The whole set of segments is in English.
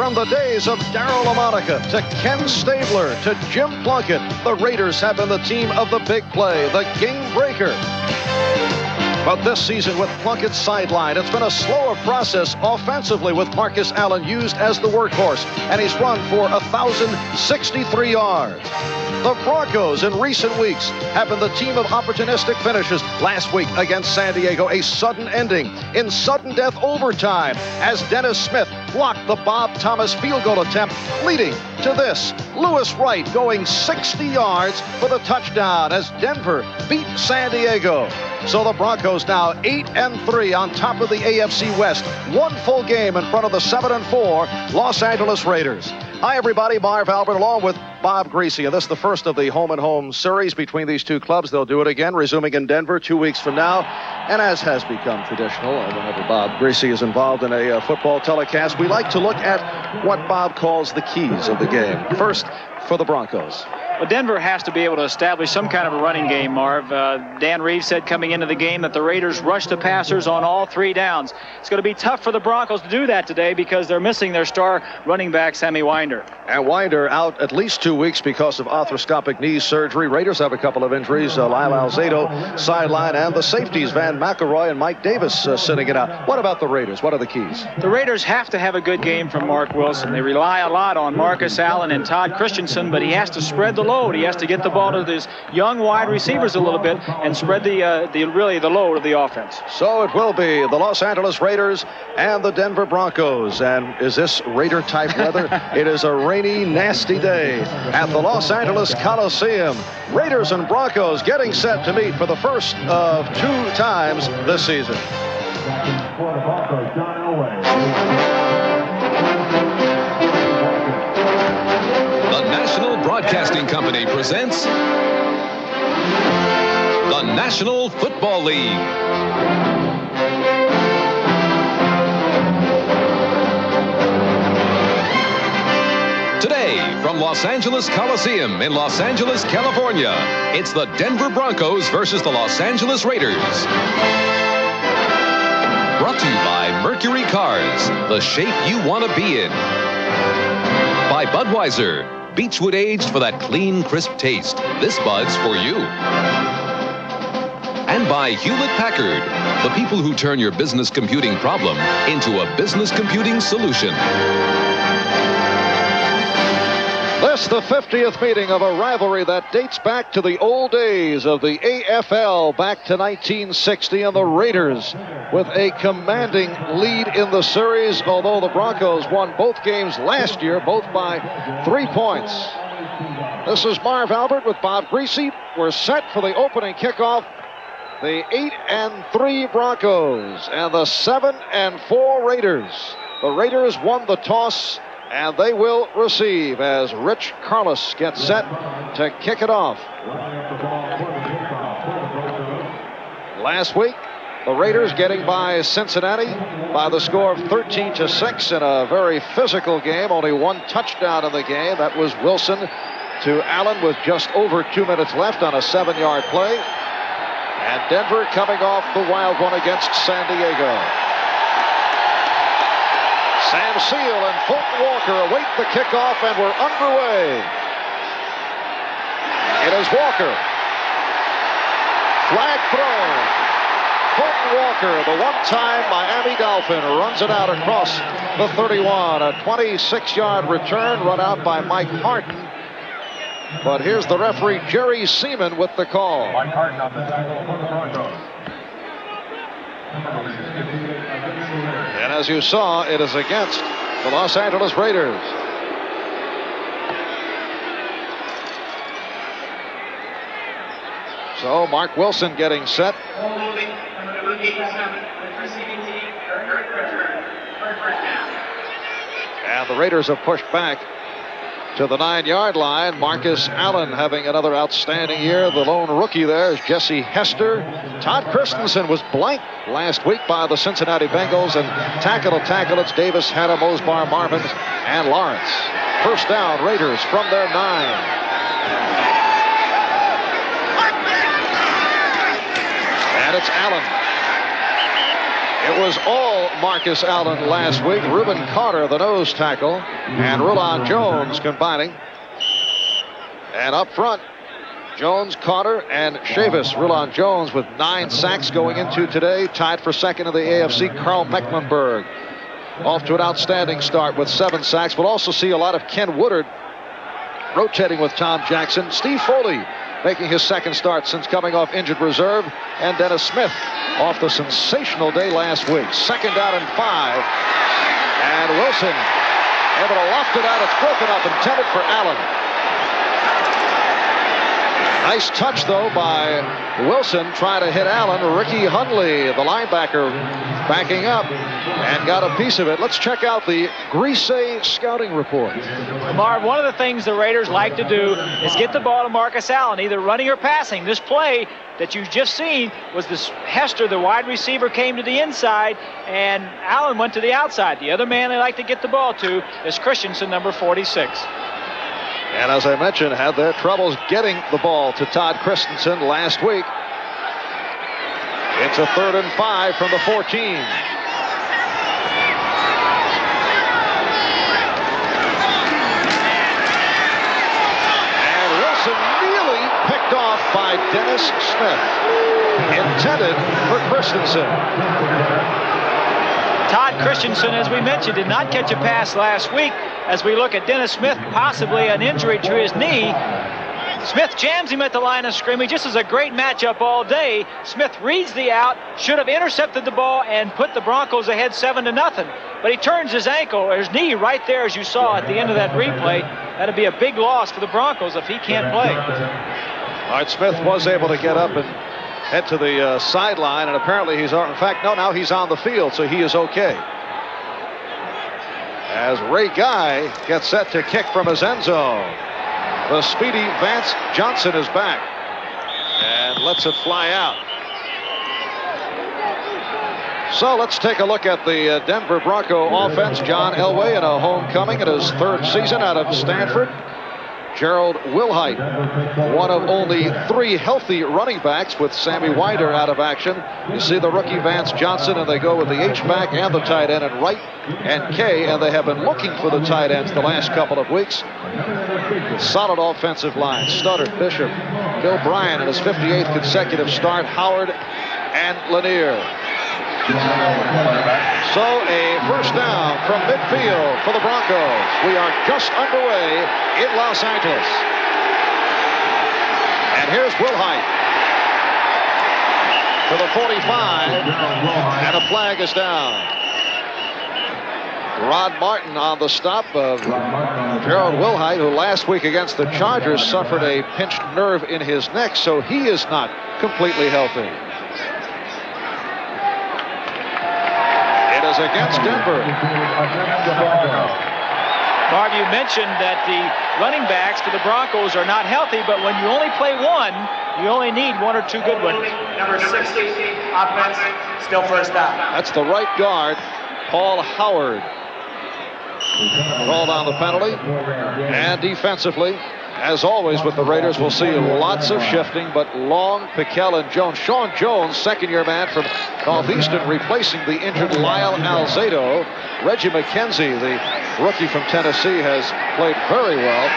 From the days of Darryl LaMonica to Ken Stabler to Jim Plunkett, the Raiders have been the team of the big play, the game breaker. But this season with Plunkett sidelined, it's been a slower process offensively with Marcus Allen used as the workhorse, and he's run for 1,063 yards. The Broncos in recent weeks have been the team of opportunistic finishes. Last week against San Diego, a sudden ending in sudden death overtime as Dennis Smith blocked the Bob Thomas field goal attempt, leading to this. Lewis Wright going 60 yards for the touchdown as Denver beat San Diego. So the Broncos now 8-3 on top of the AFC West. One full game in front of the 7-4 Los Angeles Raiders. Hi, everybody. Marv Albert along with Bob Griese. This is the first of the home-and-home series between these two clubs. They'll do it again, resuming in Denver 2 weeks from now. And as has become traditional, whenever Bob Griese is involved in a football telecast, we like to look at what Bob calls the keys of the game. First, for the Broncos. Well, Denver has to be able to establish some kind of a running game, Marv. Dan Reeves said coming into the game that the Raiders rushed the passers on all 3 downs. It's going to be tough for the Broncos to do that today because they're missing their star running back, Sammy Winder. And Winder out at least 2 weeks because of arthroscopic knee surgery. Raiders have a couple of injuries. Lyle Alzado sideline, and the safeties, Van McElroy and Mike Davis, sitting it out. What about the Raiders? What are the keys? The Raiders have to have a good game from Mark Wilson. They rely a lot on Marcus Allen and Todd Christensen, but he has to spread the load. He has to get the ball to his young wide receivers a little bit and spread the load of the offense. So it will be the Los Angeles Raiders and the Denver Broncos. And is this Raider-type weather? It is a rainy, nasty day at the Los Angeles Coliseum. Raiders and Broncos getting set to meet for the first of 2 times this season. Broadcasting Company presents the National Football League. Today, from Los Angeles Coliseum in Los Angeles, California, it's the Denver Broncos versus the Los Angeles Raiders. Brought to you by Mercury Cars, the shape you want to be in. By Budweiser, Beechwood aged for that clean, crisp taste. This Bud's for you. And by Hewlett-Packard, the people who turn your business computing problem into a business computing solution. This, the 50th meeting of a rivalry that dates back to the old days of the AFL, back to 1960, and the Raiders with a commanding lead in the series, although the Broncos won both games last year, both by 3 points. This is Marv Albert with Bob Griese. We're set for the opening kickoff. The 8-3 Broncos and the 7-4 Raiders. The Raiders won the toss, and they will receive as Rich Carlos gets set to kick it off. Last week, the Raiders getting by Cincinnati by the score of 13-6 in a very physical game. Only 1 touchdown in the game. That was Wilson to Allen with just over 2 minutes left on a 7-yard play. And Denver coming off the wild one against San Diego. Sam Seal and Fulton Walker await the kickoff, and we're underway. It is Walker. Flag thrown. Fulton Walker, the one-time Miami Dolphin, runs it out across the 31. A 26-yard return run out by Mike Harton. But here's the referee, Jerry Seaman, with the call. Mike Harton on the tackle for the Broncos. And as you saw, it is against the Los Angeles Raiders. So Mark Wilson getting set. And the Raiders have pushed back to the 9-yard line. Marcus Allen having another outstanding year. The lone rookie there is Jesse Hester. Todd Christensen was blanked last week by the Cincinnati Bengals, and tackle to tackle, it's Davis, Hanna, Mosbar, Marvin, and Lawrence. First down, Raiders from their 9. And it's Allen. It was all Marcus Allen last week. Reuben Carter, the nose tackle, and Rulon Jones combining. And up front, Jones, Carter, and Chavis. Rulon Jones with 9 sacks going into today. Tied for second in the AFC, Carl Mecklenburg. Off to an outstanding start with 7 sacks. We'll also see a lot of Ken Woodard rotating with Tom Jackson. Steve Foley making his second start since coming off injured reserve. And Dennis Smith off the sensational day last week. Second down and 5. And Wilson able to loft it out. It's broken up, intended for Allen. Nice touch, though, by Wilson trying to hit Allen. Ricky Hundley, the linebacker, backing up and got a piece of it. Let's check out the Grisey scouting report. Marv, one of the things the Raiders like to do is get the ball to Marcus Allen, either running or passing. This play that you've just seen was this Hester, the wide receiver, came to the inside, and Allen went to the outside. The other man they like to get the ball to is Christensen, number 46. And as I mentioned, had their troubles getting the ball to Todd Christensen last week. It's a 3rd and 5 from the 14. And Wilson nearly picked off by Dennis Smith. Intended for Christensen. Todd Christensen, as we mentioned, did not catch a pass last week. As we look at Dennis Smith, possibly an injury to his knee. Smith jams him at the line of scrimmage. This is a great matchup all day. Smith reads the out, should have intercepted the ball and put the Broncos ahead 7-0. But he turns his ankle, or his knee, right there, as you saw at the end of that replay. That'd be a big loss for the Broncos if he can't play. All right, Smith was able to get up and head to the sideline, and apparently he's on. In fact, no, now he's on the field, so he is okay. As Ray Guy gets set to kick from his end zone. The speedy Vance Johnson is back and lets it fly out. So let's take a look at the Denver Bronco offense. John Elway in a homecoming in his 3rd season out of Stanford. Gerald Wilhite, one of only 3 healthy running backs with Sammy Wider out of action. You see the rookie Vance Johnson, and they go with the H-back and the tight end at right and K, and they have been looking for the tight ends the last couple of weeks. Solid offensive line. Studdard, Bishop, Bill Bryan in his 58th consecutive start, Howard and Lanier. So a first down from midfield for the Broncos. We are just underway in Los Angeles. And here's Wilhite to the 45, and a flag is down. Rod Martin on the stop of Gerald Wilhite, who last week against the Chargers suffered a pinched nerve in his neck, so he is not completely healthy. Against Denver. Marv, you mentioned that the running backs for the Broncos are not healthy, but when you only play one, you only need 1 or 2 good ones. Number 60, offense, still first down. That's the right guard, Paul Howard. Called on the penalty. And defensively, as always with the Raiders, we'll see lots of shifting, but Long, Piquel, and Jones. Sean Jones, second-year man from Northeastern, replacing the injured Lyle Alzado. Reggie McKenzie, the rookie from Tennessee, has played very well.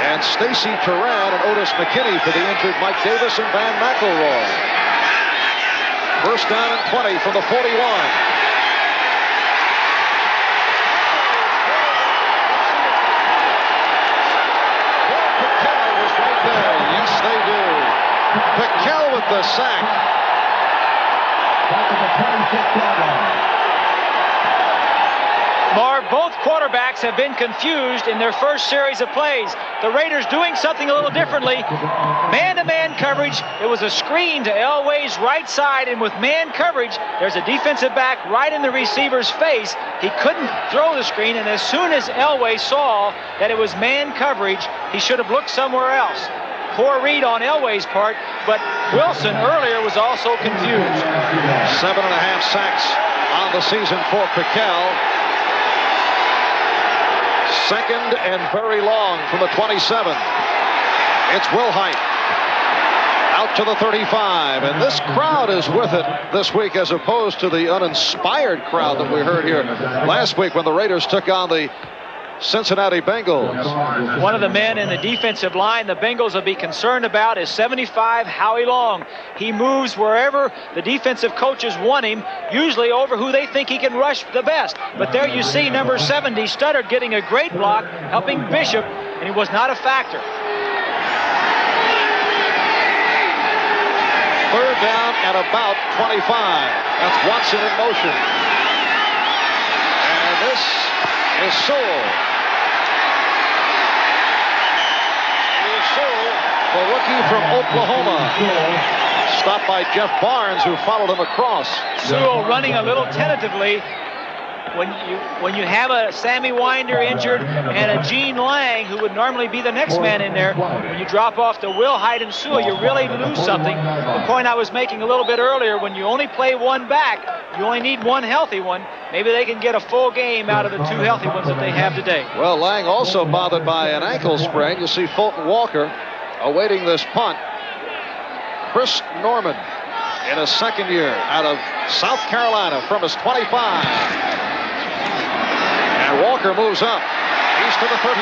And Stacy Turan and Otis McKinney for the injured Mike Davis and Van McElroy. First down and 20 from the 41. Piquel with the sack. Marv, both quarterbacks have been confused in their first series of plays. The Raiders doing something a little differently. Man-to-man coverage. It was a screen to Elway's right side, and with man coverage, there's a defensive back right in the receiver's face. He couldn't throw the screen, and as soon as Elway saw that it was man coverage, he should have looked somewhere else. Poor read on Elway's part, but Wilson earlier was also confused. 7.5 sacks on the season for Piquel. Second and very long from the 27. It's Wilhite. Out to the 35, and this crowd is with it this week as opposed to the uninspired crowd that we heard here last week when the Raiders took on the Cincinnati Bengals. One of the men in the defensive line the Bengals will be concerned about is 75, Howie Long. He moves wherever the defensive coaches want him, usually over who they think he can rush the best. But there you see number 70, Studdard, getting a great block, helping Bishop, and he was not a factor. Third down at about 25. That's Watson in motion. And this is Sewell. The rookie from Oklahoma. Stopped by Jeff Barnes, who followed him across. Sewell running a little tentatively. When you have a Sammy Winder injured and a Gene Lang, who would normally be the next man in there, when you drop off to Will Hyde and Sewell, you really lose something. The point I was making a little bit earlier, when you only play one back, you only need one healthy one. Maybe they can get a full game out of the two healthy ones that they have today. Well, Lang also bothered by an ankle sprain. You see Fulton Walker awaiting this punt. Chris Norman in his second year out of South Carolina from his 25. And Walker moves up. He's to the 35.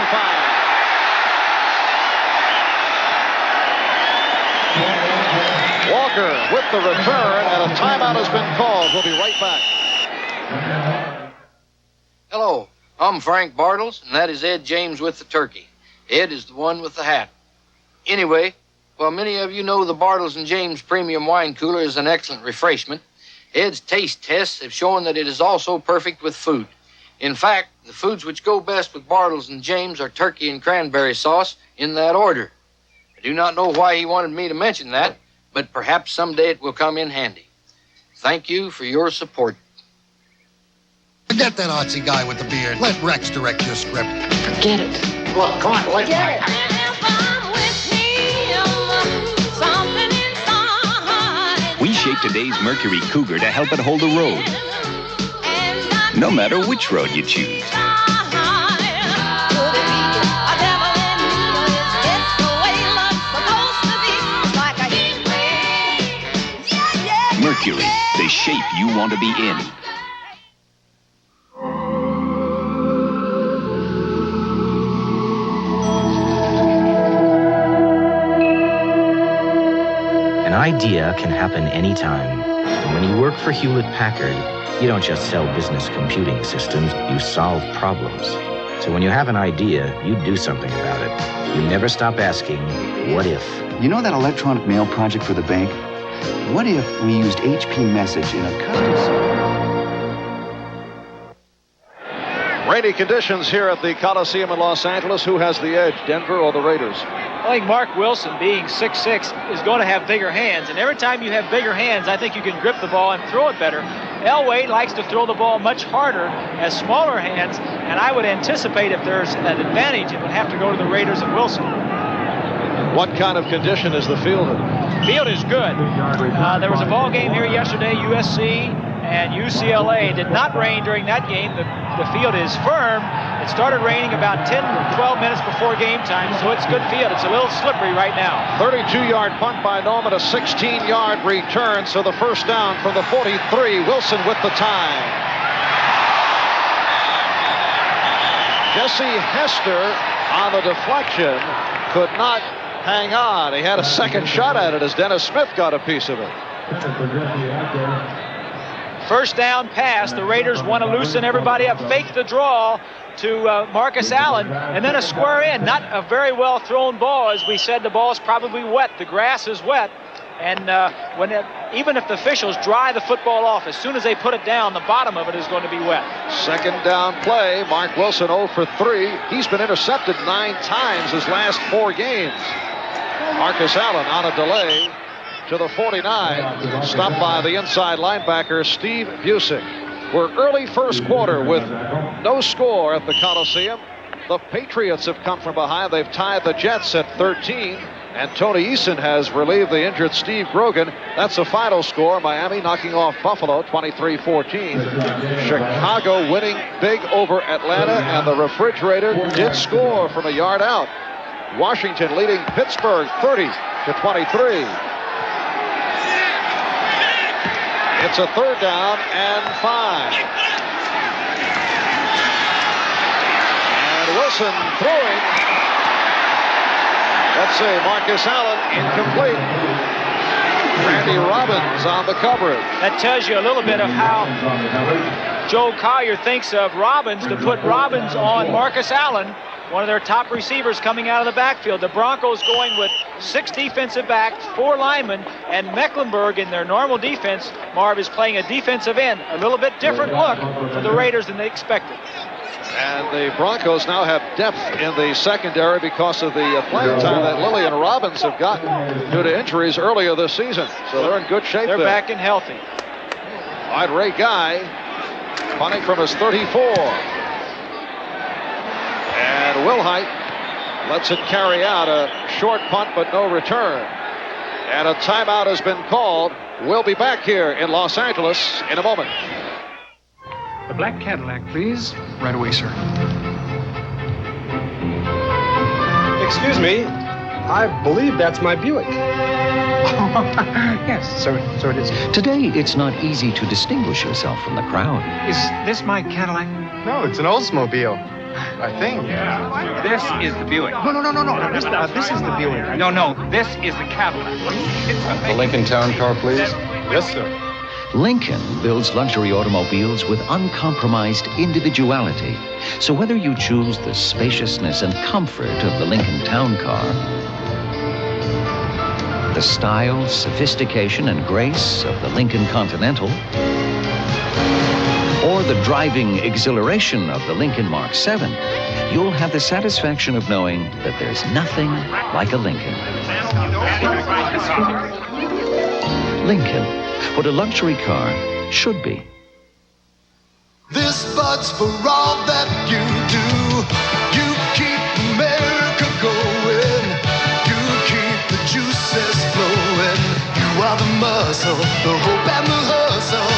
Walker with the return, and a timeout has been called. We'll be right back. Hello, I'm Frank Bartles, and that is Ed James with the turkey. Ed is the one with the hat. Anyway, while many of you know the Bartles and James Premium Wine Cooler is an excellent refreshment, Ed's taste tests have shown that it is also perfect with food. In fact, the foods which go best with Bartles and James are turkey and cranberry sauce in that order. I do not know why he wanted me to mention that, but perhaps someday it will come in handy. Thank you for your support. Forget that artsy guy with the beard. Let Rex direct your script. Forget it. Look, come on, let's Forget it. We shaped today's Mercury Cougar to help it hold the road, no matter which road you choose. Mercury, the shape you want to be in. An idea can happen anytime. And when you work for Hewlett-Packard, you don't just sell business computing systems, you solve problems. So when you have an idea, you do something about it. You never stop asking, what if? You know that electronic mail project for the bank? What if we used HP Message in a custom service? Rainy conditions here at the Coliseum in Los Angeles. Who has the edge, Denver or the Raiders? I think Mark Wilson, being 6'6", is going to have bigger hands. And every time you have bigger hands, I think you can grip the ball and throw it better. Elway likes to throw the ball much harder, has smaller hands, and I would anticipate if there's an advantage, it would have to go to the Raiders and Wilson. What kind of condition is the field in? Field is good. There was a ball game here yesterday, USC and UCLA. It did not rain during that game. The field is firm. It started raining about 10, 12 minutes before game time, so it's good field. It's a little slippery right now. 32-yard punt by Norman, a 16-yard return, so the first down from the 43. Wilson with the time. Jesse Hester on the deflection could not hang on. He had a second shot at it as Dennis Smith got a piece of it. First down pass. The Raiders want to loosen everybody up, fake the draw to Marcus Allen, and then a square in. Not a very well thrown ball. As we said, the ball is probably wet. The grass is wet. And even if the officials dry the football off, as soon as they put it down, the bottom of it is going to be wet. Second down play. Mark Wilson 0 for 3. He's been intercepted 9 times his last 4 games. Marcus Allen on a delay to the 49. Stopped by the inside linebacker, Steve Busick. We're early first quarter with no score at the Coliseum. The Patriots have come from behind. They've tied the Jets at 13. And Tony Eason has relieved the injured Steve Grogan. That's the final score. Miami knocking off Buffalo 23-14. Chicago winning big over Atlanta, and the refrigerator did score from a yard out. Washington leading Pittsburgh 30-23. It's a 3rd down and 5. And Wilson throwing. Let's see, Marcus Allen incomplete. Randy Robbins on the coverage. That tells you a little bit of how Joe Collier thinks of Robbins, to put Robbins on Marcus Allen, one of their top receivers coming out of the backfield. The Broncos going with 6 defensive backs, 4 linemen, and Mecklenburg in their normal defense, Marv, is playing a defensive end. A little bit different look for the Raiders than they expected. And the Broncos now have depth in the secondary because of the playing time that Lilly and Robbins have gotten due to injuries earlier this season. So they're in good shape. They're back and healthy. Wide Ray Guy punting from his 34. And Wilhite lets it carry out a short punt but no return. And a timeout has been called. We'll be back here in Los Angeles in a moment. The black Cadillac, please. Right away, sir. Excuse me. I believe that's my Buick. Yes, so it is. Today, it's not easy to distinguish yourself from the crowd. Is this my Cadillac? No, it's an Oldsmobile. I think. Yeah. This is the Buick. No. This is the Buick. No, this is the Cadillac. The Lincoln Town Car, please. Yes, sir. Lincoln builds luxury automobiles with uncompromised individuality. So whether you choose the spaciousness and comfort of the Lincoln Town Car, the style, sophistication, and grace of the Lincoln Continental, or the driving exhilaration of the Lincoln Mark 7, you'll have the satisfaction of knowing that there's nothing like a Lincoln. Lincoln. What a luxury car should be. This bud's for all that you do. You keep America going. You keep the juices flowing. You are the muscle, the hope and the hustle.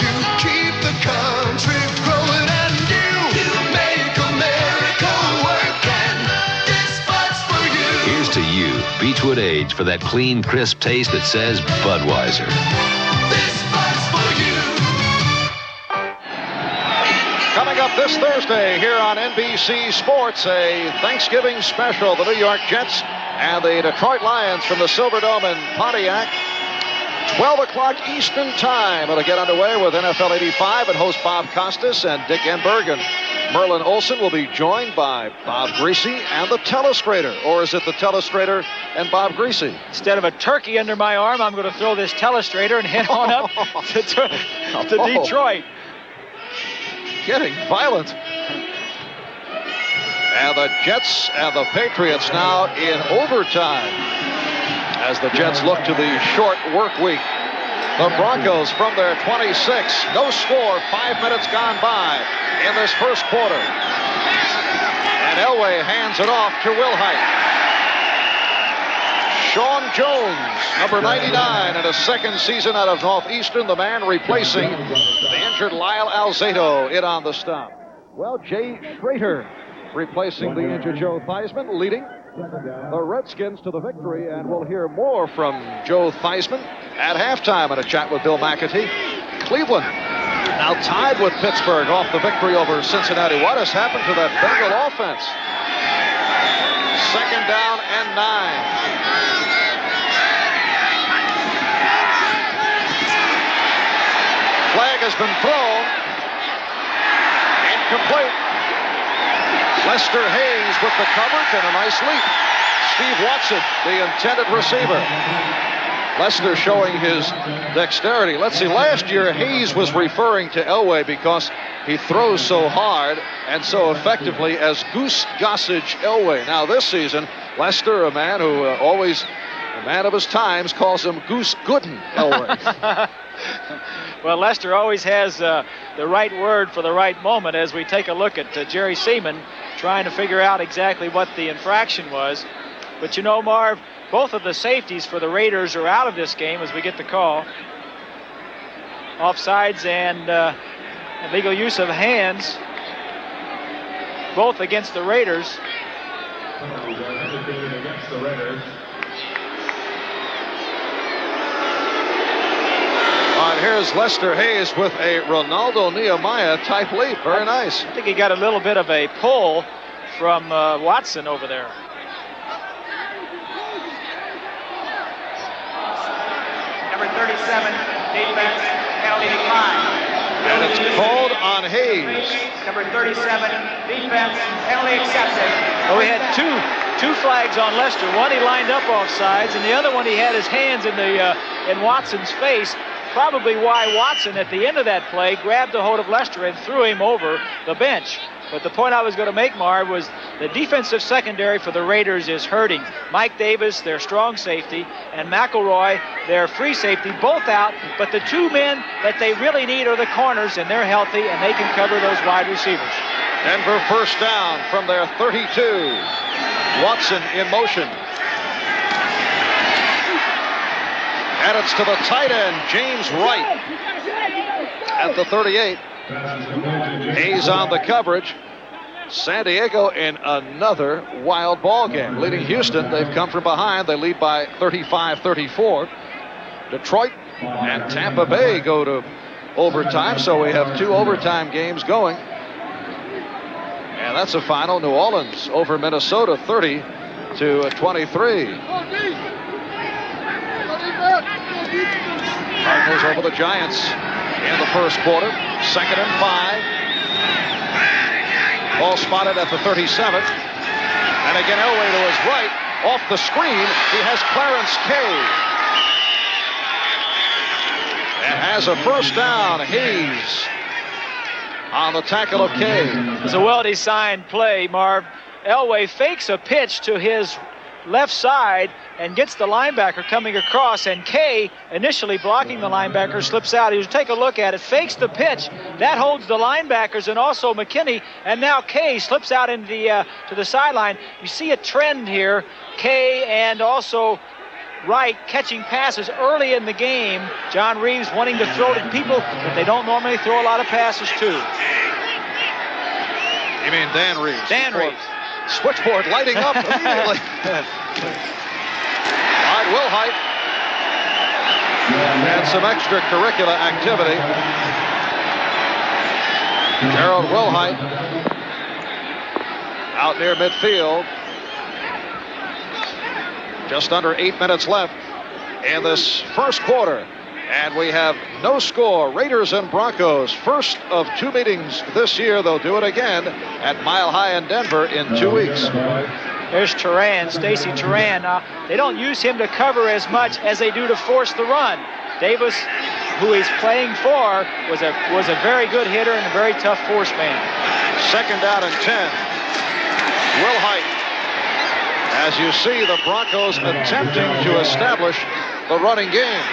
You keep the country growing, and you make America work, and this bud's for you. Here's to you, Beechwood Age, for that clean, crisp taste that says Budweiser. Coming up this Thursday here on NBC Sports, a Thanksgiving special. The New York Jets and the Detroit Lions from the Silverdome in Pontiac. 12 o'clock Eastern Time. It'll get underway with NFL 85 and host Bob Costas and Dick Enberg. And Merlin Olsen will be joined by Bob Greasy and the Telestrator. Or is it the Telestrator and Bob Greasy? Instead of a turkey under my arm, I'm going to throw this Telestrator and head on up to Detroit. Getting violent. And the Jets and the Patriots now in overtime as the Jets look to the short work week. The Broncos from their 26. No score, 5 minutes gone by in this first quarter. And Elway hands it off to Wilhite. Sean Jones, number 99, in his second season out of Northeastern, the man replacing the injured Lyle Alzado in on the stop. Well, Jay Schrader replacing the injured Joe Theismann, leading the Redskins to the victory, and we'll hear more from Joe Theismann at halftime in a chat with Bill McAtee. Cleveland now tied with Pittsburgh off the victory over Cincinnati. What has happened to that Bengal offense? 2nd down and 9. Flag has been thrown. Incomplete. Lester Hayes with the coverage and a nice leap. Steve Watson, the intended receiver. Lester showing his dexterity. Let's see, last year Hayes was referring to Elway because he throws so hard and so effectively as Goose Gossage Elway. Now this season, Lester, a man who always, a man of his times, calls him Goose Gooden Elway. Well, Lester always has the right word for the right moment as we take a look at Jerry Seaman trying to figure out exactly what the infraction was. But you know, Marv, both of the safeties for the Raiders are out of this game as we get the call. Offsides and illegal use of hands, both against the Raiders. And here's Lester Hayes with a Ronaldo Nehemiah type leap. Very nice. I think he got a little bit of a pull from Watson over there. Number 37, defense, penalty decline. And it's called on Hayes. Number 37, defense, penalty accepted. Well, we had two flags on Lester. One he lined up off sides, and the other one he had his hands in Watson's face. Probably why Watson, at the end of that play, grabbed a hold of Lester and threw him over the bench. But the point I was going to make, Marv, was the defensive secondary for the Raiders is hurting. Mike Davis, their strong safety, and McElroy, their free safety, both out. But the two men that they really need are the corners, and they're healthy, and they can cover those wide receivers. Denver first down from their 32. Watson in motion. And it's to the tight end, James Wright, at the 38. Hayes on the coverage. San Diego in another wild ball game. Leading Houston, they've come from behind. They lead by 35-34. Detroit and Tampa Bay go to overtime, so we have 2 overtime games going. And that's a final. New Orleans over Minnesota, 30-23. Cardinals over the Giants in the first quarter. 2nd and 5. Ball spotted at the 37. And again, Elway to his right. Off the screen, he has Clarence Kay. And has a first down. Hayes on the tackle of Kay. It's a well-designed play, Marv. Elway fakes a pitch to his left side and gets the linebacker coming across, and Kay, initially blocking the linebacker, slips out. You take a look at it, fakes the pitch. That holds the linebackers and also McKinney, and now Kay slips out into the to the sideline. You see a trend here. Kay and also Wright catching passes early in the game. John Reeves wanting to throw to people that they don't normally throw a lot of passes to. You mean Dan Reeves? Dan Reeves. Switchboard lighting up immediately. All right, Wilhite. And some extracurricular activity. Gerald Wilhite out near midfield. Just under 8 minutes left in this first quarter. And we have no score. Raiders and Broncos, first of 2 meetings this year. They'll do it again at Mile High in Denver in 2 weeks. There's Turan, Stacy Turan. They don't use him to cover as much as they do to force the run. Davis, who he's playing for, was a very good hitter and a very tough force man. 2nd down and 10. Wilhite. As you see, the Broncos attempting to establish the running game.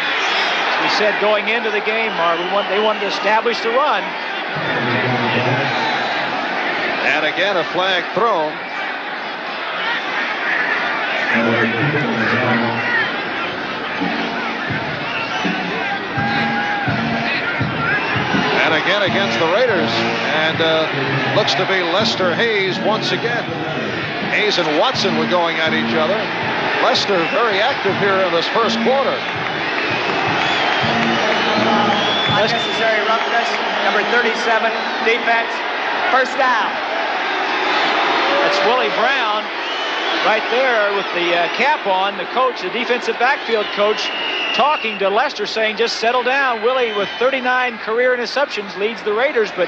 We said going into the game, Marv, they wanted to establish the run. And again, a flag thrown. And again against the Raiders. And looks to be Lester Hayes once again. Hayes and Watson were going at each other. Lester very active here in this first quarter. Unnecessary roughness, number 37, defense, first down. That's Willie Brown right there with the cap on, the coach, the defensive backfield coach, talking to Lester, saying just settle down. Willie, with 39 career interceptions, leads the Raiders, but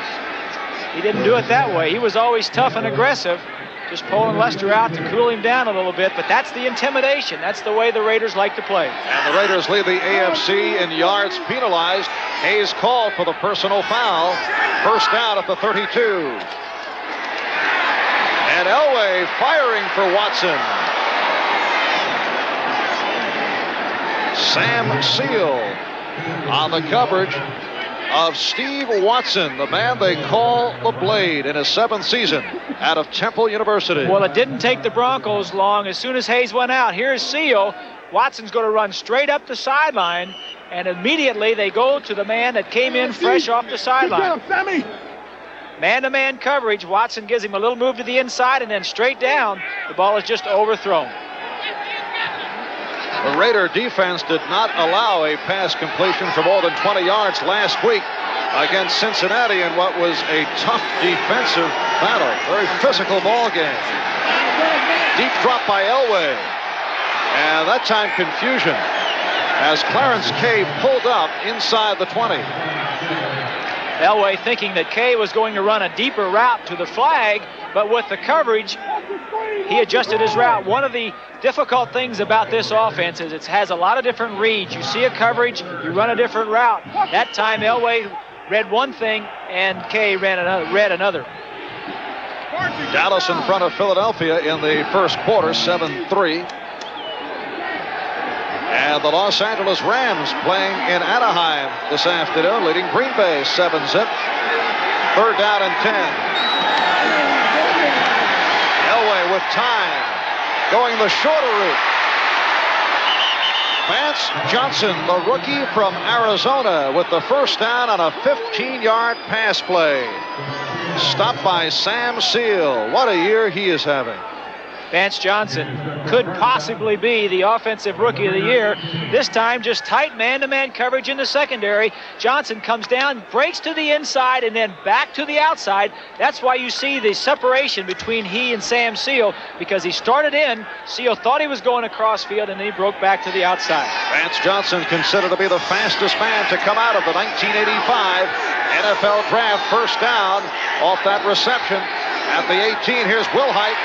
he didn't do it that way. He was always tough and aggressive, just pulling Lester out to cool him down a little bit, but that's the intimidation. That's the way the Raiders like to play. And the Raiders lead the AFC in yards penalized. Hayes called for the personal foul. First down at the 32. And Elway firing for Watson. Sam Seal on the coverage of Steve Watson, the man they call the Blade, in his 7th season out of Temple University. Well, it didn't take the Broncos long. As soon as Hayes went out, here's Seal. Watson's going to run straight up the sideline, and immediately they go to the man that came in fresh off the sideline. Man-to-man coverage. Watson gives him a little move to the inside and then straight down. The ball is just overthrown. The Raider defense did not allow a pass completion for more than 20 yards last week against Cincinnati in what was a tough defensive battle. Very physical ball game. Deep drop by Elway. And that time confusion as Clarence Kay pulled up inside the 20. Elway thinking that Kay was going to run a deeper route to the flag, but with the coverage, he adjusted his route. One of the difficult things about this offense is it has a lot of different reads. You see a coverage, you run a different route. That time Elway read one thing and Kay read another. Dallas in front of Philadelphia in the first quarter, 7-3. And the Los Angeles Rams playing in Anaheim this afternoon, leading Green Bay 7-zip. Third down and 10. Elway with time, going the shorter route. Vance Johnson, the rookie from Arizona, with the first down on a 15-yard pass play. Stopped by Sam Seal. What a year he is having. Vance Johnson could possibly be the offensive rookie of the year. This time just tight man-to-man coverage in the secondary. Johnson comes down, breaks to the inside, and then back to the outside. That's why you see the separation between he and Sam Seal, because he started in, Seal thought he was going across field, and then he broke back to the outside. Vance Johnson considered to be the fastest man to come out of the 1985 NFL Draft. First down off that reception at the 18. Here's Wilhite.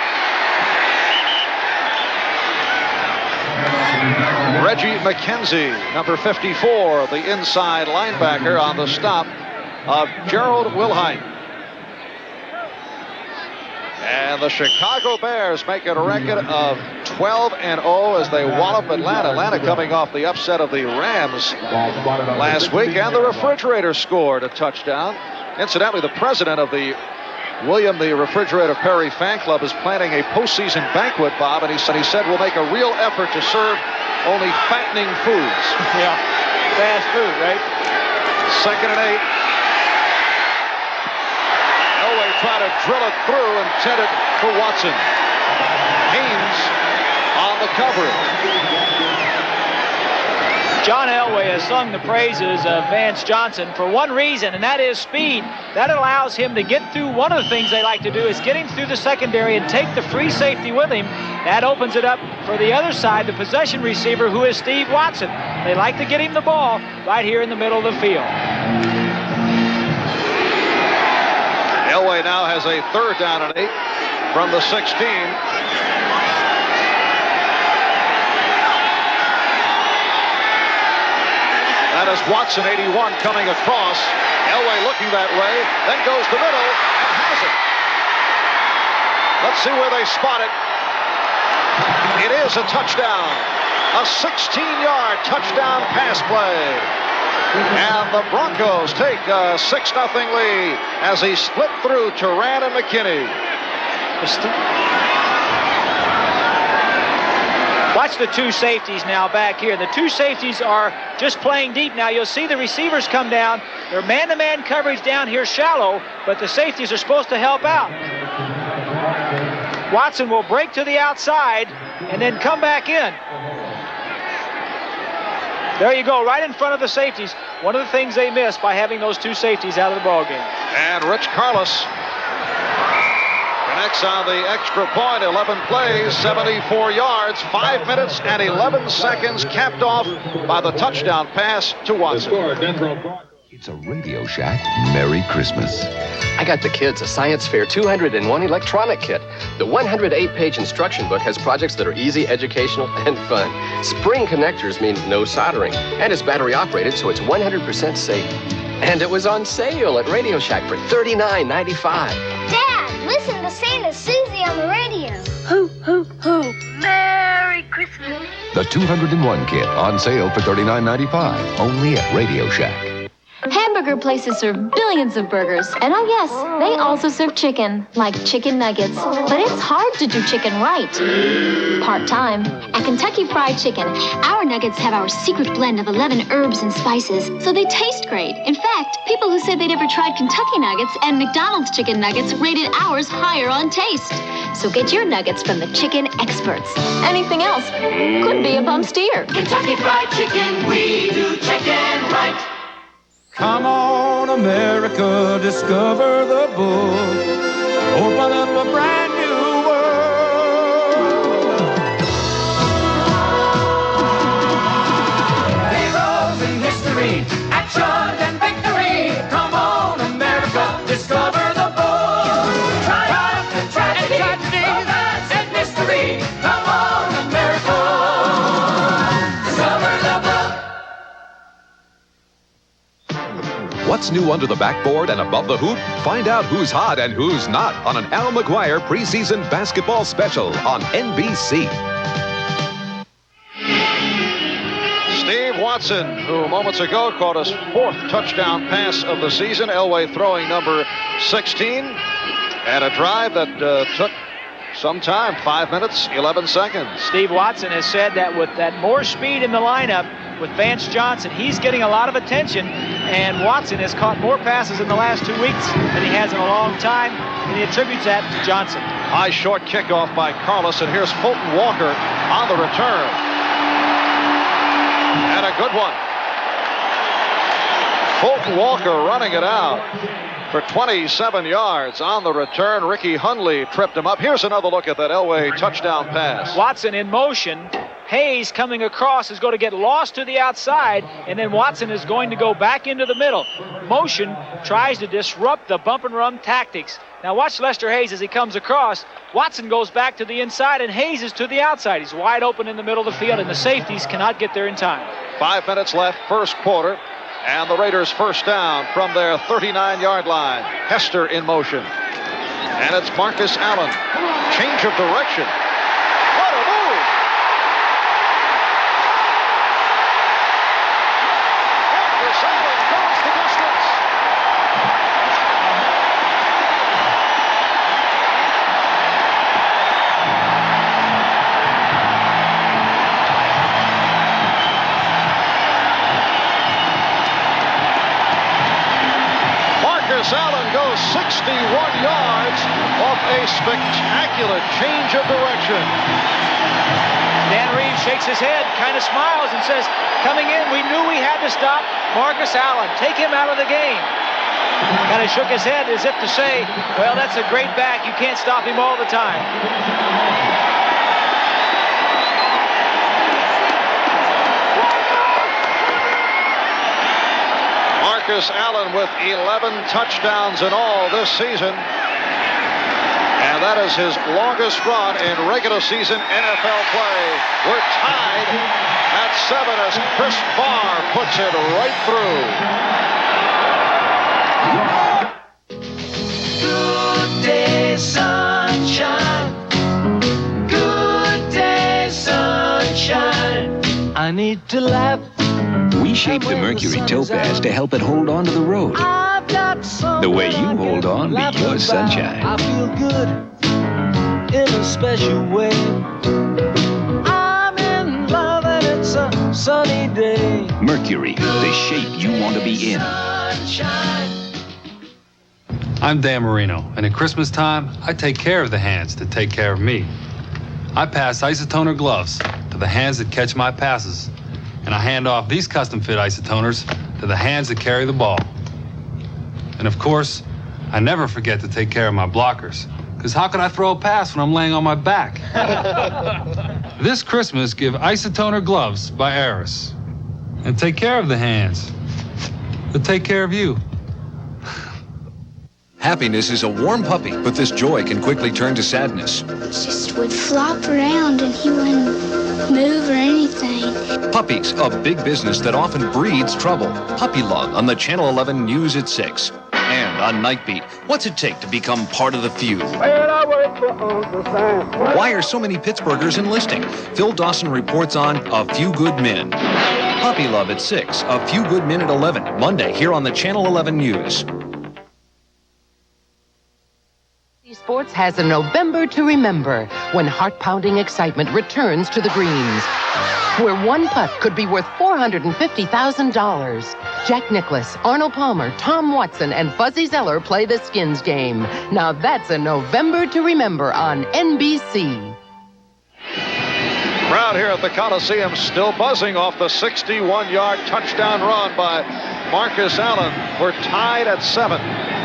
Reggie McKenzie, number 54, the inside linebacker, on the stop of Gerald Wilhite. And the Chicago Bears make it a record of 12-0 as they wallop Atlanta. Atlanta coming off the upset of the Rams last week, and the Refrigerators scored a touchdown. Incidentally, the president of the William the Refrigerator Perry fan club is planning a postseason banquet, Bob, and he said we'll make a real effort to serve only fattening foods. Yeah, fast food, right? Second and 8. Elway tried to drill it through, intended for Watson. Haynes on the coverage. John Elway has sung the praises of Vance Johnson for one reason, and that is speed. That allows him to get through. One of the things they like to do is get him through the secondary and take the free safety with him. That opens it up for the other side, the possession receiver, who is Steve Watson. They like to get him the ball right here in the middle of the field. Elway now has a third down and 8 from the 16. That is Watson, 81, coming across. Elway looking that way, then goes the middle and has it. Let's see where they spot it. It is a touchdown. A 16-yard touchdown pass play. And the Broncos take a 6-0 lead as he split through Turan and McKinney. Watch the two safeties now back here. The two safeties are just playing deep now. You'll see the receivers come down. They're man-to-man coverage down here shallow, but the safeties are supposed to help out. Watson will break to the outside and then come back in. There you go, right in front of the safeties. One of the things they missed by having those two safeties out of the ballgame. And Rich Carlos connects on the extra point. 11 plays, 74 yards, 5 minutes and 11 seconds, capped off by the touchdown pass to Watson. It's a Radio Shack Merry Christmas. I got the kids a Science Fair 201 electronic kit. The 108-page instruction book has projects that are easy, educational, and fun. Spring connectors mean no soldering, and it's battery operated, so it's 100% safe. And it was on sale at Radio Shack for $39.95. Dad, listen to Santa Susie on the radio. Ho, ho, ho. Merry Christmas. The 201 kit on sale for $39.95, only at Radio Shack. Hamburger burger places serve billions of burgers. And oh yes, they also serve chicken, like chicken nuggets. But it's hard to do chicken right. Part-time. At Kentucky Fried Chicken, our nuggets have our secret blend of 11 herbs and spices, so they taste great. In fact, people who said they'd never tried Kentucky nuggets and McDonald's chicken nuggets rated ours higher on taste. So get your nuggets from the chicken experts. Anything else could be a bum steer. Kentucky Fried Chicken, we do chicken right. Come on, America, discover the book. Open up a brand new world. Heroes in history, action and victory. Come on, America, discover the book. Triumph and tragedy, romance and mystery. Come on, America, discover the book. What's new under the backboard and above the hoop? Find out who's hot and who's not on an Al McGuire preseason basketball special on NBC. Steve Watson, who moments ago caught his 4th touchdown pass of the season. Elway throwing number 16. And a drive that took some time, 5 minutes, 11 seconds. Steve Watson has said that with that more speed in the lineup with Vance Johnson, he's getting a lot of attention, and Watson has caught more passes in the last 2 weeks than he has in a long time, and he attributes that to Johnson. High short kickoff by Carlos, and here's Fulton Walker on the return. And a good one. Fulton Walker running it out for 27 yards on the return. Ricky Hundley tripped him up. Here's another look at that Elway touchdown pass. Watson in motion. Hayes coming across is going to get lost to the outside, and then Watson is going to go back into the middle. Motion tries to disrupt the bump and run tactics. Now watch Lester Hayes as he comes across. Watson goes back to the inside, and Hayes is to the outside. He's wide open in the middle of the field, and the safeties cannot get there in time. 5 minutes left, first quarter. And the Raiders first down from their 39-yard line. Hester in motion. And it's Marcus Allen. Change of direction. What a move! Marcus Allen goes the distance. Allen goes 61 yards off a spectacular change of direction. Dan Reeves shakes his head, kind of smiles, and says, coming in, we knew we had to stop Marcus Allen. Take him out of the game. Kind of shook his head as if to say, well, that's a great back. You can't stop him all the time. Marcus Allen with 11 touchdowns in all this season. And that is his longest run in regular season NFL play. We're tied at 7 as Chris Barr puts it right through. Good day, sunshine. Good day, sunshine. I need to laugh. We shaped the Mercury Topaz to help it hold on to the road. The way you hold on be your sunshine. I feel good in a special way. I'm in love and it's a sunny day. Mercury, the shape you want to be in. I'm Dan Marino, and at Christmas time, I take care of the hands that take care of me. I pass isotoner gloves to the hands that catch my passes. And I hand off these custom-fit isotoners to the hands that carry the ball. And of course, I never forget to take care of my blockers, because how can I throw a pass when I'm laying on my back? This Christmas, give isotoner gloves by Aris. And take care of the hands that take care of you. Happiness is a warm puppy, but this joy can quickly turn to sadness. Just would flop around and he wouldn't move or anything. Puppies, a big business that often breeds trouble. Puppy Love on the Channel 11 News at 6. And on Night Beat, what's it take to become part of the feud? Why are so many Pittsburghers enlisting? Phil Dawson reports on A Few Good Men. Puppy Love at 6. A Few Good Men at 11. Monday here on the Channel 11 News. Sports has a November to remember when heart-pounding excitement returns to the greens, where one putt could be worth $450,000. Jack Nicklaus, Arnold Palmer, Tom Watson, and Fuzzy Zeller play the Skins game. Now that's a November to remember on NBC. Crowd here at the Coliseum still buzzing off the 61-yard touchdown run by Marcus Allen. We're tied at 7.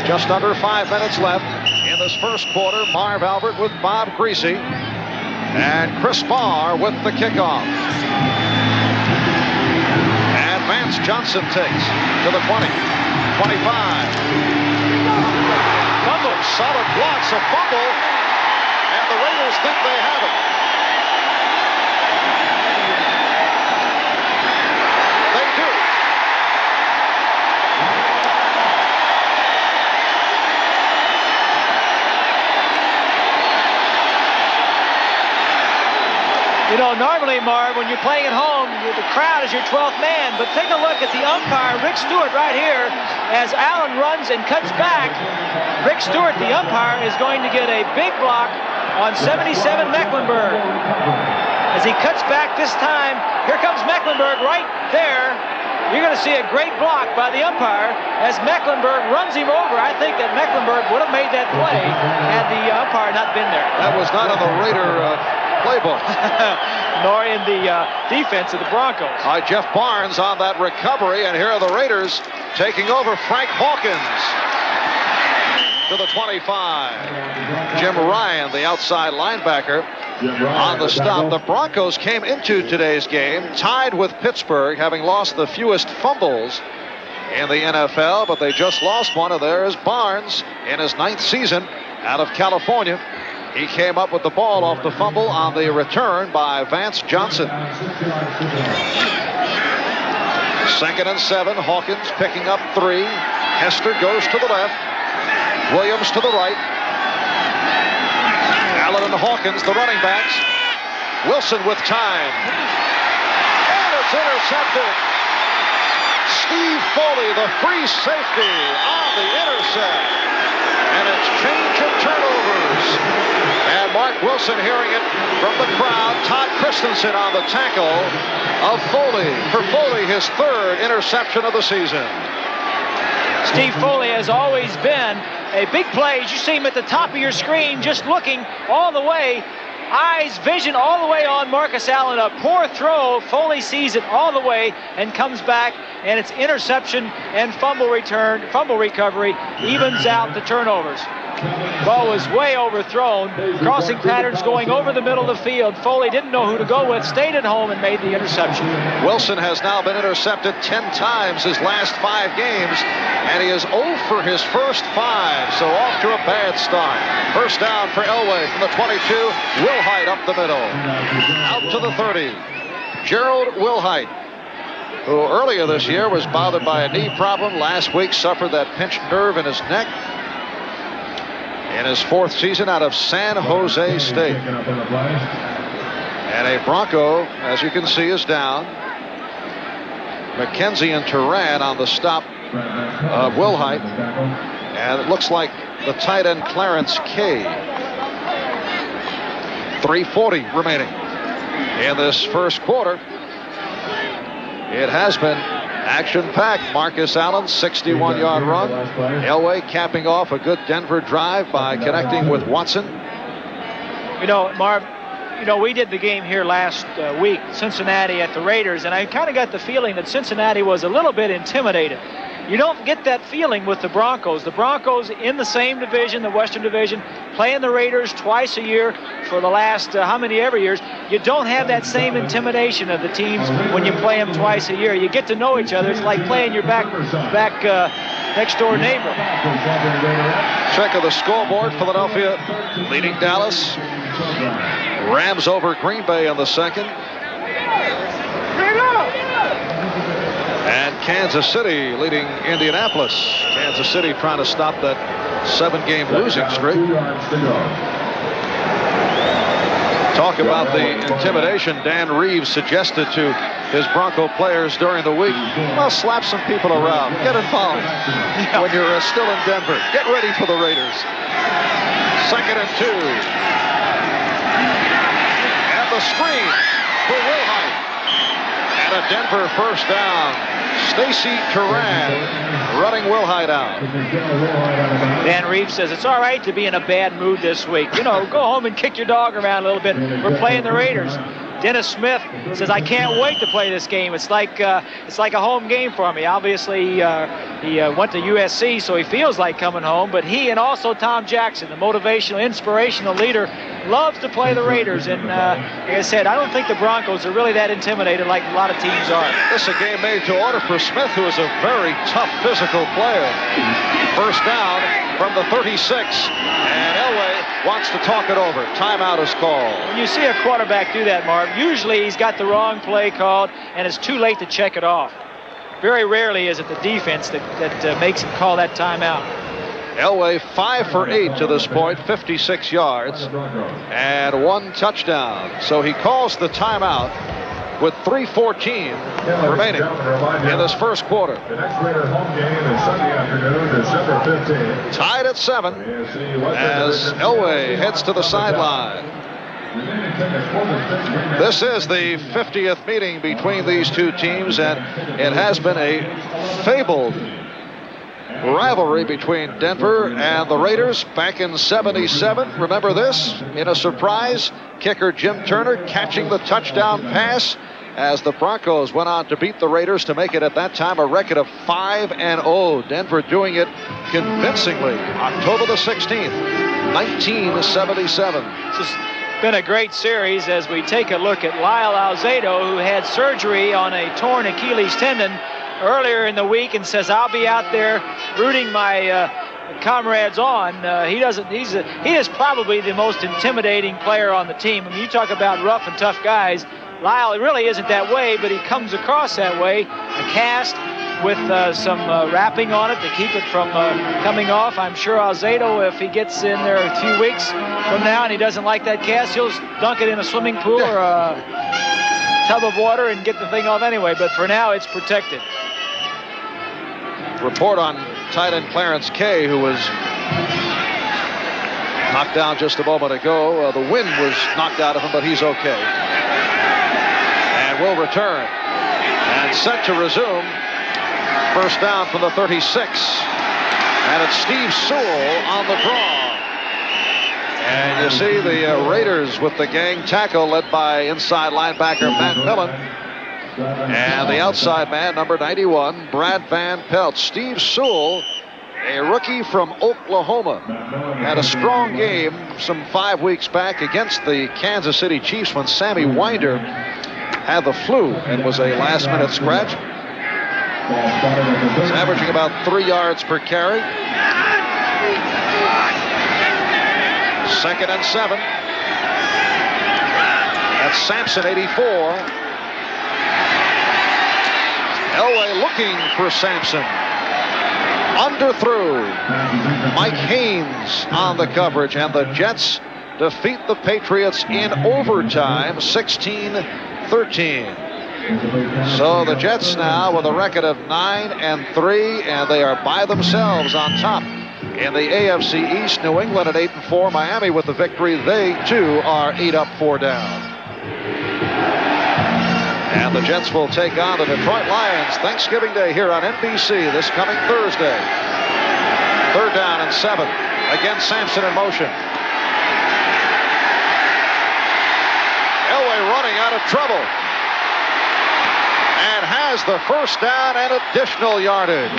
Just under 5 minutes left in this first quarter. Marv Albert with Bob Greasy. And Chris Barr with the kickoff. And Vance Johnson takes to the 20, 25. Fumble, solid blocks, a fumble. And the Raiders think they have it. They do. You know, normally, Marv, when you're playing at home, the crowd is your 12th man. But take a look at the umpire, Rick Stewart, right here. As Allen runs and cuts back, Rick Stewart, the umpire, is going to get a big block on 77 Mecklenburg. As he cuts back this time, here comes Mecklenburg right there. You're going to see a great block by the umpire as Mecklenburg runs him over. I think that Mecklenburg would have made that play had the umpire not been there. That was not on the Raider playbook. Nor in the defense of the Broncos. All right, Jeff Barnes on that recovery, and here are the Raiders taking over. Frank Hawkins to the 25. Jim Ryan, the outside linebacker, on the stop. The Broncos came into today's game tied with Pittsburgh, having lost the fewest fumbles in the NFL, but they just lost one, and there is Barnes in his 9th season out of California. He came up with the ball off the fumble on the return by Vance Johnson. 2nd and 7. Hawkins picking up 3. Hester goes to the left. Williams to the right. Allen and Hawkins, the running backs. Wilson with time. And it's intercepted. Steve Foley, the free safety, on the intercept. And it's change of turnovers. And Mark Wilson hearing it from the crowd. Todd Christensen on the tackle of Foley. For Foley, his 3rd interception of the season. Steve Foley has always been a big play. As you see him at the top of your screen, just looking all the way, eyes, vision all the way on Marcus Allen. A poor throw. Foley sees it all the way and comes back, and it's interception and fumble recovery evens out the turnovers. Ball was way overthrown. Crossing patterns going over the middle of the field. Foley didn't know who to go with, stayed at home and made the interception. Wilson has now been intercepted 10 times his last 5 games, and he is 0 for his first 5, so off to a bad start. First down for Elway from the 22. Wilhite up the middle. Out to the 30. Gerald Wilhite, who earlier this year was bothered by a knee problem. Last week suffered that pinched nerve in his neck. In his 4th season out of San Jose State. And a Bronco, as you can see, is down. McKenzie and Turan on the stop of Wilhite. And it looks like the tight end Clarence Kay. 3:40 remaining in this first quarter. It has been action-packed. Marcus Allen, 61-yard run. Elway capping off a good Denver drive by connecting with Watson. You know, Marv, we did the game here last week, Cincinnati at the Raiders, and I kind of got the feeling that Cincinnati was a little bit intimidated. You don't get that feeling with the Broncos. The Broncos in the same division, the Western Division, playing the Raiders twice a year for the last how many ever years. You don't have that same intimidation of the teams when you play them twice a year. You get to know each other. It's like playing your back next door neighbor. Check of the scoreboard. Philadelphia leading Dallas. Rams over Green Bay in the 2nd. And Kansas City leading Indianapolis. Kansas City trying to stop that 7-game losing streak. Talk about the intimidation Dan Reeves suggested to his Bronco players during the week. Well, slap some people around. Get involved when you're still in Denver. Get ready for the Raiders. 2nd and 2. And the screen for Wilhite. And a Denver first down. Stacy Turan running Wilhite out. Dan Reeves says it's all right to be in a bad mood this week. You know, go home and kick your dog around a little bit. We're playing the Raiders. Dennis Smith says, I can't wait to play this game. It's like a home game for me. Obviously, he went to USC, so he feels like coming home. But he and also Tom Jackson, the motivational, inspirational leader, loves to play the Raiders. And like I said, I don't think the Broncos are really that intimidated like a lot of teams are. This is a game made to order for Smith, who is a very tough physical player. First down from the 36. And Elway wants to talk it over. Timeout is called. When you see a quarterback do that, Marv, usually he's got the wrong play called, and it's too late to check it off. Very rarely is it the defense that makes him call that timeout. Elway 5 for 8 to this point, 56 yards, and 1 touchdown. So he calls the timeout with 3:14 remaining in this first quarter. The next Raiders home game is Sunday afternoon, December 15th. Tied at 7 as Elway heads to the sideline. This is the 50th meeting between these two teams, and it has been a fabled rivalry between Denver and the Raiders back in '77. Remember this? In a surprise, kicker Jim Turner catching the touchdown pass as the Broncos went on to beat the Raiders to make it at that time a record of 5-0. Denver doing it convincingly. October the 16th, 1977. This has been a great series as we take a look at Lyle Alzado, who had surgery on a torn Achilles tendon earlier in the week, and says, I'll be out there rooting my comrades on. He is probably the most intimidating player on the team. I mean, you talk about rough and tough guys. Lyle really isn't that way, but he comes across that way. A cast with some wrapping on it to keep it from coming off. I'm sure Alzado, if he gets in there a few weeks from now and he doesn't like that cast, he'll dunk it in a swimming pool or a tub of water and get the thing off anyway. But for now, it's protected. Report on tight end Clarence Kay, who was knocked down just a moment ago. The wind was knocked out of him, but he's okay. And will return. And set to resume. First down from the 36. And it's Steve Sewell on the draw. And you see the Raiders with the gang tackle led by inside linebacker Matt Millen. And the outside man, number 91, Brad Van Pelt. Steve Sewell, a rookie from Oklahoma, had a strong game some 5 weeks back against the Kansas City Chiefs when Sammy Winder had the flu and was a last-minute scratch. He's averaging about 3 yards per carry. 2nd and 7. That's Sampson, 84. Elway looking for Sampson. Underthrew. Mike Haynes on the coverage, and the Jets defeat the Patriots in overtime, 16-13. So the Jets now with a record of 9-3, and they are by themselves on top in the AFC East. New England at 8-4. Miami with the victory. They too are 8 up, 4 down. And the Jets will take on the Detroit Lions Thanksgiving Day here on NBC this coming Thursday. 3rd down and 7. Again, Sampson in motion. Elway running out of trouble. And has the first down and additional yardage.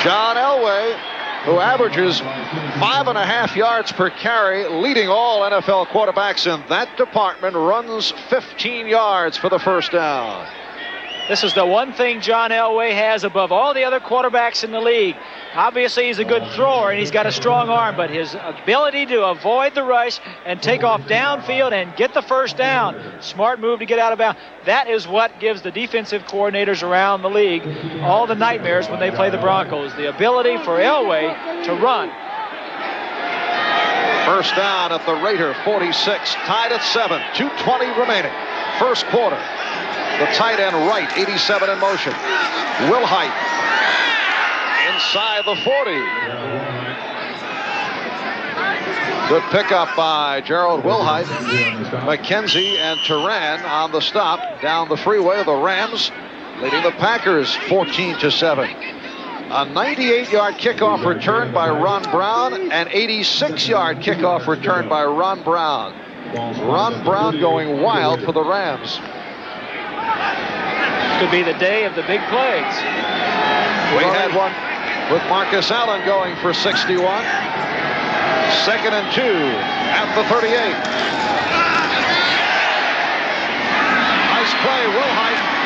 John Elway, who averages 5.5 yards per carry, leading all NFL quarterbacks in that department, runs 15 yards for the first down. This is the one thing John Elway has above all the other quarterbacks in the league. Obviously, he's a good thrower and he's got a strong arm, but his ability to avoid the rush and take off downfield and get the first down, smart move to get out of bounds, that is what gives the defensive coordinators around the league all the nightmares when they play the Broncos. The ability for Elway to run. First down at the Raider 46, tied at 7, 2:20 remaining. First quarter. The tight end right, 87 in motion. Wilhite inside the 40. Good pickup by Gerald Wilhite. McKenzie and Turan on the stop down the freeway. The Rams leading the Packers 14-7. A 98-yard kickoff return by Ron Brown, an 86-yard kickoff return by Ron Brown. Ron Brown going wild for the Rams. Could be the day of the big plays. We had one with Marcus Allen going for 61. 2nd and 2 at the 38. Nice play, Wilhite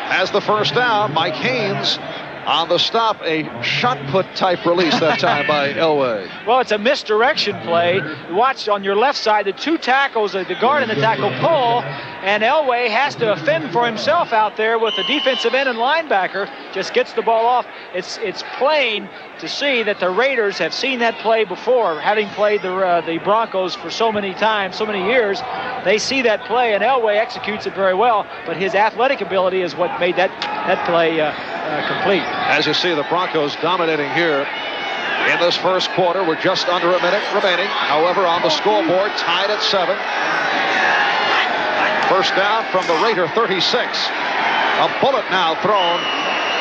has the first down. Mike Haynes on the stop, a shot put type release that time by Elway. Well, it's a misdirection play. Watch on your left side, the two tackles, the guard and the tackle pull, and Elway has to fend for himself out there with the defensive end and linebacker. Just gets the ball off. It's plain to see that the Raiders have seen that play before, having played the Broncos for so many times, so many years. They see that play, and Elway executes it very well, but his athletic ability is what made that play complete. As you see, the Broncos dominating here in this first quarter with just under a minute remaining. However, on the scoreboard, tied at 7. First down from the Raider 36. A bullet now thrown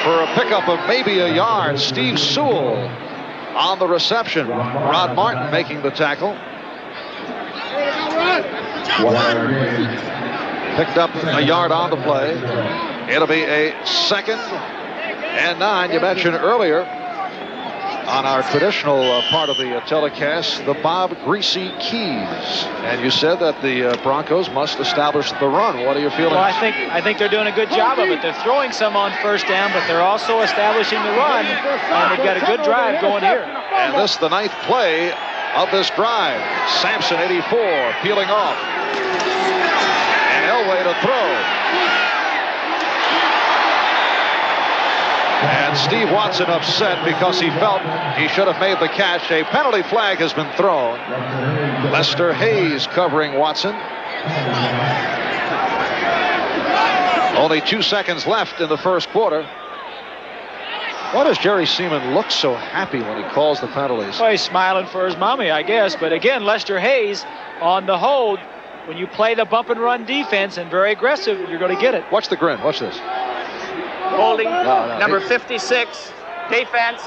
for a pickup of maybe a yard. Steve Sewell on the reception. Rod Martin making the tackle. Picked up a yard on the play. It'll be a 2nd and 9. You mentioned earlier on our traditional part of the telecast, the Bob Greasy keys. And you said that the Broncos must establish the run. What are you feeling? Well, I think they're doing a good job of it. They're throwing some on first down, but they're also establishing the run. And they've got a good drive going here. And this the 9th play of this drive. Sampson, 84, peeling off. And Elway to throw. And Steve Watson upset because he felt he should have made the catch. A penalty flag has been thrown. Lester Hayes covering Watson. Only 2 seconds left in the first quarter. Why does Jerry Seaman look so happy when he calls the penalties? Well, he's smiling for his mommy, I guess. But again, Lester Hayes on the hold. When you play the bump and run defense and very aggressive, you're going to get it. Watch the grin. Watch this. Holding, number 56, defense,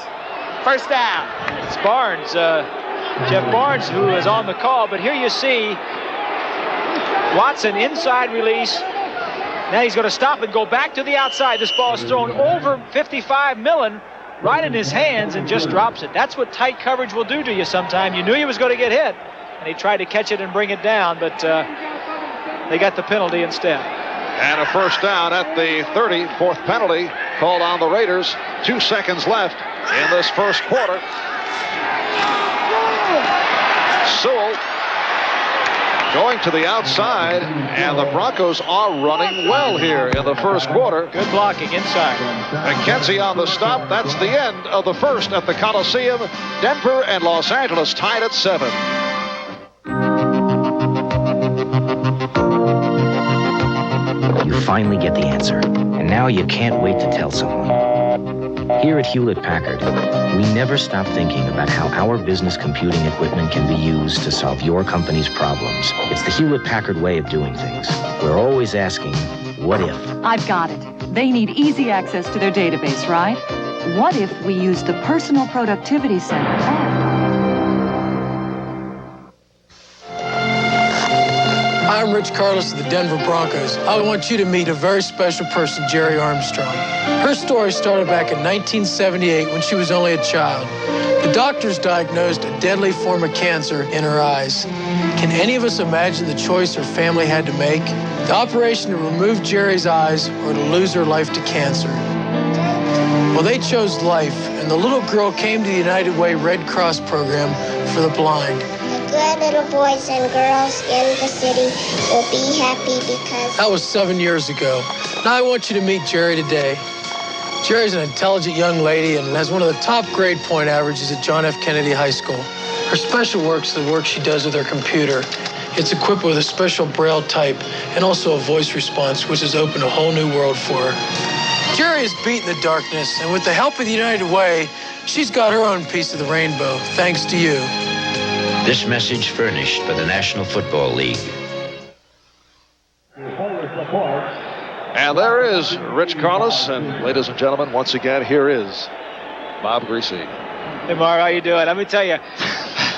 first down. It's Barnes, Jeff Barnes, who is on the call. But here you see Watson inside release. Now he's going to stop and go back to the outside. This ball is thrown over 55 Millen, right in his hands, and just drops it. That's what tight coverage will do to you sometime. You knew he was going to get hit, and he tried to catch it and bring it down, but they got the penalty instead. And a first down at the 30, 4th penalty called on the Raiders. 2 seconds left in this first quarter. Sewell going to the outside, and the Broncos are running well here in the first quarter. Good blocking inside. McKenzie on the stop. That's the end of the first at the Coliseum. Denver and Los Angeles tied at 7. You finally get the answer, and now you can't wait to tell someone. Here at Hewlett-Packard, we never stop thinking about how our business computing equipment can be used to solve your company's problems. It's the Hewlett-Packard way of doing things. We're always asking, what if? I've got it. They need easy access to their database, right? What if we used the Personal Productivity Center app? I'm Rich Carlos of the Denver Broncos. I want you to meet a very special person, Jerry Armstrong. Her story started back in 1978 when she was only a child. The doctors diagnosed a deadly form of cancer in her eyes. Can any of us imagine the choice her family had to make? The operation to remove Jerry's eyes or to lose her life to cancer. Well, they chose life, and the little girl came to the United Way Red Cross program for the blind. Good little boys and girls in the city will be happy because... That was 7 years ago. Now I want you to meet Jerry today. Jerry's an intelligent young lady and has one of the top grade point averages at John F. Kennedy High School. Her special work's the work she does with her computer. It's equipped with a special Braille type and also a voice response, which has opened a whole new world for her. Jerry has beaten the darkness, and with the help of the United Way, she's got her own piece of the rainbow, thanks to you. This message furnished by the National Football League. And there is Rich Carlos, and ladies and gentlemen, once again, here is Bob Greasy. Hey, Marv, how you doing? Let me tell you,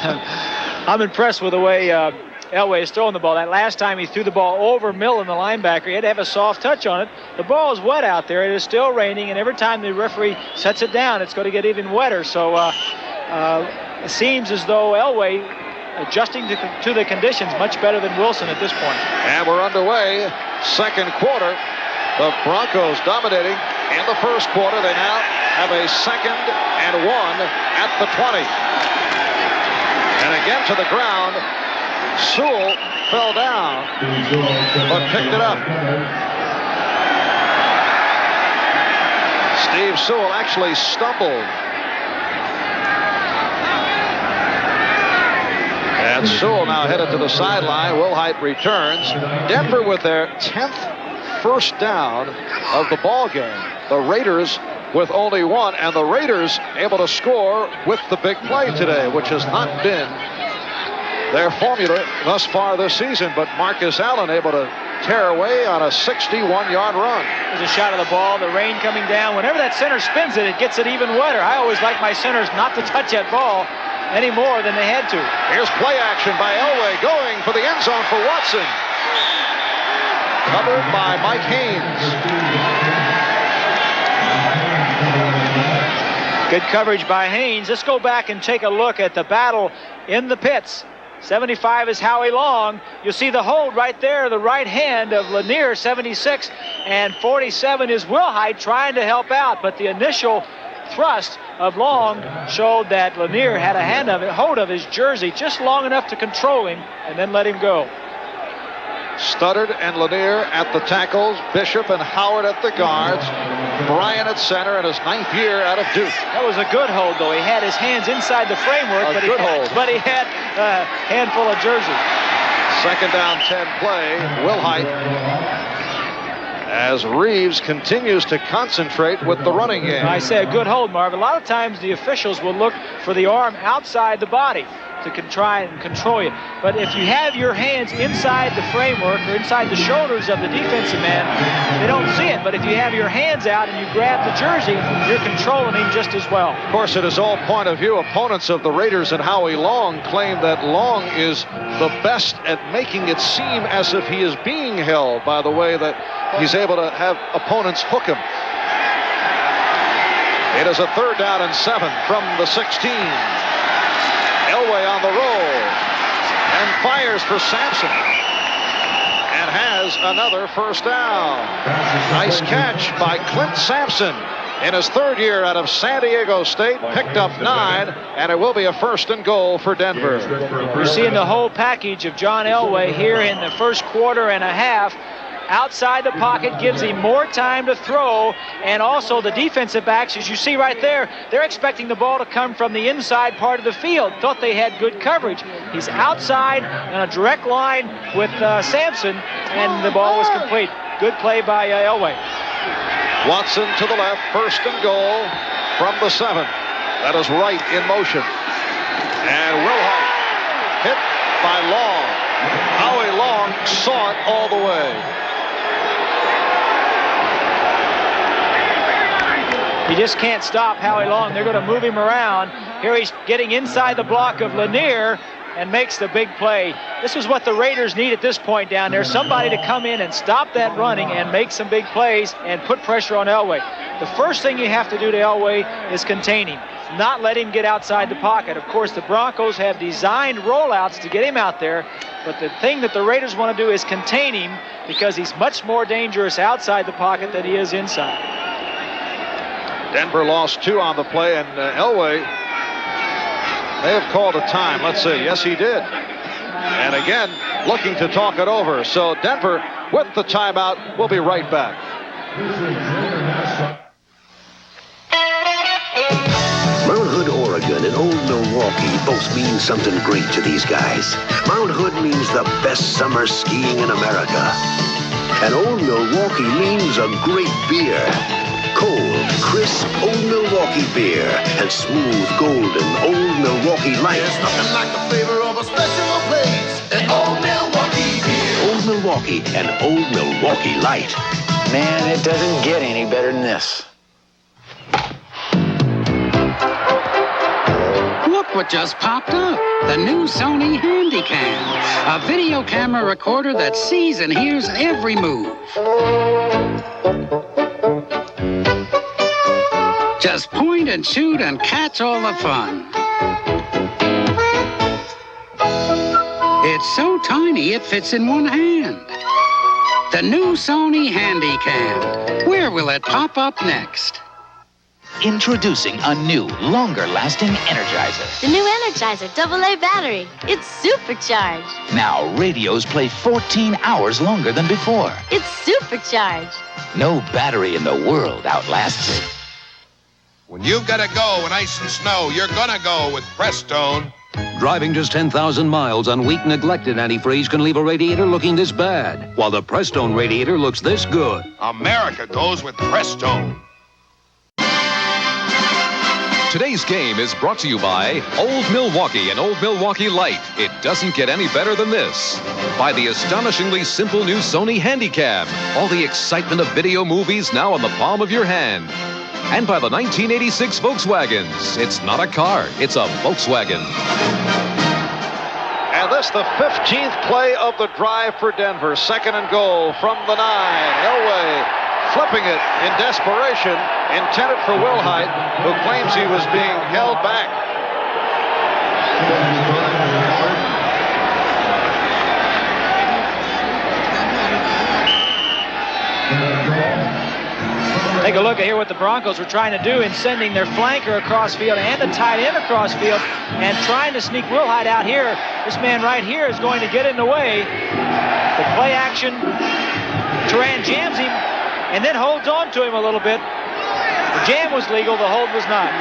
I'm impressed with the way Elway is throwing the ball. That last time he threw the ball over Millen, the linebacker, he had to have a soft touch on it. The ball is wet out there. It is still raining, and every time the referee sets it down, it's going to get even wetter. So it seems as though Elway adjusting to the conditions much better than Wilson at this point. And we're underway. Second quarter. The Broncos dominating in the first quarter. They now have a 2nd and 1 at the 20. And again to the ground. Sewell fell down, but picked it up. Steve Sewell actually stumbled. And Sewell now headed to the sideline. Wilhite returns. Denver with their 10th first down of the ball game. The Raiders with only 1, and the Raiders able to score with the big play today, which has not been their formula thus far this season. But Marcus Allen able to tear away on a 61-yard run. There's a shot of the ball, the rain coming down. Whenever that center spins it, it gets it even wetter. I always like my centers not to touch that ball any more than they had to. Here's play action by Elway going for the end zone for Watson. Covered by Mike Haynes. Good coverage by Haynes. Let's go back and take a look at the battle in the pits. 75 is Howie Long. You'll see the hold right there, the right hand of Lanier, 76, and 47 is Wilhite trying to help out, but the initial thrust of Long showed that Lanier had a hold of his jersey just long enough to control him and then let him go. Studdard and Lanier at the tackles, Bishop and Howard at the guards, Bryan at center in his 9th year out of Duke. That was a good hold, though. He had his hands inside the framework, but he had a handful of jersey. 2nd down, 10 play. Wilhite, as Reeves continues to concentrate with the running game. I say a good hold, Marv. A lot of times the officials will look for the arm outside the body to try and control you. But if you have your hands inside the framework or inside the shoulders of the defensive man, they don't see it. But if you have your hands out and you grab the jersey, you're controlling him just as well. Of course, it is all point of view. Opponents of the Raiders and Howie Long claim that Long is the best at making it seem as if he is being held by the way that he's able to have opponents hook him. It is a 3rd down and 7 from the 16. Elway on the roll and fires for Sampson and has another first down. Nice catch by Clint Sampson in his 3rd year out of San Diego State. Picked up 9, and it will be a 1st and goal for Denver. You're seeing the whole package of John Elway here in the first quarter and a half. Outside the pocket gives him more time to throw, and also the defensive backs, as you see right there, they're expecting the ball to come from the inside part of the field. Thought they had good coverage. He's outside on a direct line with Sampson, and the ball was complete. Good play by Elway. Watson to the left, 1st and goal from the 7. That is Wright in motion. And Wilhite hit by Long. Howie Long saw it all the way. You just can't stop Howie Long. They're going to move him around. Here he's getting inside the block of Lanier and makes the big play. This is what the Raiders need at this point down there. Somebody to come in and stop that running and make some big plays and put pressure on Elway. The first thing you have to do to Elway is contain him, not let him get outside the pocket. Of course, the Broncos have designed rollouts to get him out there, but the thing that the Raiders want to do is contain him because he's much more dangerous outside the pocket than he is inside. Denver lost 2 on the play, and Elway may have called a time. Let's see. Yes, he did. And again, looking to talk it over. So Denver with the timeout. We'll be right back. Mount Hood, Oregon, and old Milwaukee both mean something great to these guys. Mount Hood means the best summer skiing in America. And old Milwaukee means a great beer. Cold, crisp Old Milwaukee beer and smooth, golden Old Milwaukee Light. There's nothing like the flavor of a special place at Old Milwaukee beer. Old Milwaukee and Old Milwaukee Light. Man, it doesn't get any better than this. Look what just popped up. The new Sony Handycam. A video camera recorder that sees and hears every move. Just point and shoot and catch all the fun. It's so tiny it fits in one hand. The new Sony Handycam. Where will it pop up next? Introducing a new, longer-lasting Energizer. The new Energizer AA battery. It's supercharged. Now radios play 14 hours longer than before. It's supercharged. No battery in the world outlasts it. When you've got to go in ice and snow, you're gonna go with Prestone. Driving just 10,000 miles on weak, neglected antifreeze can leave a radiator looking this bad, while the Prestone radiator looks this good. America goes with Prestone. Today's game is brought to you by Old Milwaukee and Old Milwaukee Light. It doesn't get any better than this. By the astonishingly simple new Sony Handycam. All the excitement of video movies now in the palm of your hand. And by the 1986 Volkswagens. It's not a car, it's a Volkswagen. And this the 15th play of the drive for Denver. 2nd and goal from the 9. Elway flipping it in desperation, intended for Wilhite, who claims he was being held back. Take a look at here what the Broncos were trying to do in sending their flanker across field and the tight end across field and trying to sneak Wilhite out here. This man right here is going to get in the way. The play action, Turan jams him and then holds on to him a little bit. The jam was legal, the hold was not.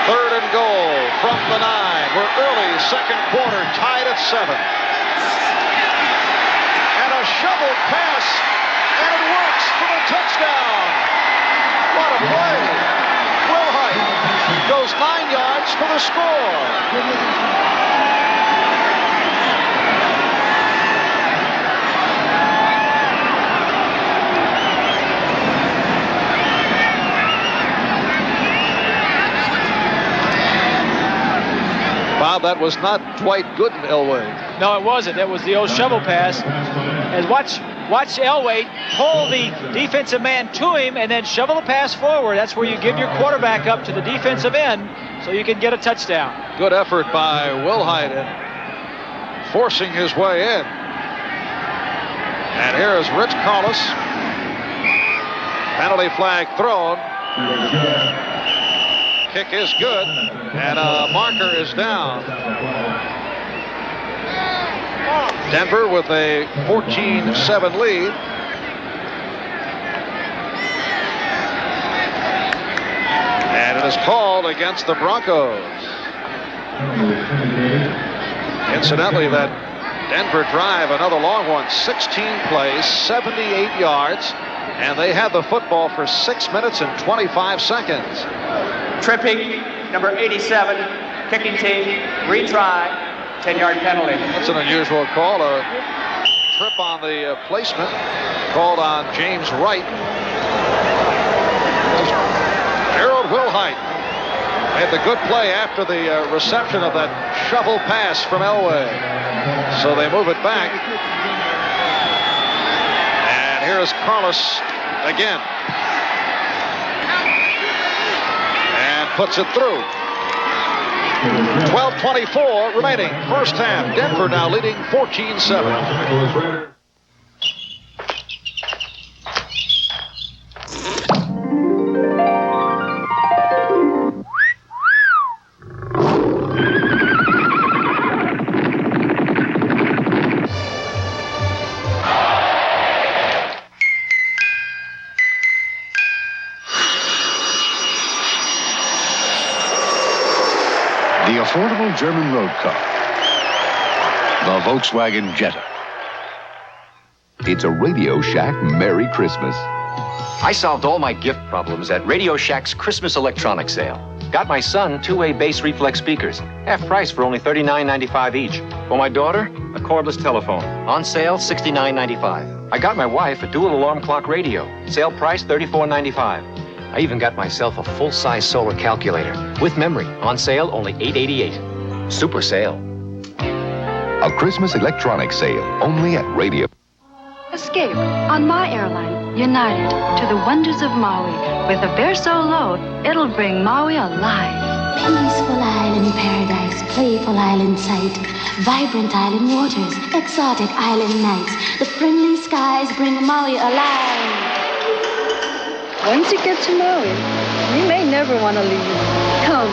3rd and goal from the 9. We're early 2nd quarter, tied at 7. And a shovel pass, and it works for the touchdown. What a play. Wilhite goes 9 yards for the score. Bob, that was not Dwight Gooden, Elway. No, it wasn't. That was the old shovel pass. As watch Elway pull the defensive man to him and then shovel the pass forward. That's where you give your quarterback up to the defensive end so you can get a touchdown. Good effort by Wilhite in forcing his way in. And here is Rich Carlos. Penalty flag thrown. Kick is good, and a marker is down. Denver with a 14-7 lead. And it is called against the Broncos. Incidentally, that Denver drive, another long one, 16 plays, 78 yards, and they had the football for 6 minutes and 25 seconds. Tripping, number 87, kicking team, retry, 10-yard penalty. That's an unusual call. A trip on the placement called on James Wright. Harold Wilhite made the good play after the reception of that shovel pass from Elway. So they move it back. And here is Carlos again. And puts it through. 12:24 remaining. First half. Denver now leading 14-7. The affordable German road car. The Volkswagen Jetta. It's a Radio Shack Merry Christmas. I solved all my gift problems at Radio Shack's Christmas electronics sale. Got my son two-way bass reflex speakers, half price for only $39.95 each. For my daughter, a cordless telephone, on sale $69.95. I got my wife a dual alarm clock radio, sale price $34.95. I even got myself a full-size solar calculator with memory, on sale only $8.88. Super sale. A Christmas electronics sale only at Radio. Escape on my airline, United, to the wonders of Maui. With a fare so low, it'll bring Maui alive. Peaceful island paradise, playful island sight, vibrant island waters, exotic island nights. The friendly skies bring Maui alive. Once you get to Maui, you may never want to leave. Come,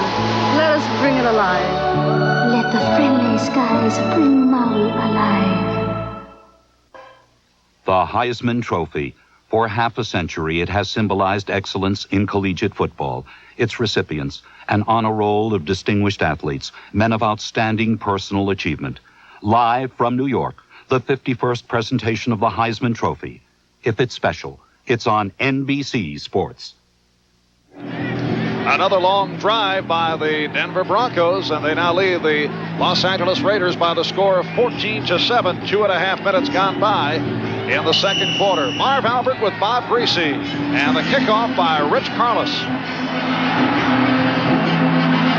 let us bring it alive. Let the friendly skies bring Maui alive. The Heisman Trophy. For half a century, it has symbolized excellence in collegiate football. Its recipients, an honor roll of distinguished athletes, men of outstanding personal achievement. Live from New York, the 51st presentation of the Heisman Trophy. If it's special, it's on NBC Sports. Another long drive by the Denver Broncos, and they now lead the Los Angeles Raiders by the score of 14-7. 2.5 minutes gone by in the second quarter. Marv Albert with Bob Greasy, and the kickoff by Rich Carlos.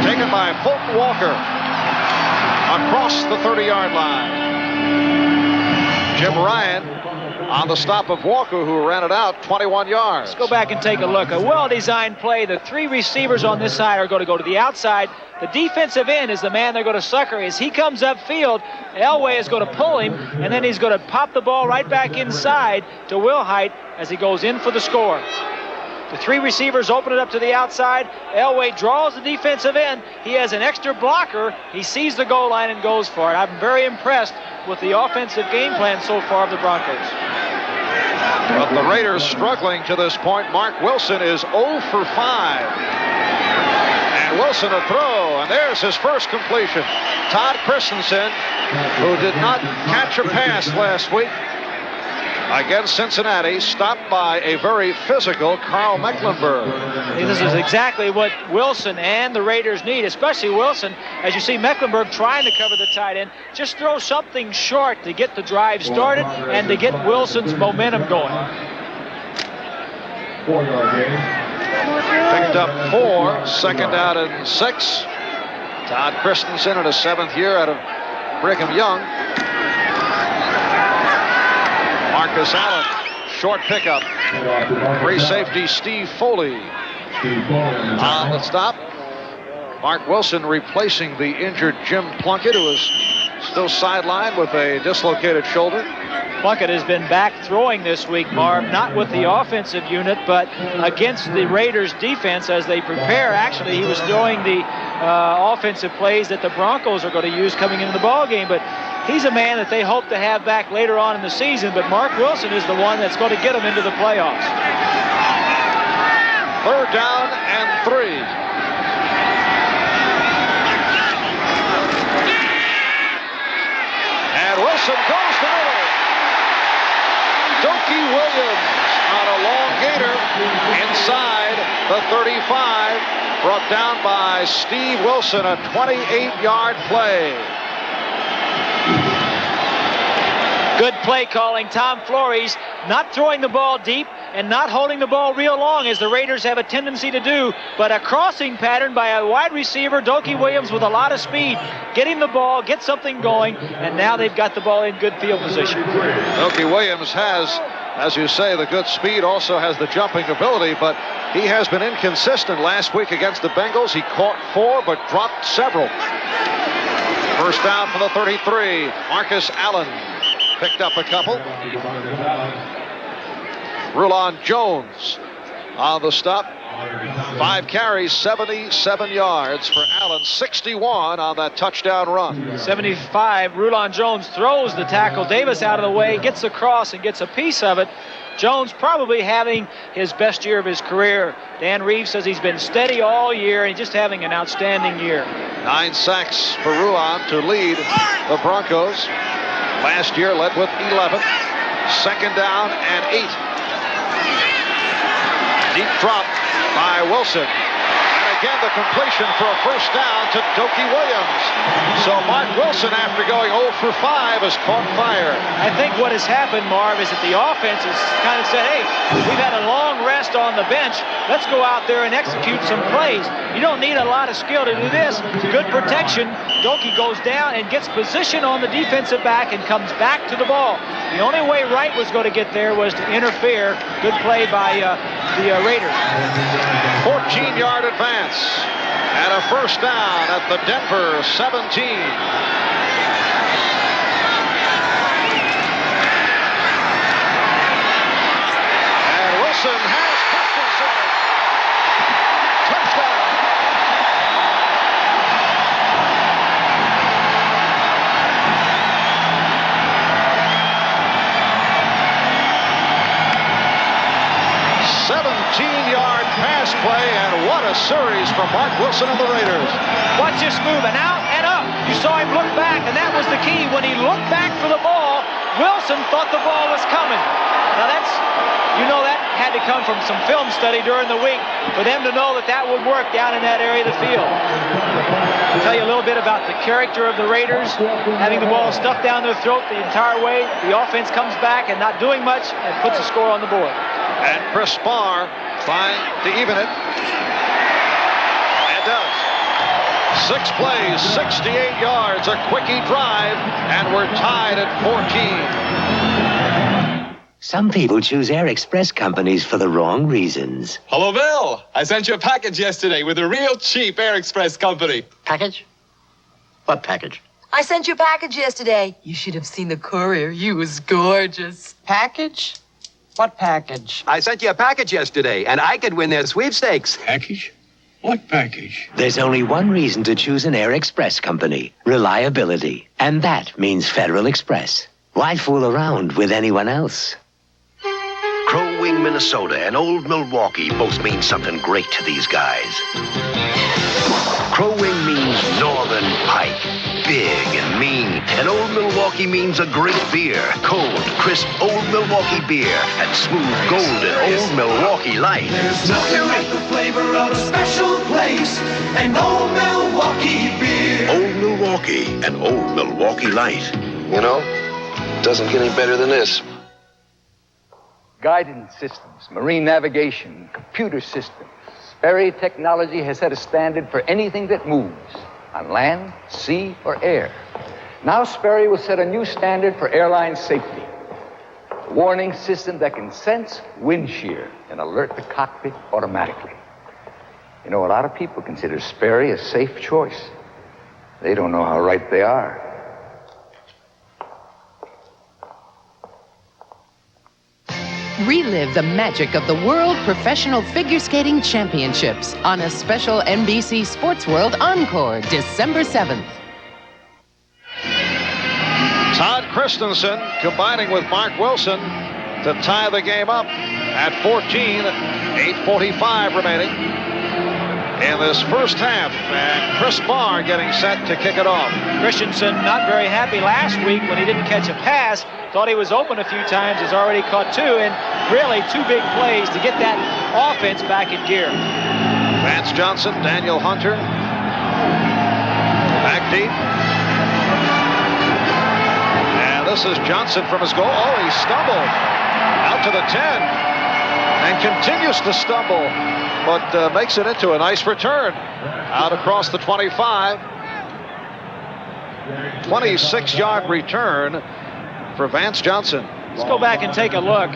Taken by Fulton Walker across the 30-yard line. Jim Ryan on the stop of Walker, who ran it out 21 yards. Let's go back and take a look. A well-designed play. The three receivers on this side are going to go to the outside. The defensive end is the man they're going to sucker. As he comes upfield, Elway is going to pull him, and then he's going to pop the ball right back inside to Wilhite as he goes in for the score. The three receivers open it up to the outside. Elway draws the defensive end. He has an extra blocker. He sees the goal line and goes for it. I'm very impressed with the offensive game plan so far of the Broncos. But the Raiders struggling to this point. Mark Wilson is 0 for 5. And Wilson a throw, and there's his first completion. Todd Christensen, who did not catch a pass last week against Cincinnati, stopped by a very physical Carl Mecklenburg. This is exactly what Wilson and the Raiders need, especially Wilson. As you see Mecklenburg trying to cover the tight end, just throw something short to get the drive started and to get Wilson's momentum going. 4-yard gain. Picked up 4, second out and 6. Todd Christensen in his 7th year out of Brigham Young. Marcus Allen, short pickup. Free safety Steve Foley on the stop. Mark Wilson replacing the injured Jim Plunkett, who is still sidelined with a dislocated shoulder. Plunkett has been back throwing this week, Marv, not with the offensive unit, but against the Raiders defense as they prepare. Actually, he was throwing the offensive plays that the Broncos are going to use coming into the ball game, but he's a man that they hope to have back later on in the season, but Mark Wilson is the one that's going to get them into the playoffs. 3rd down and 3. And Wilson goes to middle. Dokie Williams on a long gator inside the 35, brought down by Steve Wilson, a 28-yard play. Good play calling. Tom Flores not throwing the ball deep and not holding the ball real long, as the Raiders have a tendency to do, but a crossing pattern by a wide receiver, Dokie Williams, with a lot of speed. Get him the ball, get something going, and now they've got the ball in good field position. Dokie Williams has, as you say, the good speed, also has the jumping ability, but he has been inconsistent. Last week against the Bengals, he caught 4 but dropped several. First down from the 33. Marcus Allen picked up a couple. Rulon Jones on the stop 5 carries, 77 yards for Allen, 61 on that touchdown run. 75, Rulon Jones throws the tackle. Davis out of the way, gets across and gets a piece of it. Jones probably having his best year of his career. Dan Reeves says he's been steady all year and just having an outstanding year. 9 sacks for Rulon to lead the Broncos. Last year led with 11. 2nd down and 8. Deep drop by Wilson. And again, the completion for a first down to Doki Williams. So Mark Wilson, after going 0 for 5, has caught fire. I think what has happened, Marv, is that the offense has kind of said, hey, we've had a long rest on the bench. Let's go out there and execute some plays. You don't need a lot of skill to do this. Good protection. Doki goes down and gets position on the defensive back and comes back to the ball. The only way Wright was going to get there was to interfere. Good play by the Raiders. 14-yard advance and a first down at the Denver 17. And Wilson has Christensen. Touchdown. Pass play, and what a series from Mark Wilson and the Raiders. Watch this move, and out and up. You saw him look back, and that was the key. When he looked back for the ball, Wilson thought the ball was coming. Now that had to come from some film study during the week for them to know that would work down in that area of the field. I'll tell you a little bit about the character of the Raiders, having the ball stuffed down their throat the entire way. The offense comes back and not doing much and puts a score on the board. And Chris Barr trying to even it. And does. 6 plays, 68 yards, a quickie drive, and we're tied at 14. Some people choose Air Express companies for the wrong reasons. Hello, Bill. I sent you a package yesterday with a real cheap Air Express company. Package? What package? I sent you a package yesterday. You should have seen the courier. He was gorgeous. Package? What package? I sent you a package yesterday, and I could win their sweepstakes. Package? What package? There's only one reason to choose an Air Express company: reliability. And that means Federal Express. Why fool around with anyone else? Crow Wing, Minnesota, and Old Milwaukee both mean something great to these guys. Crow Wing means Northern Pike. Big and mean. And Old Milwaukee means a great beer. Cold, crisp Old Milwaukee beer. And smooth, golden Old Milwaukee Light. There's nothing like the flavor of a special place. And Old Milwaukee beer. Old Milwaukee and Old Milwaukee Light. You know, it doesn't get any better than this. Guidance systems, marine navigation, computer systems. Sperry technology has set a standard for anything that moves, on land, sea, or air. Now Sperry will set a new standard for airline safety. A warning system that can sense wind shear and alert the cockpit automatically. You know, a lot of people consider Sperry a safe choice. They don't know how right they are. Relive the magic of the World Professional Figure Skating Championships on a special NBC Sports World Encore, December 7th. Todd Christensen combining with Mark Wilson to tie the game up at 14, 8:45 remaining in this first half, and Chris Barr getting set to kick it off. Christensen not very happy last week when he didn't catch a pass. Thought he was open a few times, has already caught 2, and really 2 big plays to get that offense back in gear. Vance Johnson, Daniel Hunter, back deep. And this is Johnson from his goal. Oh, he stumbled out to the 10 and continues to stumble, but makes it into a nice return out across the 25. 26-yard return for Vance Johnson. Let's go back and take a look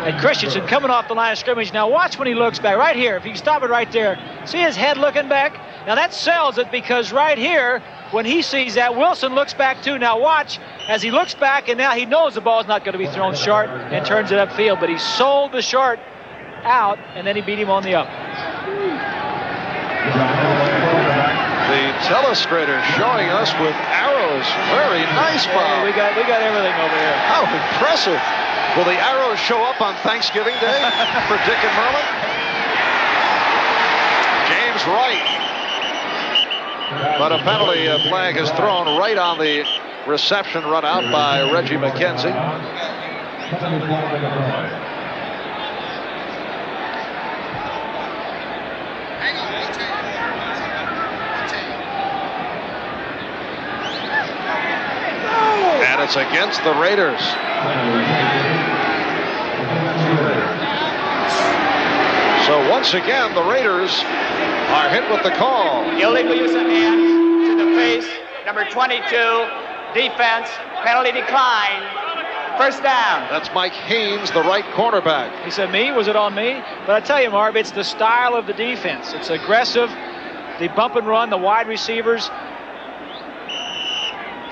at Christensen coming off the line of scrimmage. Now watch when he looks back. Right here, if you can stop it right there. See his head looking back? Now that sells it, because right here, when he sees that, Wilson looks back too. Now watch as he looks back, and now he knows the ball's not going to be thrown short and turns it upfield, but he sold the short out, and then he beat him on the up. The telestrator showing us with arrows. Very nice, Bob. Yeah, we got everything over here. How impressive. Will the arrows show up on Thanksgiving Day for Dick and Merlin? James Wright. But a penalty flag is thrown right on the reception run out by Reggie McKenzie. And it's against the Raiders. So once again, the Raiders are hit with the call. Illegal use of hands to the face, number 22, defense, penalty decline, first down. That's Mike Haynes, the right cornerback. He said, me? Was it on me? But I tell you, Marv, it's the style of the defense. It's aggressive, the bump and run, the wide receivers.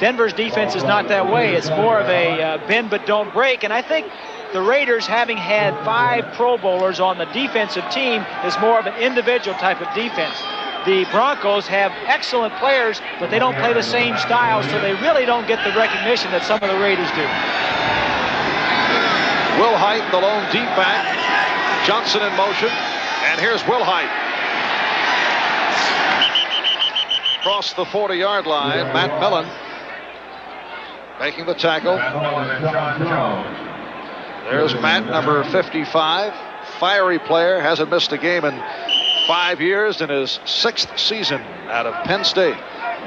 Denver's defense is not that way. It's more of a bend but don't break. And I think the Raiders, having had 5 Pro Bowlers on the defensive team, is more of an individual type of defense. The Broncos have excellent players, but they don't play the same style, so they really don't get the recognition that some of the Raiders do. Will Height, the lone deep back. Johnson in motion. And here's Will Height. Across the 40-yard line, Matt Millen making the tackle. There's Matt, number 55. Fiery player, hasn't missed a game in 5 years in his 6th season out of Penn State.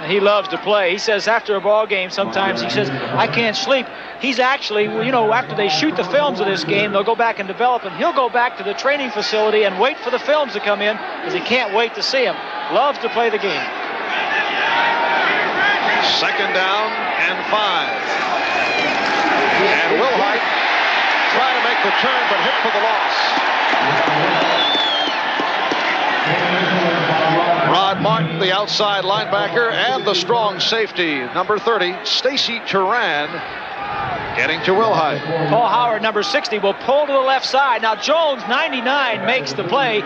He loves to play. He says after a ball game sometimes he says, I can't sleep. He's actually, you know, after they shoot the films of this game, they'll go back and develop, and he'll go back to the training facility and wait for the films to come in because he can't wait to see them. Loves to play the game. 2nd down and 5. And Will Height trying to make the turn, but hit for the loss. Rod Martin, the outside linebacker, and the strong safety, number 30, Stacy Turan, getting to Will Height. Paul Howard, number 60, will pull to the left side. Now Jones, 99, makes the play.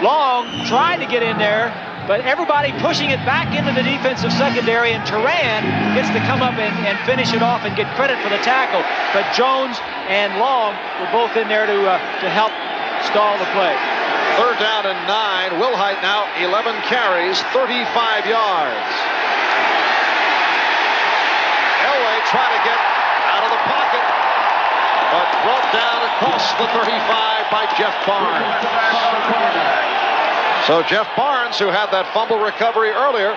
Long trying to get in there, but everybody pushing it back into the defensive secondary, and Turan gets to come up and finish it off and get credit for the tackle. But Jones and Long were both in there to help stall the play. 3rd down and 9. Will Height now 11 carries, 35 yards. Elway trying to get out of the pocket, but brought down across the 35 by Jeff Barnes. So Jeff Barnes, who had that fumble recovery earlier,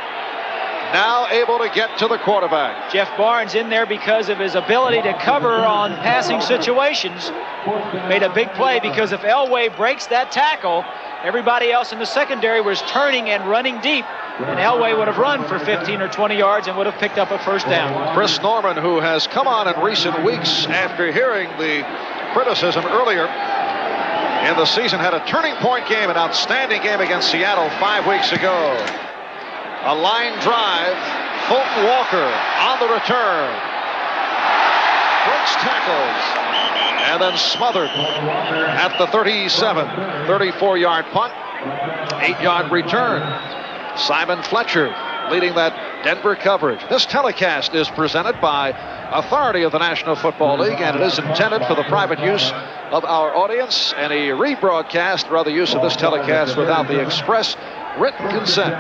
now able to get to the quarterback. Jeff Barnes in there because of his ability to cover on passing situations. Made a big play because if Elway breaks that tackle, everybody else in the secondary was turning and running deep, and Elway would have run for 15 or 20 yards and would have picked up a first down. Chris Norman, who has come on in recent weeks after hearing the criticism earlier in the season, had a turning point game, an outstanding game against Seattle 5 weeks ago. A line drive, Fulton Walker on the return. Breaks tackles, and then smothered at the 37. 34-yard punt, 8-yard return. Simon Fletcher leading that Denver coverage. This telecast is presented by authority of the National Football League, and it is intended for the private use of our audience. Any rebroadcast or other use of this telecast without the express written consent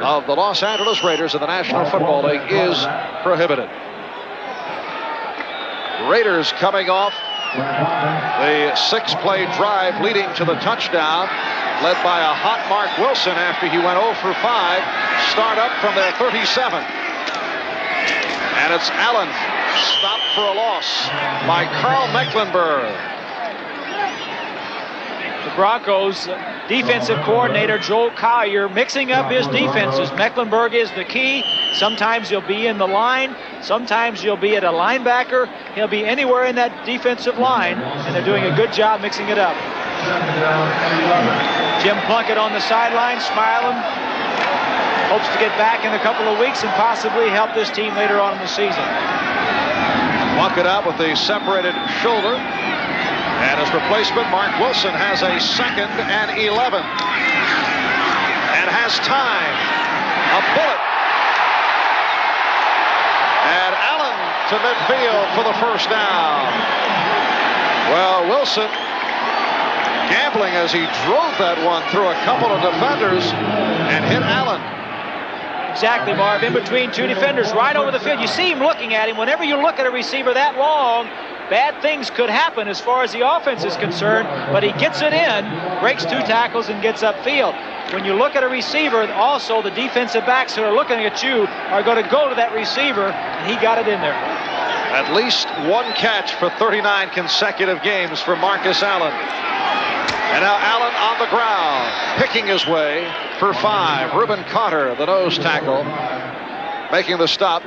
of the Los Angeles Raiders of the National Football League is prohibited. Raiders coming off the 6-play drive leading to the touchdown, led by a hot Mark Wilson after he went 0 for 5. Start up from their 37. And it's Allen, stopped for a loss by Carl Mecklenburg. The Broncos defensive coordinator Joel Collier mixing up his defenses. Mecklenburg is the key. Sometimes he'll be in the line. Sometimes he'll be at a linebacker. He'll be anywhere in that defensive line, and they're doing a good job mixing it up. Jim Plunkett on the sideline, smiling. Hopes to get back in a couple of weeks and possibly help this team later on in the season. Plunkett out with a separated shoulder. And his replacement, Mark Wilson, has a 2nd and 11. And has time. A bullet. And Allen to midfield for the first down. Well, Wilson gambling as he drove that one through a couple of defenders and hit Allen. Exactly, Marv, in between two defenders, right over the field. You see him looking at him. Whenever you look at a receiver that long, bad things could happen as far as the offense is concerned, but he gets it in, breaks 2 tackles, and gets upfield. When you look at a receiver, also the defensive backs who are looking at you are going to go to that receiver, and he got it in there. At least 1 catch for 39 consecutive games for Marcus Allen. And now Allen on the ground, picking his way for 5. Reuben Carter, the nose tackle, making the stop.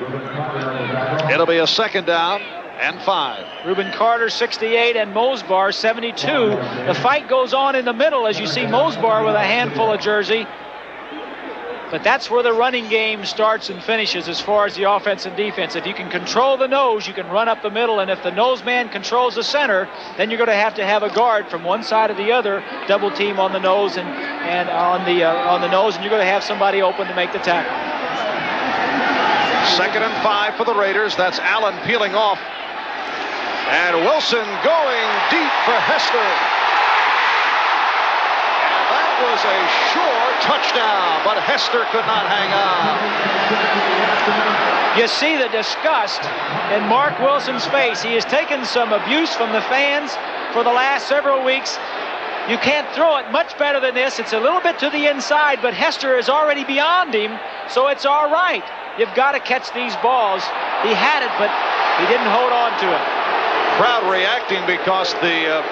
It'll be a 2nd down and 5. Reuben Carter, 68, and Mosbar, 72. The fight goes on in the middle as you see Mosbar with a handful of jersey. But that's where the running game starts and finishes as far as the offense and defense. If you can control the nose, you can run up the middle, and if the nose man controls the center, then you're going to have a guard from one side or the other, double team on the nose and on the nose, and you're going to have somebody open to make the tackle. 2nd and 5 for the Raiders. That's Allen peeling off. And Wilson going deep for Hester. And that was a sure touchdown, but Hester could not hang on. You see the disgust in Mark Wilson's face. He has taken some abuse from the fans for the last several weeks. You can't throw it much better than this. It's a little bit to the inside, but Hester is already beyond him, so it's all right. You've got to catch these balls. He had it, but he didn't hold on to it. Crowd reacting because the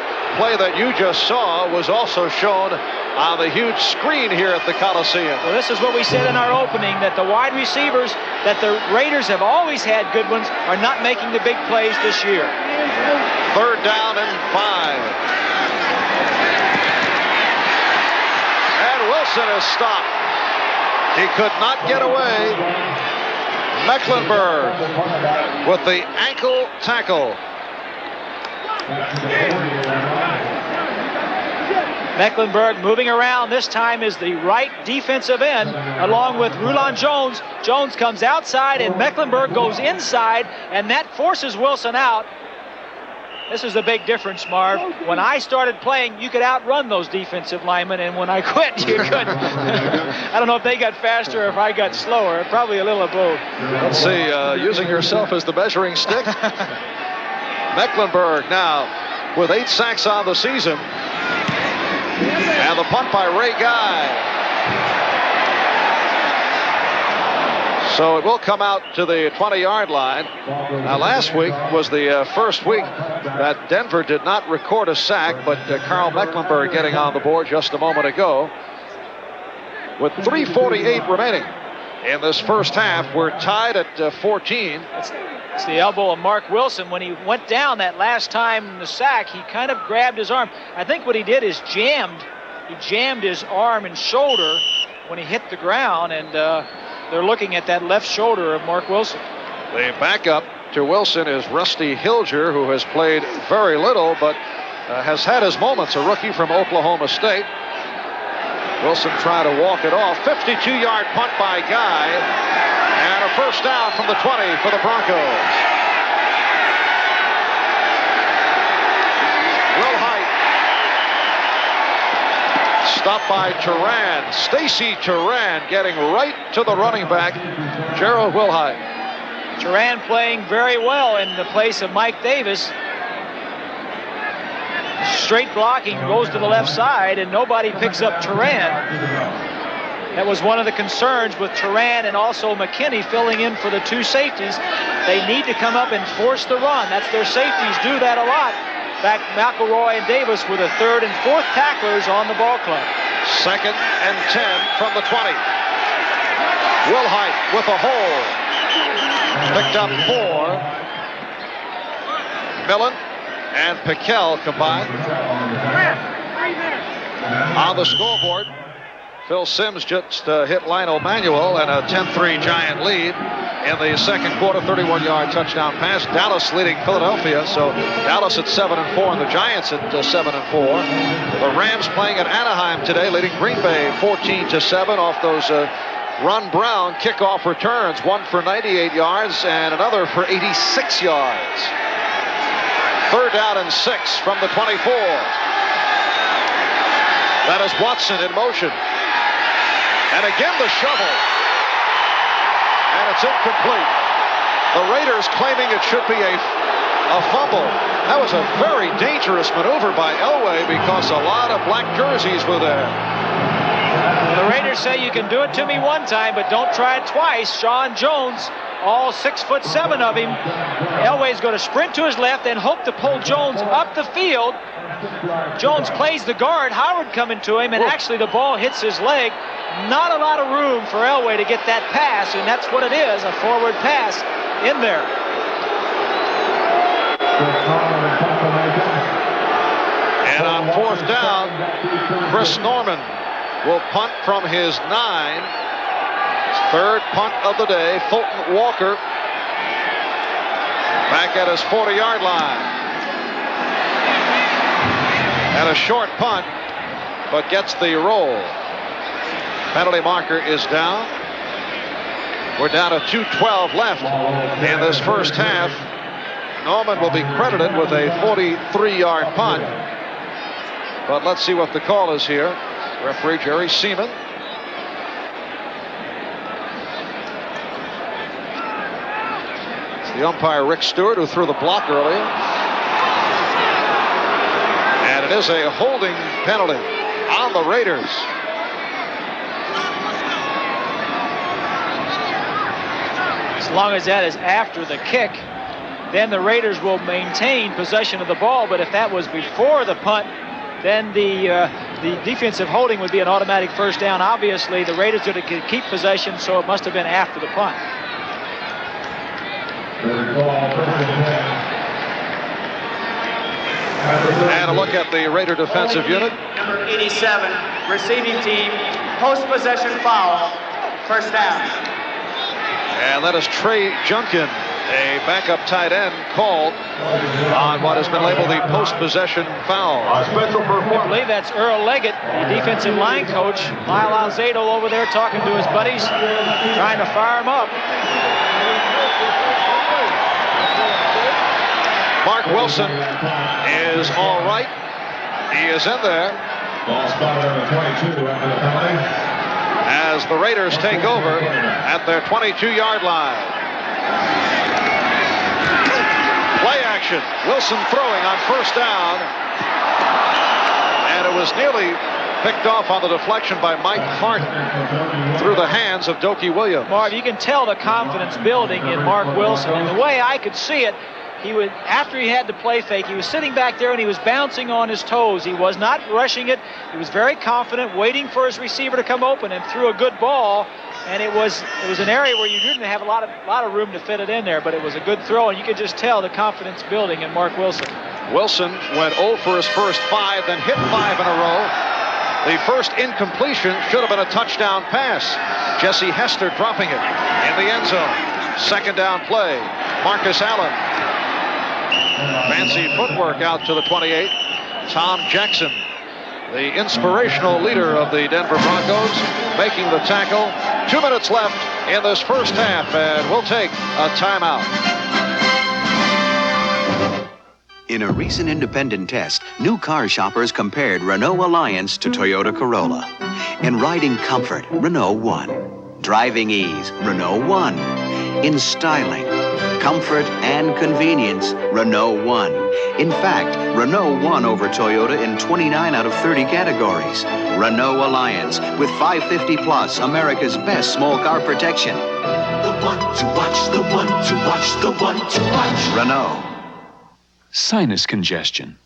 play that you just saw was also shown on the huge screen here at the Coliseum. Well, this is what we said in our opening, that the wide receivers that the Raiders have always had good ones are not making the big plays this year. 3rd down and 5. And Wilson is stopped. He could not get away. Mecklenburg with the ankle tackle. Mecklenburg moving around. This time is the right defensive end along with Rulon Jones. Jones comes outside and Mecklenburg goes inside, and that forces Wilson out. This is the big difference, Marv. When I started playing, you could outrun those defensive linemen, and when I quit, you couldn't. I don't know if they got faster or if I got slower. Probably a little of both. Let's see, using yourself as the measuring stick. Mecklenburg now with 8 sacks on the season. And the punt by Ray Guy. So it will come out to the 20-yard line. Now, last week was the first week that Denver did not record a sack, but Carl Mecklenburg getting on the board just a moment ago. With 3:48 remaining in this first half, we're tied at 14. It's the elbow of Mark Wilson. When he went down that last time in the sack, he kind of grabbed his arm. I think what he did is he jammed his arm and shoulder when he hit the ground, and they're looking at that left shoulder of Mark Wilson. The backup to Wilson is Rusty Hilger, who has played very little, but has had his moments, a rookie from Oklahoma State. Wilson trying to walk it off. 52-yard punt by Guy. And a first down from the 20 for the Broncos. Will Height. Stopped by Turan. Stacy Turan getting right to the running back, Gerald Wilhite. Turan playing very well in the place of Mike Davis. Straight blocking, goes to the left side, and nobody picks up Turan. That was one of the concerns with Turan and also McKinney filling in for the 2 safeties. They need to come up and force the run. That's their safeties do that a lot. In fact, McElroy and Davis were the 3rd and 4th tacklers on the ball club. 2nd and 10 from the 20. Wilhite with a hole. Picked up 4. Millen and Piquel combined. On the scoreboard, Phil Simms just hit Lionel Manuel and a 10-3 Giant lead. in the second quarter, 31-yard touchdown pass. Dallas leading Philadelphia, so Dallas at 7-4 and the Giants at 7-4. The Rams playing at Anaheim today, leading Green Bay 14-7 off those Ron Brown kickoff returns, one for 98 yards and another for 86 yards. Third down and 6 from the 24. That is Watson in motion. And again the shovel. And it's incomplete. The Raiders claiming it should be a fumble. That was a very dangerous maneuver by Elway because a lot of black jerseys were there. The Raiders say you can do it to me one time, but don't try it twice. Sean Jones, all 6'7" of him. Elway's going to sprint to his left and hope to pull Jones up the field. Jones plays the guard, Howard coming to him, and actually the ball hits his leg. Not a lot of room for Elway to get that pass, and that's what it is, a forward pass in there. And on fourth down, Chris Norman will punt from his 9. Third punt of the day. Fulton Walker back at his 40-yard line. And a short punt, but gets the roll. Penalty marker is down. We're down to 2:12 left in this first half. Norman will be credited with a 43-yard punt. But let's see what the call is here. Referee Jerry Seaman. It's the umpire Rick Stewart who threw the block earlier. And it is a holding penalty on the Raiders. As long as that is after the kick, then the Raiders will maintain possession of the ball. But if that was before the punt, then the defensive holding would be an automatic first down. Obviously, the Raiders are to keep possession, so it must have been after the punt. And a look at the Raider defensive unit. Number 87, receiving team, post-possession foul, first down. And that is Trey Junkin, a backup tight end, called on what has been labeled the post-possession foul. I believe that's Earl Leggett, the defensive line coach. Lyle Alzado over there talking to his buddies, trying to fire him up. Mark Wilson is all right. He is in there. Ball spotted on the 22 after the penalty. As the Raiders take over at their 22-yard line. Play action. Wilson throwing on first down. And it was nearly picked off on the deflection by Mike Hart through the hands of Dokie Williams. Marv, you can tell the confidence building in Mark Wilson. And the way I could see it, he would, after he had the play fake, he was sitting back there and he was bouncing on his toes. He was not rushing it. He was very confident, waiting for his receiver to come open, and threw a good ball. And it was an area where you didn't have a lot of room to fit it in there, but it was a good throw, and you could just tell the confidence building in Mark Wilson. Wilson went 0 for his first 5, then hit 5 in a row. The first incompletion should have been a touchdown pass. Jesse Hester dropping it in the end zone. Second down play. Marcus Allen. Fancy footwork out to the 28. Tom Jackson, the inspirational leader of the Denver Broncos, making the tackle. 2 minutes left in this first half, and we'll take a timeout. In a recent independent test, new car shoppers compared Renault Alliance to Toyota Corolla. In riding comfort, Renault won. Driving ease, Renault won. In styling, comfort, and convenience, Renault won. In fact, Renault won over Toyota in 29 out of 30 categories. Renault Alliance, with 550 Plus, America's best small car protection. The one to watch, the one to watch, the one to watch. Renault. Sinus congestion.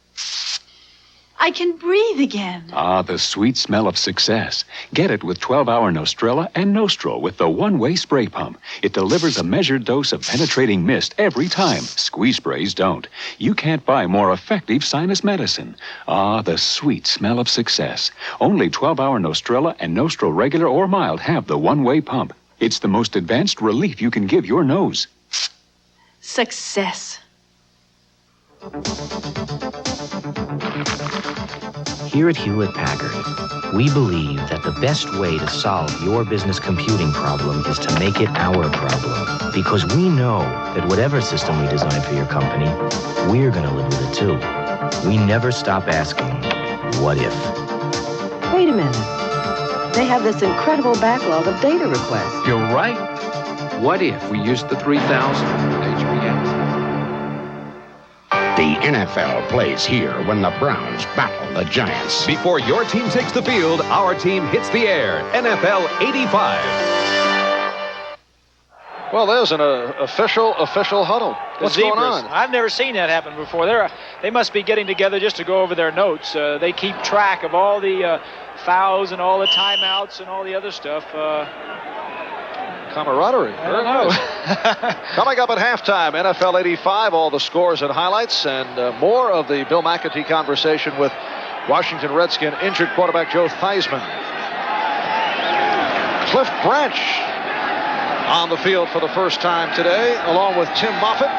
I can breathe again. Ah, the sweet smell of success. Get it with 12-hour Nostrella and Nostril with the one-way spray pump. It delivers a measured dose of penetrating mist every time. Squeeze sprays don't. You can't buy more effective sinus medicine. Ah, the sweet smell of success. Only 12-hour Nostrella and Nostril regular or mild have the one-way pump. It's the most advanced relief you can give your nose. Success. Here at Hewlett-Packard, we believe that the best way to solve your business computing problem is to make it our problem. Because we know that whatever system we design for your company, we're going to live with it too. We never stop asking, what if? Wait a minute. They have this incredible backlog of data requests. You're right. What if we used the 3000 HBS? The NFL plays here when the Browns battle the Giants. Before your team takes the field, our team hits the air. NFL 85. Well, there's an official huddle. What's going on? I've never seen that happen before. They must be getting together just to go over their notes. They keep track of all the fouls and all the timeouts and all the other stuff. Camaraderie. I don't know. Coming up at halftime, NFL 85, all the scores and highlights, and more of the Bill McAtee conversation with Washington Redskin injured quarterback Joe Theismann. Cliff Branch on the field for the first time today, along with Tim Moffitt.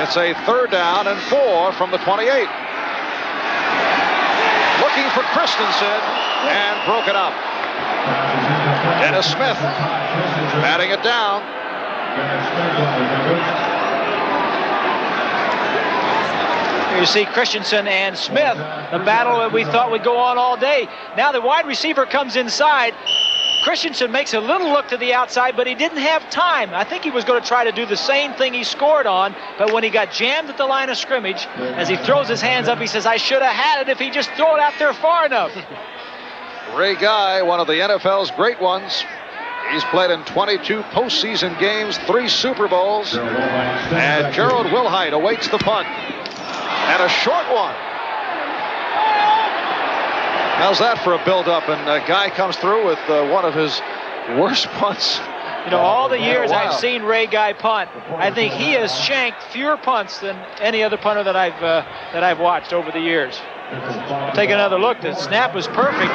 It's a 3rd down and 4 from the 28. Looking for Christensen and broken up. Dennis Smith batting it down. Here you see Christensen and Smith, the battle that we thought would go on all day. Now the wide receiver comes inside. Christensen makes a little look to the outside, but he didn't have time. I think he was going to try to do the same thing he scored on, but when he got jammed at the line of scrimmage, as he throws his hands up, he says, I should have had it if he just threw it out there far enough. Ray Guy, one of the NFL's great ones. He's played in 22 postseason games, 3 Super Bowls. And Gerald Wilhite awaits the punt. And a short one. How's that for a build-up? And Guy comes through with one of his worst punts. You know, all the years I've seen Ray Guy punt, I think he has shanked fewer punts than any other punter that I've watched over the years. Take another look. The snap was perfect.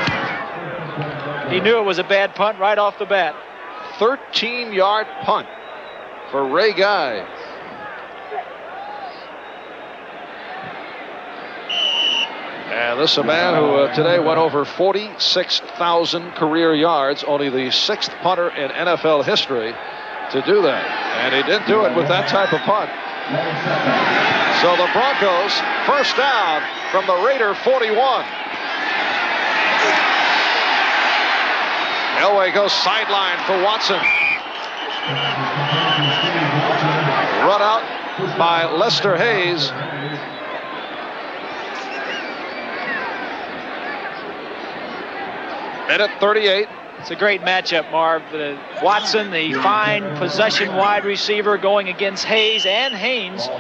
He knew it was a bad punt right off the bat. 13-yard punt for Ray Guy. And this is a man who today went over 46,000 career yards, only the 6th punter in NFL history to do that. And he didn't do it with that type of punt. So the Broncos, 1st down from the Raider 41. Elway goes sideline for Watson. Run out by Lester Hayes. Minute 38. It's a great matchup, Marv. Watson, the fine possession wide receiver, going against Hayes and Haynes, 2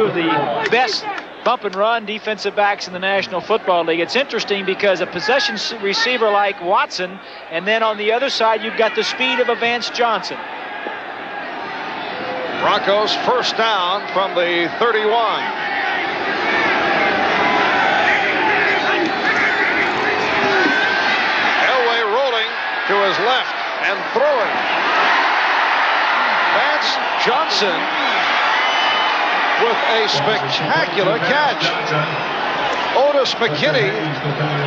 of the best bump and run defensive backs in the National Football League. It's interesting because a possession receiver like Watson, and then on the other side you've got the speed of a Vance Johnson. Broncos 1st down from the 31. Elway rolling to his left and throwing. Vance Johnson with a spectacular catch. Otis McKinney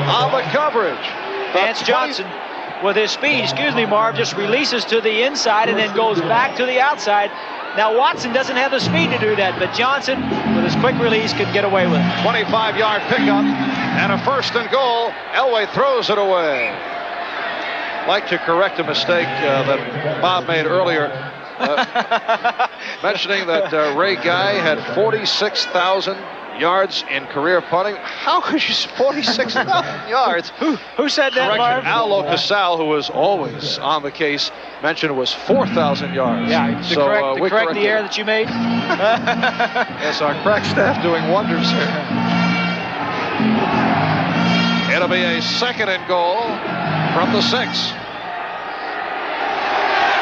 on the coverage. Vance Johnson, with his speed, Marv, just releases to the inside and then goes back to the outside. Now Watson doesn't have the speed to do that, but Johnson, with his quick release, could get away with it. 25-yard pickup and a 1st and goal. Elway throws it away. Like to correct a mistake that Bob made earlier. Mentioning that Ray Guy had 46,000 yards in career punting. How could you 46,000 yards? Who said that, Marv? Al Casal, who was always on the case, mentioned it was 4,000 yards. Yeah, to correct the error that you made. Yes, our crack staff doing wonders here. It'll be a 2nd and goal from the 6.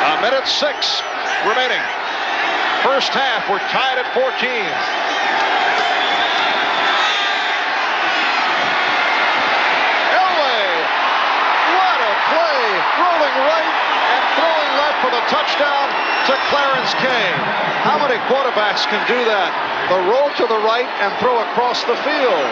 A minute 6 remaining. First half, we're tied at 14. Elway, what a play! Rolling right and throwing left for the touchdown to Clarence Kane. How many quarterbacks can do that? The roll to the right and throw across the field.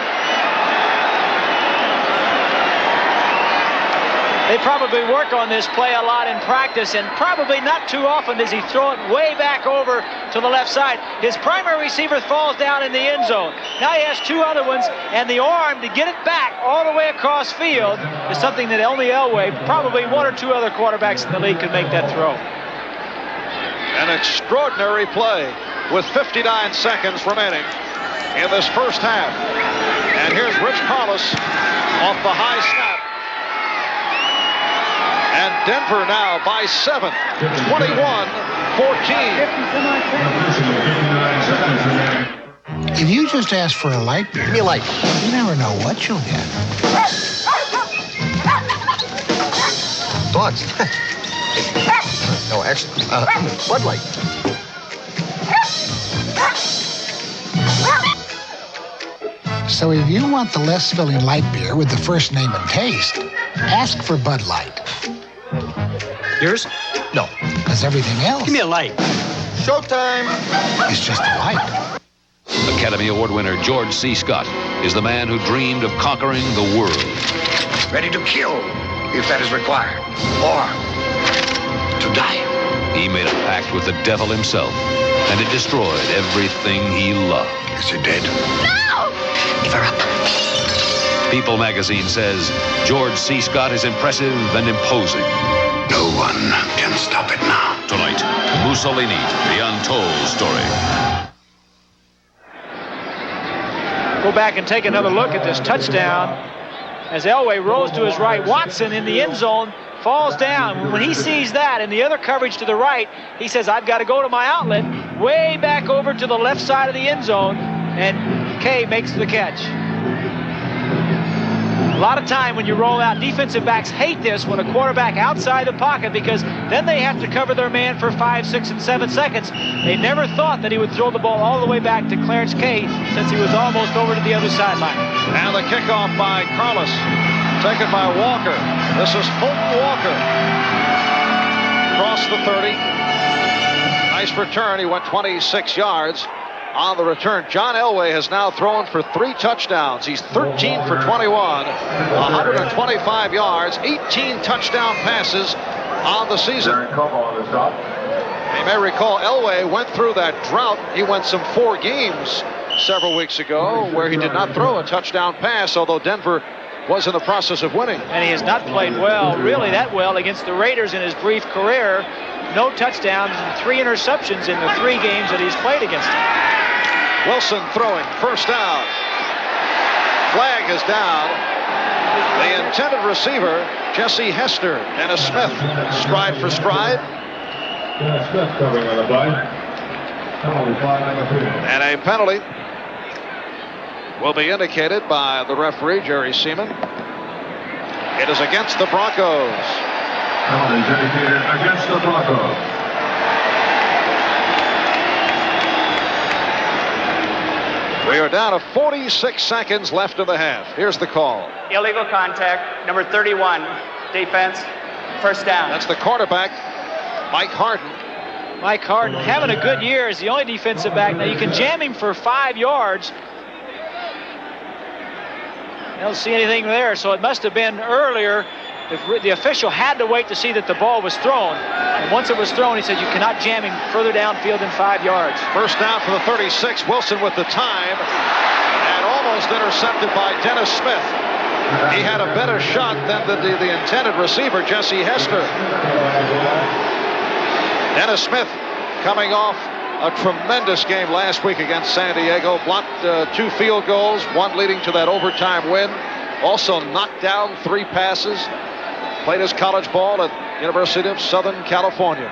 They probably work on this play a lot in practice, and probably not too often does he throw it way back over to the left side. His primary receiver falls down in the end zone. Now he has two other ones, and the arm to get it back all the way across field is something that only Elway, probably one or two other quarterbacks in the league could make that throw. An extraordinary play with 59 seconds remaining in this first half. And here's Rich Carlos off the high snap. And Denver now by 7, 21-14. If you just ask for a light beer, give me a light. You never know what you'll get. Dogs. No, actually, Bud Light. So if you want the less filling light beer with the first name and taste, ask for Bud Light. Yours? No. Because everything else... Give me a light. Showtime! ...is just a light. Academy Award winner George C. Scott is the man who dreamed of conquering the world. Ready to kill, if that is required. Or to die. He made a pact with the devil himself, and it destroyed everything he loved. Is he dead? No! Give her up. People magazine says George C. Scott is impressive and imposing. No one can stop it now. Tonight, Mussolini, the untold story. Go back and take another look at this touchdown. As Elway rolls to his right, Watson in the end zone falls down. When he sees that and the other coverage to the right, he says, I've got to go to my outlet, way back over to the left side of the end zone, and Kay makes the catch. A lot of time when you roll out, defensive backs hate this when a quarterback outside the pocket, because then they have to cover their man for 5, 6, and 7 seconds. They never thought that he would throw the ball all the way back to Clarence Kay since he was almost over to the other sideline. And the kickoff by Carlos, taken by Walker. This is Fulton Walker. Across the 30. Nice return. He went 26 yards. On the return, John Elway has now thrown for 3 touchdowns. He's 13 for 21, 125 yards, 18 touchdown passes on the season. You may recall Elway went through that drought. He went some 4 games several weeks ago where he did not throw a touchdown pass, although Denver was in the process of winning. And he has not played well, really that well, against the Raiders in his brief career. No touchdowns and 3 interceptions in the 3 games that he's played against him. Wilson throwing, first down. Flag is down. The intended receiver, Jesse Hester, Dennis Smith, stride for stride. Dennis Smith covering on the play. Penalty flag number 3. And a penalty will be indicated by the referee, Jerry Seaman. It is against the Broncos. Penalties indicated against the Broncos. We are down to 46 seconds left in the half. Here's the call. Illegal contact, number 31, defense, first down. That's the quarterback, Mike Harden. Mike Harden having a good year as the only defensive back. Now you can jam him for 5 yards. I don't see anything there, so it must have been earlier. The official had to wait to see that the ball was thrown. And once it was thrown, he said you cannot jam him further downfield than 5 yards. First down for the 36. Wilson with the time. And almost intercepted by Dennis Smith. He had a better shot than the intended receiver, Jesse Hester. Dennis Smith coming off a tremendous game last week against San Diego. Blocked 2 field goals, 1 leading to that overtime win. Also knocked down 3 passes. Played his college ball at University of Southern California.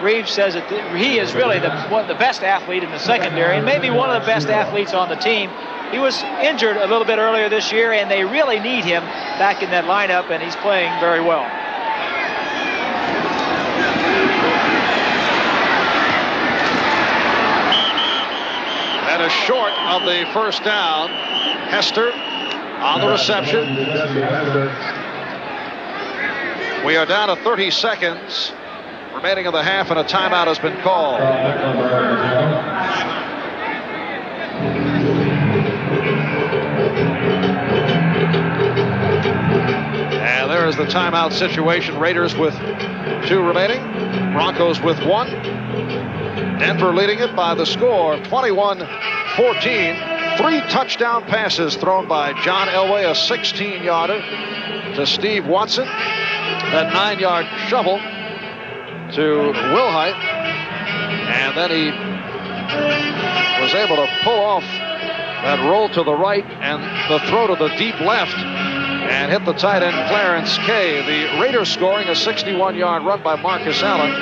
Reeves says that he is really the best athlete in the secondary and maybe one of the best athletes on the team. He was injured a little bit earlier this year, and they really need him back in that lineup, and he's playing very well. That is short of the first down. Hester on the reception. We are down to 30 seconds remaining in the half, and a timeout has been called. And there is the timeout situation. Raiders with 2 remaining. Broncos with 1. Denver leading it by the score of 21-14. 3 touchdown passes thrown by John Elway, a 16-yarder to Steve Watson. That 9-yard shovel to Wilhite. And then he was able to pull off that roll to the right and the throw to the deep left and hit the tight end Clarence Kay. The Raiders scoring a 61-yard run by Marcus Allen,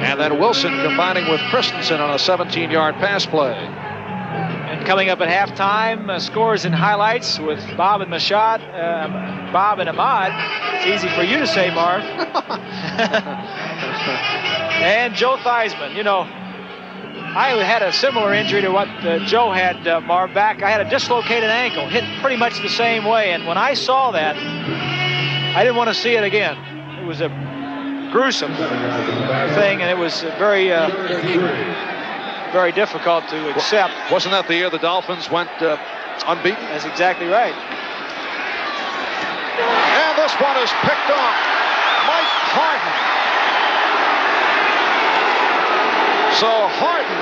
and then Wilson combining with Christensen on a 17-yard pass play. And coming up at halftime, scores and highlights with Bob and Bob and Ahmad. It's easy for you to say, Marv. And Joe Theismann. You know, I had a similar injury to what Joe had, Marv, back. I had a dislocated ankle, hit pretty much the same way. And when I saw that, I didn't want to see it again. It was a gruesome thing, and it was very, very difficult to accept. Wasn't that the year the Dolphins went unbeaten? That's exactly right. And this one is picked off. Mike Harden. So Harden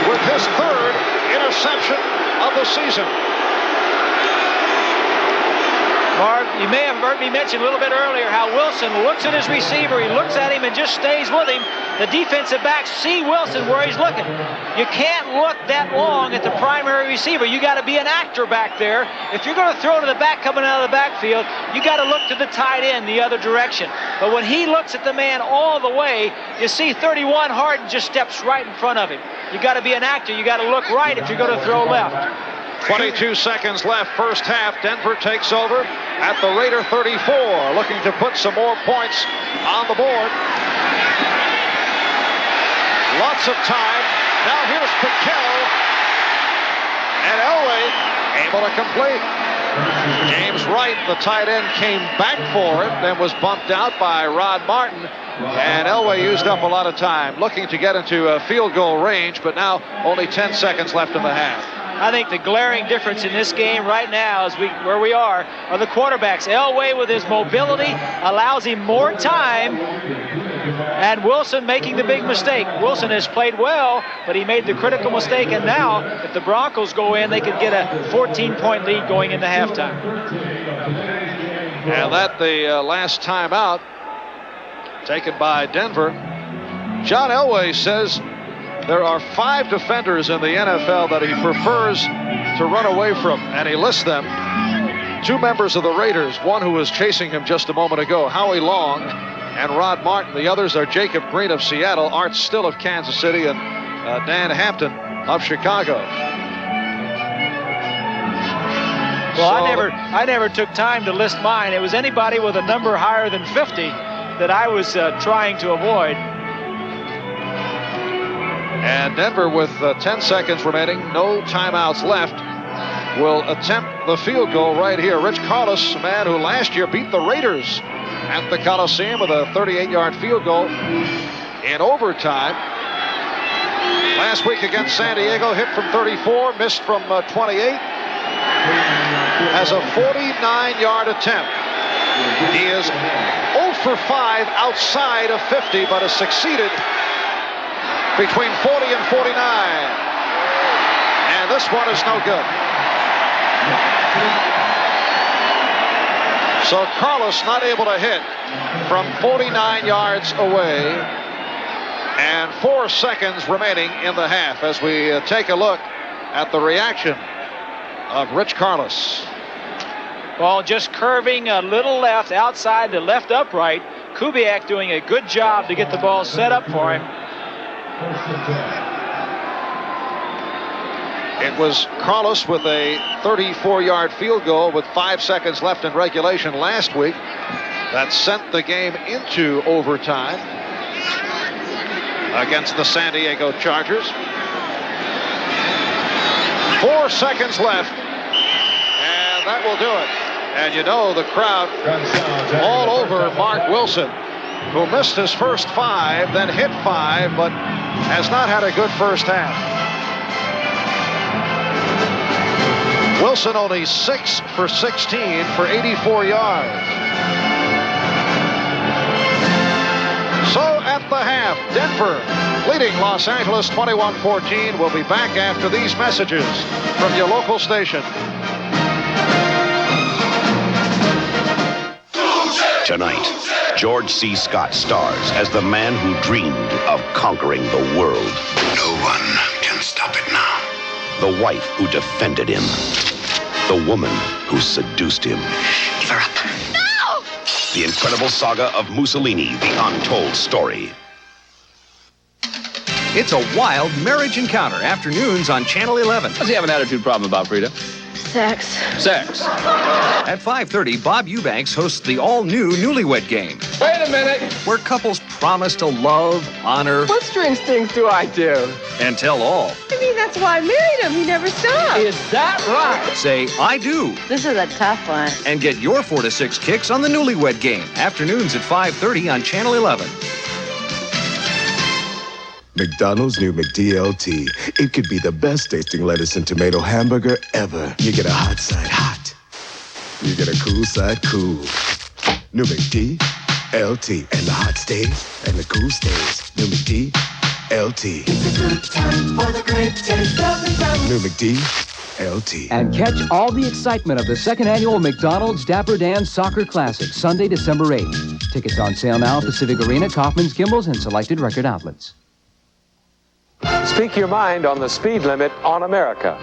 with his 3rd interception of the season. Marv, you may have heard me mention a little bit earlier how Wilson looks at his receiver. He looks at him and just stays with him. The defensive backs see Wilson where he's looking. You can't look that long at the primary receiver. You got to be an actor back there. If you're going to throw to the back coming out of the backfield, you got to look to the tight end the other direction. But when he looks at the man all the way, you see 31 Harden just steps right in front of him. You got to be an actor. You got to look right if you're going to throw left. 22 seconds left, first half. Denver takes over at the Raider 34, looking to put some more points on the board. Lots of time. Now here's Piquel. And Elway able to complete. James Wright, the tight end, came back for it, then was bumped out by Rod Martin. And Elway used up a lot of time, looking to get into field goal range, but now only 10 seconds left in the half. I think the glaring difference in this game right now, where we are the quarterbacks. Elway with his mobility allows him more time, and Wilson making the big mistake. Wilson has played well, but he made the critical mistake, and now if the Broncos go in, they could get a 14-point lead going into halftime. And that the last timeout taken by Denver. John Elway says there are 5 defenders in the NFL that he prefers to run away from, and he lists them. 2 members of the Raiders, one who was chasing him just a moment ago, Howie Long and Rod Martin. The others are Jacob Green of Seattle, Art Still of Kansas City, and Dan Hampton of Chicago. Well, I never took time to list mine. It was anybody with a number higher than 50 that I was trying to avoid. And Denver, with 10 seconds remaining, no timeouts left, will attempt the field goal right here. Rich Carlos, a man who last year beat the Raiders at the Coliseum with a 38-yard field goal in overtime. Last week against San Diego, hit from 34, missed from 28. Has a 49-yard attempt. He is 0 for 5 outside of 50, but has succeeded between 40 and 49. And this one is no good. So Carlos not able to hit from 49 yards away. And 4 seconds remaining in the half as we take a look at the reaction of Rich Carlos. Ball just curving a little left outside the left upright. Kubiak doing a good job to get the ball set up for him. It was Carlos with a 34-yard field goal with 5 seconds left in regulation last week that sent the game into overtime against the San Diego Chargers. 4 seconds left, and that will do it. And you know the crowd all over Mark Wilson, who missed his first 5, then hit 5, but has not had a good first half. Wilson only 6 for 16 for 84 yards. So at the half, Denver leading Los Angeles 21-14. We'll be back after these messages from your local station. Tonight, George C. Scott stars as the man who dreamed of conquering the world. No one can stop it now. The wife who defended him. The woman who seduced him. Give her up. No! The incredible saga of Mussolini, the untold story. It's a wild marriage encounter. Afternoons on Channel 11. Does he have an attitude problem about, Frida? Sex. Sex. At 5:30, Bob Eubanks hosts the all-new Newlywed Game. Wait a minute. Where couples promise to love, honor, What strange things do I do? and tell all. I mean, that's why I married him. He never stopped. Is that right? Say, I do. This is a tough one. And get your 4 to 6 kicks on the Newlywed Game. Afternoons at 5:30 on Channel 11. McDonald's new McDLT. It could be the best tasting lettuce and tomato hamburger ever. You get a hot side hot. You get a cool side cool. New McDLT. And the hot stays and the cool stays. New McDLT. It's a good time for the great taste of McDonald's. New McDLT. And catch all the excitement of the second annual McDonald's Dapper Dan Soccer Classic, Sunday, December 8th. Tickets on sale now at Pacific Arena, Kaufman's, Gimbel's, and selected record outlets. Speak your mind on the speed limit on America.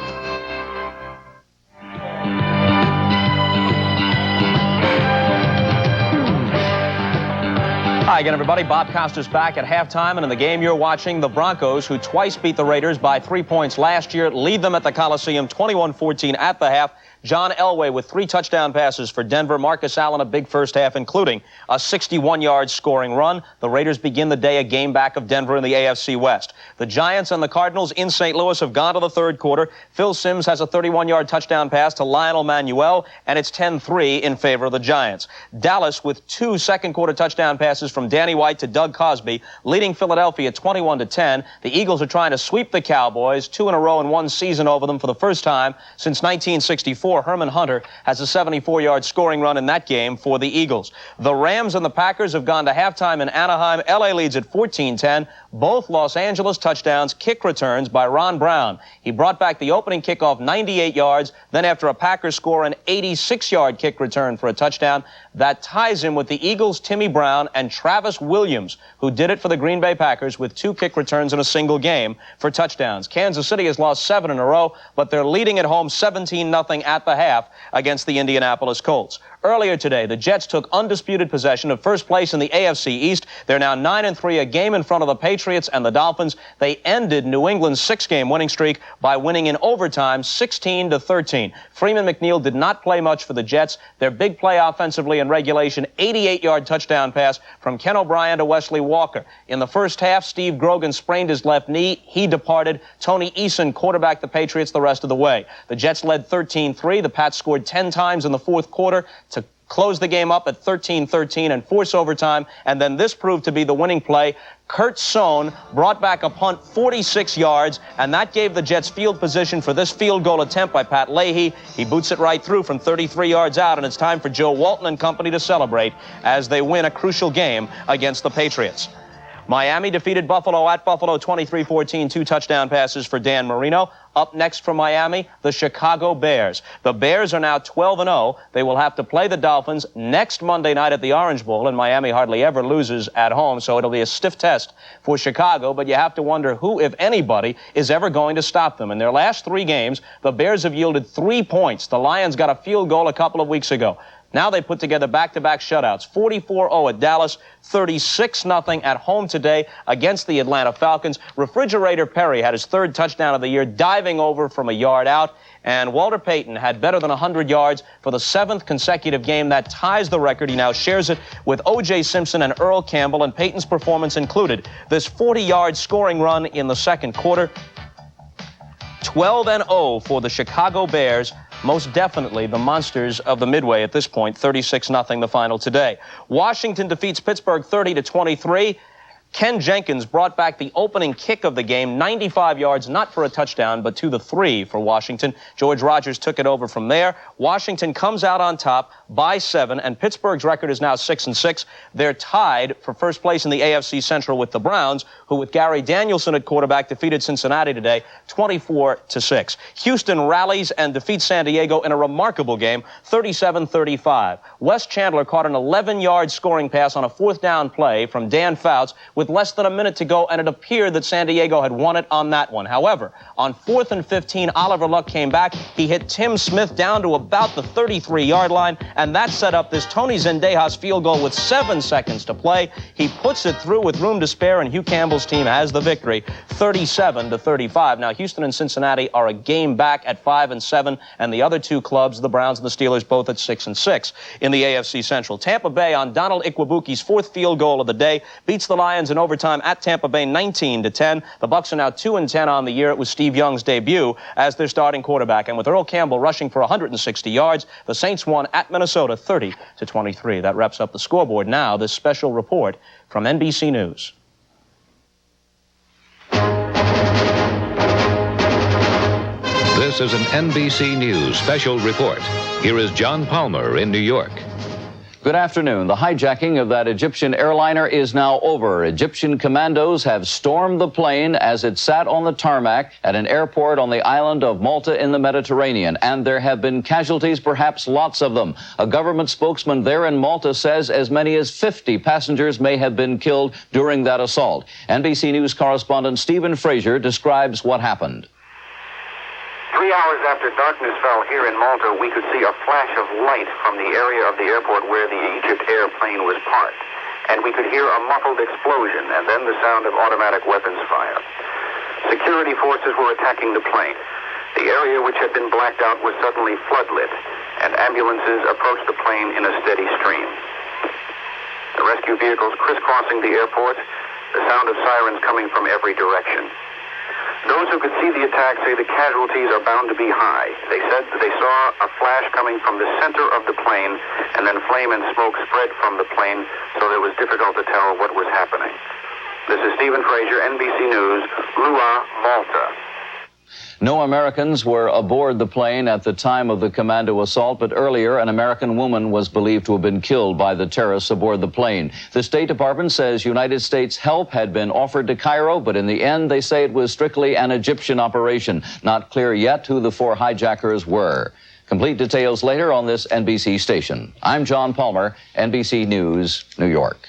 Hi again, everybody. Bob Costas back at halftime, and in the game you're watching, the Broncos, who twice beat the Raiders by 3 points last year, lead them at the Coliseum 21-14 at the half. John Elway with 3 touchdown passes for Denver. Marcus Allen a big first half, including a 61-yard scoring run. The Raiders begin the day a game back of Denver in the AFC West. The Giants and the Cardinals in St. Louis have gone to the third quarter. Phil Simms has a 31-yard touchdown pass to Lionel Manuel, and it's 10-3 in favor of the Giants. Dallas with 2 second-quarter touchdown passes from Danny White to Doug Cosby, leading Philadelphia 21-10. The Eagles are trying to sweep the Cowboys, 2 in a row in one season over them for the first time since 1964. Herman Hunter has a 74-yard scoring run in that game for the Eagles. The Rams and the Packers have gone to halftime in Anaheim. L.A. leads at 14-10. Both Los Angeles touchdowns, kick returns by Ron Brown. He brought back the opening kickoff 98 yards. Then after a Packers score, an 86-yard kick return for a touchdown. That ties him with the Eagles' Timmy Brown and Travis Williams, who did it for the Green Bay Packers with 2 kick returns in a single game for touchdowns. Kansas City has lost 7 in a row, but they're leading at home 17-0 at the half against the Indianapolis Colts. Earlier today, the Jets took undisputed possession of first place in the AFC East. They're now 9-3, a game in front of the Patriots and the Dolphins. They ended New England's 6-game winning streak by winning in overtime 16-13. Freeman McNeil did not play much for the Jets. Their big play offensively in regulation, 88-yard touchdown pass from Ken O'Brien to Wesley Walker. In the first half, Steve Grogan sprained his left knee. He departed. Tony Eason quarterbacked the Patriots the rest of the way. The Jets led 13-3. The Pats scored 10 times in the fourth quarter to close the game up at 13-13 and force overtime, and then this proved to be the winning play. Kurt Sohn brought back a punt 46 yards, and that gave the Jets field position for this field goal attempt by Pat Leahy. He boots it right through from 33 yards out, and it's time for Joe Walton and company to celebrate as they win a crucial game against the Patriots. Miami defeated Buffalo at Buffalo 23-14, 2 touchdown passes for Dan Marino. Up next from Miami, the Chicago Bears. The Bears are now 12-0. They will have to play the Dolphins next Monday night at the Orange Bowl, and Miami hardly ever loses at home, so it'll be a stiff test for Chicago, but you have to wonder who, if anybody, is ever going to stop them. In their last 3 games, the Bears have yielded 3 points. The Lions got a field goal a couple of weeks ago. Now they put together back-to-back shutouts, 44-0 at Dallas, 36-0 at home today against the Atlanta Falcons. Refrigerator Perry had his 3rd touchdown of the year, diving over from a yard out. And Walter Payton had better than 100 yards for the 7th consecutive game. That ties the record. He now shares it with O.J. Simpson and Earl Campbell, and Payton's performance included this 40-yard scoring run in the second quarter. 12-0 for the Chicago Bears. most definitely the monsters of the Midway at this point. 36-0 the final today. Washington defeats Pittsburgh 30-23. Ken Jenkins brought back the opening kick of the game, 95 yards, not for a touchdown, but to the 3 for Washington. George Rogers took it over from there. Washington comes out on top by 7, and Pittsburgh's record is now 6-6. They're tied for first place in the AFC Central with the Browns, who with Gary Danielson at quarterback defeated Cincinnati today 24-6. Houston rallies and defeats San Diego in a remarkable game, 37-35. Wes Chandler caught an 11-yard scoring pass on a 4th down play from Dan Fouts with less than a minute to go, and it appeared that San Diego had won it on that one. However, on 4th and 15, Oliver Luck came back. He hit Tim Smith down to about the 33-yard line, and that set up this Tony Zendejas field goal with 7 seconds to play. He puts it through with room to spare, and Hugh Campbell's team has the victory, 37-35. Now, Houston and Cincinnati are a game back at 5-7, and the other two clubs, the Browns and the Steelers, both at 6-6 in the AFC Central. Tampa Bay, on Donald Ikwabuki's 4th field goal of the day, beats the Lions in overtime at Tampa Bay 19-10. The Bucs are now 2-10 on the year. It was Steve Young's debut as their starting quarterback. And with Earl Campbell rushing for 160 yards, the Saints won at Minnesota 30-23. That wraps up the scoreboard. Now, this special report from NBC News. This is an NBC News special report. Here is John Palmer in New York. Good afternoon. The hijacking of that Egyptian airliner is now over. Egyptian commandos have stormed the plane as it sat on the tarmac at an airport on the island of Malta in the Mediterranean, and there have been casualties, perhaps lots of them. A government spokesman there in Malta says as many as 50 passengers may have been killed during that assault. NBC News correspondent Stephen Frazier describes what happened. 3 hours after darkness fell here in Malta, we could see a flash of light from the area of the airport where the Egypt airplane was parked. And we could hear a muffled explosion and then the sound of automatic weapons fire. Security forces were attacking the plane. The area which had been blacked out was suddenly floodlit, and ambulances approached the plane in a steady stream. The rescue vehicles crisscrossing the airport, the sound of sirens coming from every direction. Those who could see the attack say the casualties are bound to be high. They said that they saw a flash coming from the center of the plane, and then flame and smoke spread from the plane, so that it was difficult to tell what was happening. This is Stephen Frazier, NBC News, Lua, Malta. No Americans were aboard the plane at the time of the commando assault, but earlier an American woman was believed to have been killed by the terrorists aboard the plane. The State Department says United States help had been offered to Cairo, but in the end they say it was strictly an Egyptian operation. Not clear yet who the 4 hijackers were. Complete details later on this NBC station. I'm John Palmer, NBC News, New York.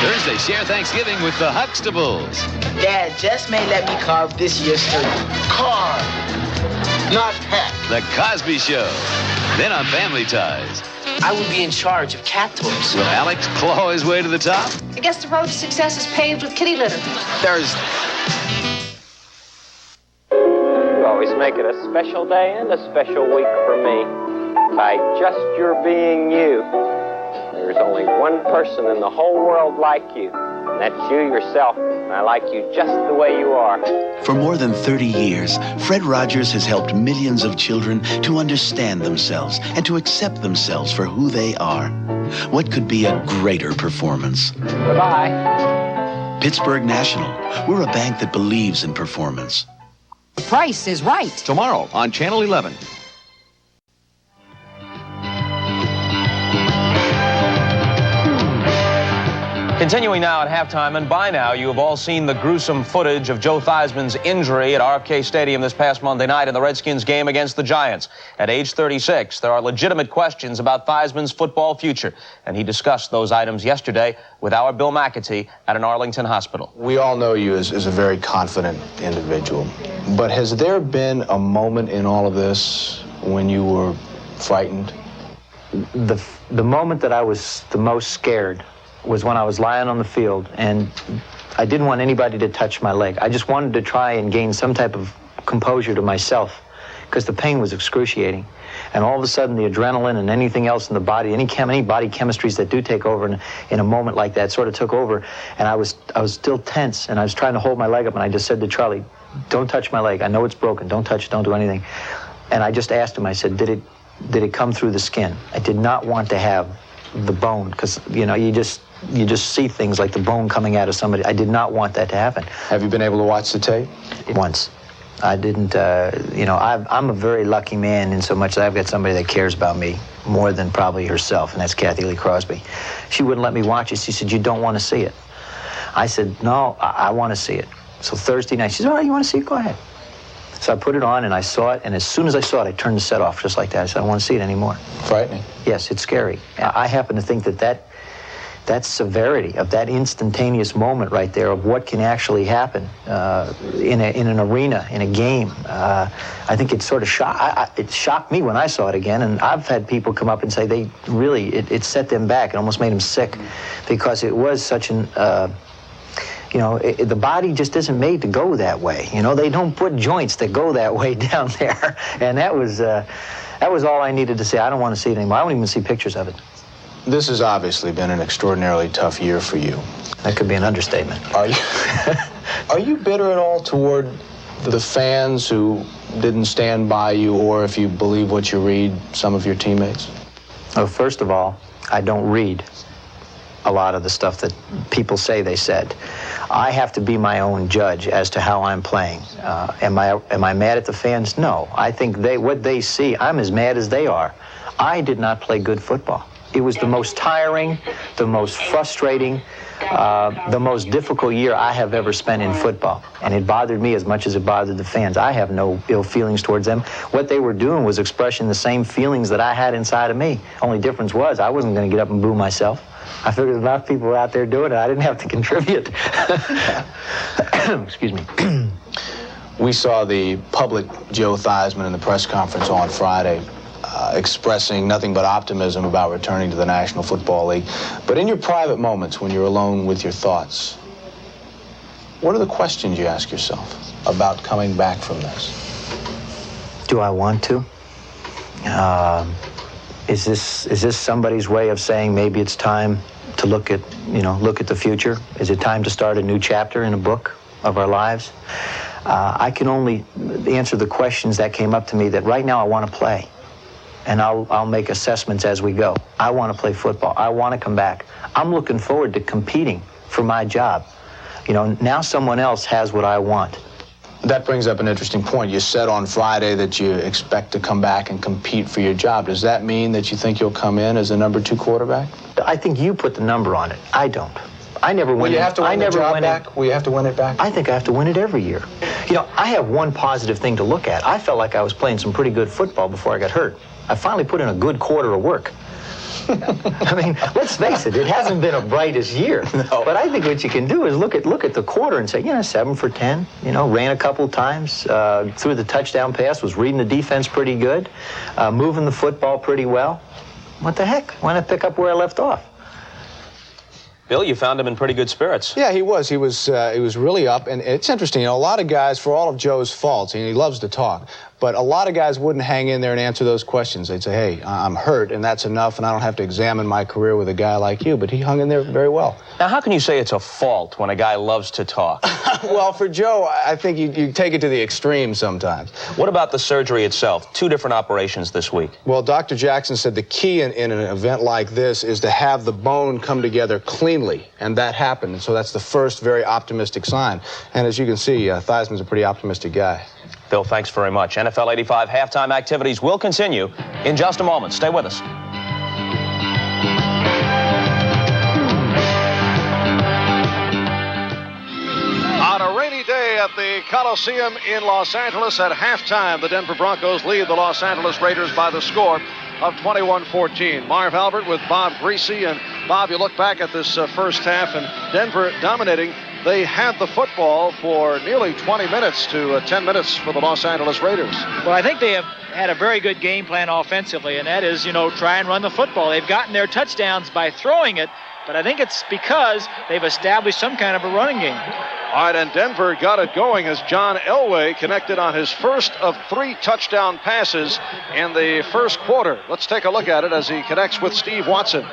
Thursday, share Thanksgiving with the Huxtables. Dad just may let me carve this year's turkey. Carve, not peck. The Cosby Show. Then on Family Ties. I would be in charge of cat toys. Will Alex claw his way to the top? I guess the road to success is paved with kitty litter. Thursday. You always make it a special day and a special week for me by just your being you. There's only one person in the whole world like you, and that's you yourself. And I like you just the way you are. For more than 30 years, Fred Rogers has helped millions of children to understand themselves and to accept themselves for who they are. What could be a greater performance? Goodbye. Pittsburgh National. We're a bank that believes in performance. The price is right. Tomorrow on Channel 11. Continuing now at halftime, and by now you have all seen the gruesome footage of Joe Theismann's injury at RFK Stadium this past Monday night in the Redskins game against the Giants. At age 36, there are legitimate questions about Theismann's football future, and he discussed those items yesterday with our Bill McAtee at an Arlington hospital. We all know you as a very confident individual, but has there been a moment in all of this when you were frightened? The moment that I was the most scared was when I was lying on the field, and I didn't want anybody to touch my leg. I just wanted to try and gain some type of composure to myself, because the pain was excruciating. And all of a sudden, the adrenaline and anything else in the body, any body chemistries that do take over in a moment like that sort of took over, and I was still tense, and I was trying to hold my leg up, and I just said to Charlie, don't touch my leg. I know it's broken. Don't touch it. Don't do anything. And I just asked him, I said, did it come through the skin? I did not want to have the bone, because, you know, you just see things like the bone coming out of somebody. I did not want that to happen. Have you been able to watch the tape? Once. I didn't, you know, I'm a very lucky man in so much that I've got somebody that cares about me more than probably herself, and that's Kathy Lee Crosby. She wouldn't let me watch it. She said, you don't want to see it. I said, no, I want to see it. So Thursday night, she said, all right, you want to see it? Go ahead. So I put it on, and I saw it, and as soon as I saw it, I turned the set off just like that. I said, I don't want to see it anymore. Frightening. Yes, it's scary. I happen to think that severity of that instantaneous moment right there of what can actually happen in an arena, in a game, I think it sort of it shocked me when I saw it again, and I've had people come up and say they really, it set them back. It almost made them sick, because it was such an, you know, the body just isn't made to go that way. You know, they don't put joints that go that way down there, and that was all I needed to say. I don't want to see it anymore. I don't even see pictures of it. This has obviously been an extraordinarily tough year for you. That could be an understatement. Are you bitter at all toward the fans who didn't stand by you, or, if you believe what you read, some of your teammates? Oh, first of all, I don't read a lot of the stuff that people say they said. I have to be my own judge as to how I'm playing. Am I mad at the fans? No. I think what they see, I'm as mad as they are. I did not play good football. It was the most tiring, the most frustrating, the most difficult year I have ever spent in football. And it bothered me as much as it bothered the fans. I have no ill feelings towards them. What they were doing was expressing the same feelings that I had inside of me. Only difference was I wasn't going to get up and boo myself. I figured enough people were out there doing it. I didn't have to contribute. Excuse me. We saw the public Joe Theismann in the press conference on Friday expressing nothing but optimism about returning to the National Football League. But in your private moments, when you're alone with your thoughts, what are the questions you ask yourself about coming back from this? Do I want to? Is this somebody's way of saying maybe it's time to look at the future? Is it time to start a new chapter in a book of our lives? I can only answer the questions that came up to me that right now I want to play. And I'll make assessments as we go. I want to play football. I want to come back. I'm looking forward to competing for my job. You know, now someone else has what I want. That brings up an interesting point. You said on Friday that you expect to come back and compete for your job. Does that mean that you think you'll come in as a number 2 quarterback? I think you put the number on it. I don't. I never win it. Will you have to win the job back? Will you have to win it back? I think I have to win it every year. You know, I have one positive thing to look at. I felt like I was playing some pretty good football before I got hurt. I finally put in a good quarter of work. I mean, let's face it, it hasn't been a brightest year. No. But I think what you can do is look at the quarter and say, 7 for 10, ran a couple times, threw the touchdown pass, was reading the defense pretty good, moving the football pretty well. What the heck? Why not pick up where I left off? Bill, you found him in pretty good spirits. Yeah, he was. He was really up. And it's interesting, a lot of guys, for all of Joe's faults, and he loves to talk, but a lot of guys wouldn't hang in there and answer those questions. They'd say, hey, I'm hurt, and that's enough, and I don't have to examine my career with a guy like you. But he hung in there very well. Now, how can you say it's a fault when a guy loves to talk? Well, for Joe, I think you take it to the extreme sometimes. What about the surgery itself? 2 different operations this week. Well, Dr. Jackson said the key in an event like this is to have the bone come together cleanly, and that happened. And so that's the first very optimistic sign. And as you can see, Theismann's a pretty optimistic guy. Bill, thanks very much. NFL 85 halftime activities will continue in just a moment. Stay with us. On a rainy day at the Coliseum in Los Angeles at halftime, the Denver Broncos lead the Los Angeles Raiders by the score of 21-14. Marv Albert with Bob Greasy. And Bob, you look back at this first half, and Denver dominating. They had the football for nearly 20 minutes to 10 minutes for the Los Angeles Raiders. Well, I think they have had a very good game plan offensively, and that is, try and run the football. They've gotten their touchdowns by throwing it, but I think it's because they've established some kind of a running game. All right, and Denver got it going as John Elway connected on his first of 3 touchdown passes in the first quarter. Let's take a look at it as he connects with Steve Watson.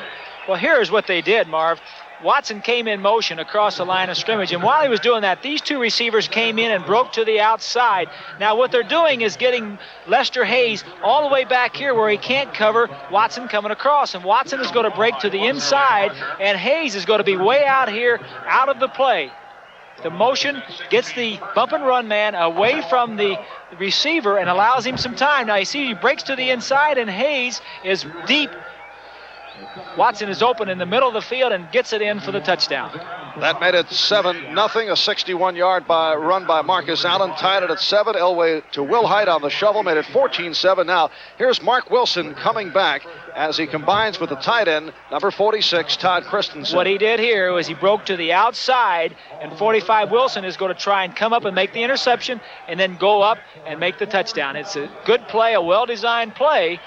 Well, here's what they did, Marv. Watson came in motion across the line of scrimmage, and while he was doing that, these two receivers came in and broke to the outside. Now what they're doing is getting Lester Hayes all the way back here where he can't cover Watson coming across, and Watson is going to break to the inside, and Hayes is going to be way out here, out of the play. The motion gets the bump and run man away from the receiver and allows him some time. Now you see he breaks to the inside, and Hayes is deep. Watson is open in the middle of the field and gets it in for the touchdown. That made it 7-0. A 61-yard run by Marcus Allen tied it at 7. Elway to Will Height on the shovel made it 14-7. Now here's Mark Wilson coming back as he combines with the tight end, number 46, Todd Christensen. What he did here was he broke to the outside, and 45 Wilson is going to try and come up and make the interception and then go up and make the touchdown. It's a good play, a well-designed play.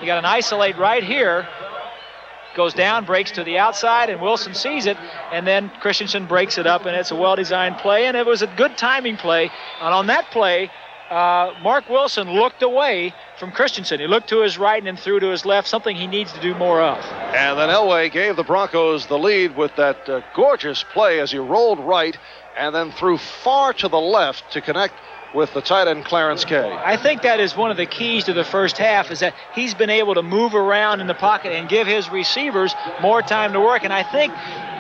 You got an isolate right here. Goes down, breaks to the outside, and Wilson sees it, and then Christensen breaks it up, and it's a well-designed play, and it was a good timing play. And on that play, Mark Wilson looked away from Christensen. He looked to his right and then threw to his left, something he needs to do more of. And then Elway gave the Broncos the lead with that gorgeous play as he rolled right and then threw far to the left to connect with the tight end Clarence Kay. I think that is one of the keys to the first half, is that he's been able to move around in the pocket and give his receivers more time to work. And I think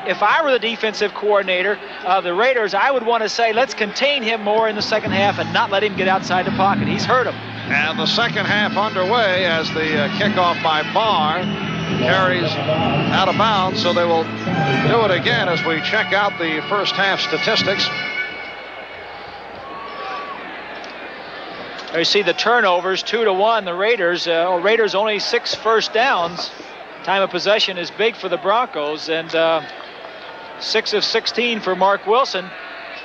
if I were the defensive coordinator of the Raiders, I would want to say, let's contain him more in the second half and not let him get outside the pocket. He's hurt him. And the second half underway as the kickoff by Barr carries out of bounds, so they will do it again as we check out the first half statistics. You see the turnovers, 2-1. The Raiders only 6 first downs. Time of possession is big for the Broncos, and 6 of 16 for Mark Wilson.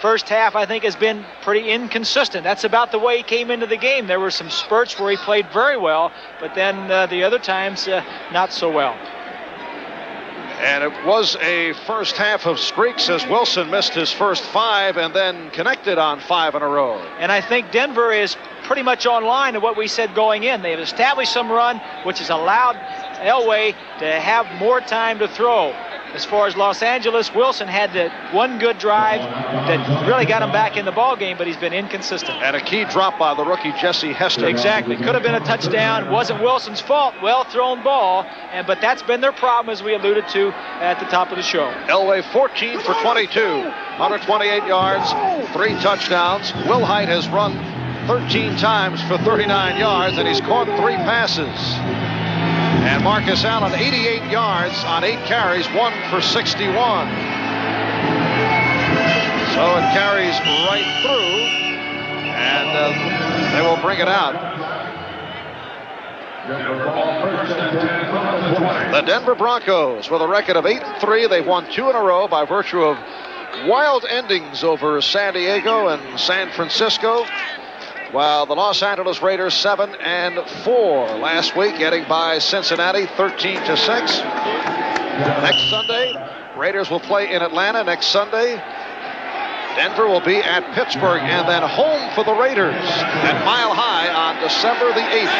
First half, I think, has been pretty inconsistent. That's about the way he came into the game. There were some spurts where he played very well, but then the other times, not so well. And it was a first half of streaks as Wilson missed his first 5 and then connected on 5 in a row. And I think Denver is pretty much on line to what we said going in. They've established some run, which has allowed Elway to have more time to throw. As far as Los Angeles, Wilson had the one good drive that really got him back in the ball game, but he's been inconsistent. And a key drop by the rookie Jesse Hester. Exactly. Could have been a touchdown. Wasn't Wilson's fault. Well thrown ball. But that's been their problem, as we alluded to at the top of the show. Elway 14 for 22. 128 yards, 3 touchdowns. Will Height has run 13 times for 39 yards, and he's caught 3 passes. And Marcus Allen, 88 yards on 8 carries, 1 for 61. So it carries right through, and they will bring it out. The Denver Broncos, with a record of 8-3, they've won 2 in a row by virtue of wild endings over San Diego and San Francisco. While the Los Angeles Raiders 7-4 last week, getting by Cincinnati 13-6. Next Sunday, Raiders will play in Atlanta next Sunday. Denver will be at Pittsburgh and then home for the Raiders at Mile High on December the 8th.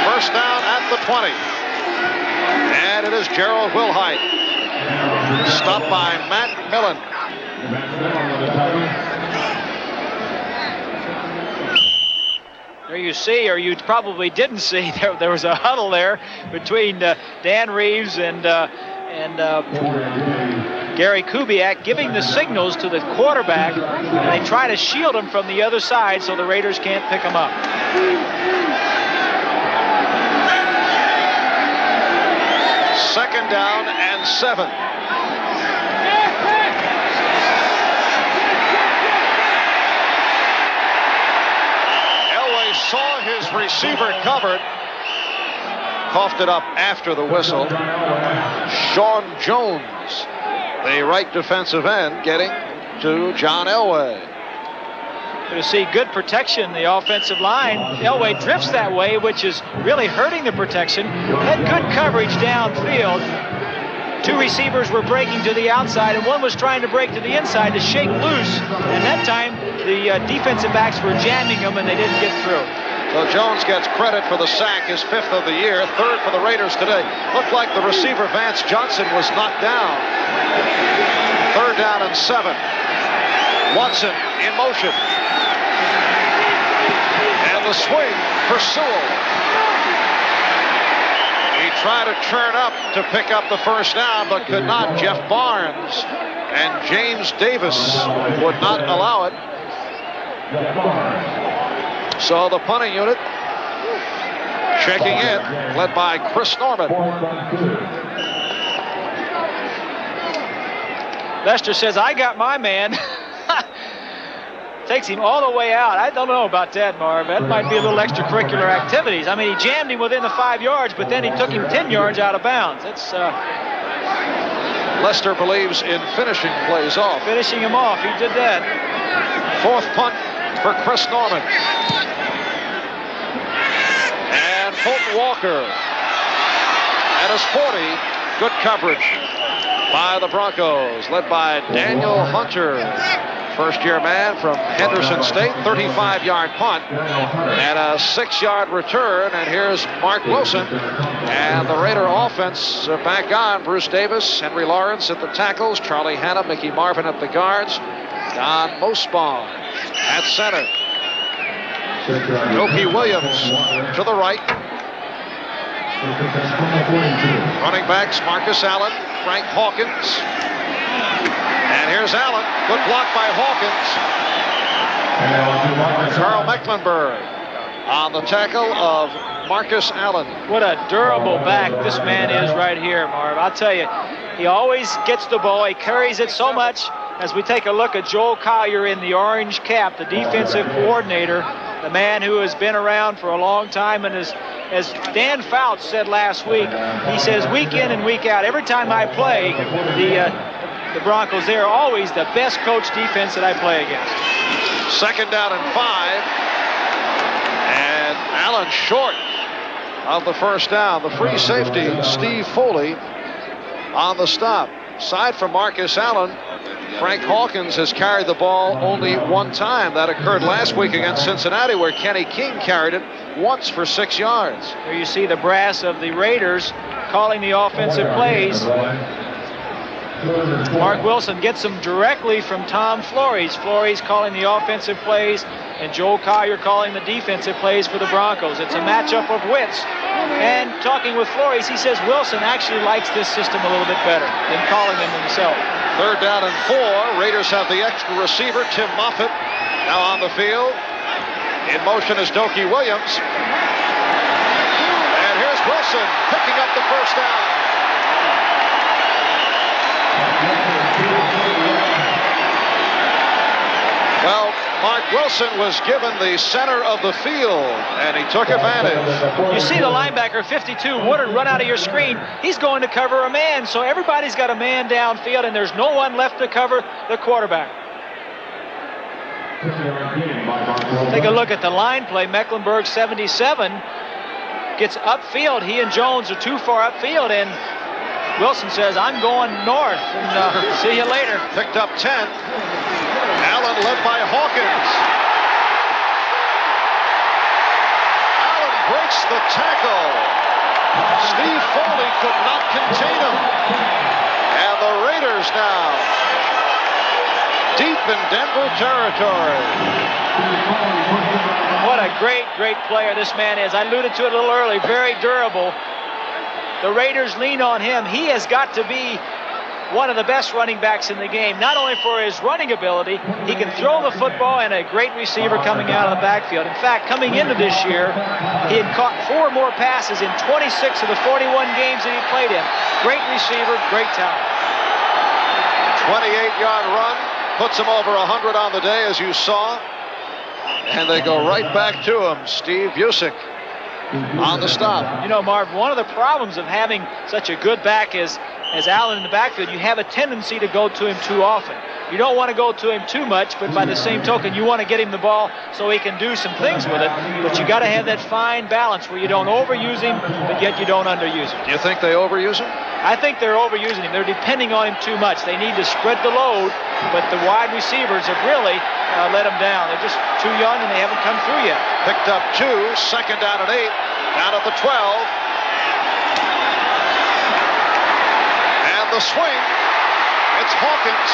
First down at the 20. And it is Gerald Wilhite. Stopped by Matt Millen. There you see, or you probably didn't see, there was a huddle there between Dan Reeves and Gary Kubiak, giving the signals to the quarterback, and they try to shield him from the other side so the Raiders can't pick him up. Second down and 7. Saw his receiver covered, coughed it up after the whistle. Sean Jones, the right defensive end, getting to John Elway. To see good protection in the offensive line. Elway drifts that way, which is really hurting the protection. Had good coverage downfield. 2 receivers were breaking to the outside, and one was trying to break to the inside to shake loose. And that time, the defensive backs were jamming him, and they didn't get through. So Jones gets credit for the sack, his 5th of the year, 3rd for the Raiders today. Looked like the receiver Vance Johnson was knocked down. 3rd down and 7. Watson in motion. And the swing for Sewell. He tried to turn up to pick up the 1st down, but could not. Jeff Barnes and James Davis would not allow it. So the punting unit checking in, led by Chris Norman. Lester says, I got my man. Takes him all the way out. I don't know about that, Marv. That might be a little extracurricular activities. I mean, he jammed him within the 5 yards, but then he took him 10 yards out of bounds. It's Lester believes in finishing plays off. Finishing him off. He did that. 4th punt for Chris Norman. And Fulton Walker at his 40. Good coverage by the Broncos, led by Daniel Hunter. First-year man from Henderson State, 35-yard punt and a 6-yard return. And here's Mark Wilson. And the Raider offense back on. Bruce Davis, Henry Lawrence at the tackles, Charlie Hanna, Mickey Marvin at the guards, Don Mosbaum at center. Dopey Williams to the right. Running backs, Marcus Allen, Frank Hawkins. And here's Allen. Good block by Hawkins. Carl Mecklenburg on the tackle of Marcus Allen. What a durable back this man is right here, Marv. I'll tell you, he always gets the ball. He carries it so much. As we take a look at Joel Collier in the orange cap, the defensive coordinator, the man who has been around for a long time, and as Dan Fouts said last week, he says week in and week out, every time I play the Broncos, they are always the best coached defense that I play against. 2nd down and 5. And Allen short of the 1st down. The free safety, Steve Foley, on the stop. Aside from Marcus Allen, Frank Hawkins has carried the ball only 1 time. That occurred last week against Cincinnati, where Kenny King carried it once for 6 yards. Here you see the brass of the Raiders calling the offensive plays. Mark Wilson gets them directly from Tom Flores. Flores calling the offensive plays, and Joel Collier calling the defensive plays for the Broncos. It's a matchup of wits. And talking with Flores, he says Wilson actually likes this system a little bit better than calling them himself. 3rd down and 4. Raiders have the extra receiver, Tim Moffitt, now on the field. In motion is Dopey Williams. And here's Wilson picking up the 1st down. Well, Mark Wilson was given the center of the field, and he took advantage. You see the linebacker, 52, Woodard, run out of your screen. He's going to cover a man, so everybody's got a man downfield, and there's no one left to cover the quarterback. Take a look at the line play. Mecklenburg, 77, gets upfield. He and Jones are too far upfield, and Wilson says, I'm going north, and see you later. Picked up 10. Allen led by Hawkins. Allen breaks the tackle. Steve Foley could not contain him. And the Raiders now deep in Denver territory. What a great, great player this man is. I alluded to it a little early. Very durable. The Raiders lean on him. He has got to be one of the best running backs in the game, not only for his running ability, he can throw the football, and a great receiver coming out of the backfield. In fact, coming into this year, he had caught 4 more passes in 26 of the 41 games that he played in. Great receiver, great talent. 28-yard run, puts him over 100 on the day, as you saw. And they go right back to him. Steve Busick on the stop. You know, Marv, one of the problems of having such a good back as Allen in the backfield, you have a tendency to go to him too often. You don't want to go to him too much, but by the same token, you want to get him the ball so he can do some things with it. But you got to have that fine balance where you don't overuse him, but yet you don't underuse him. Do you think they overuse him? I think they're overusing him. They're depending on him too much. They need to spread the load, but the wide receivers have really let him down. They're just too young and they haven't come through yet. Picked up 2, second down and 8, down at the 12. And the swing, it's Hawkins.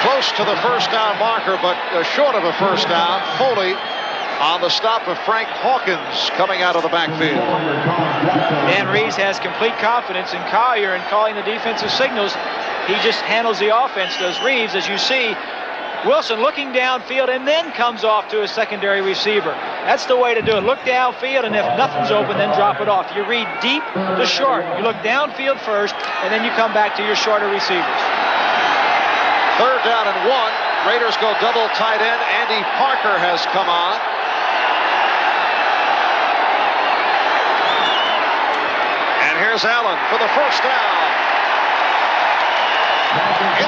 Close to the first down marker, but short of a first down. Foley on the stop of Frank Hawkins coming out of the backfield. Dan Reeves has complete confidence in Collier in calling the defensive signals. He just handles the offense, does Reeves, as you see. Wilson looking downfield and then comes off to a secondary receiver. That's the way to do it. Look downfield, and if nothing's open, then drop it off. You read deep to short. You look downfield first, and then you come back to your shorter receivers. Third down and 1. Raiders go double tight end. Andy Parker has come on. And here's Allen for the first down.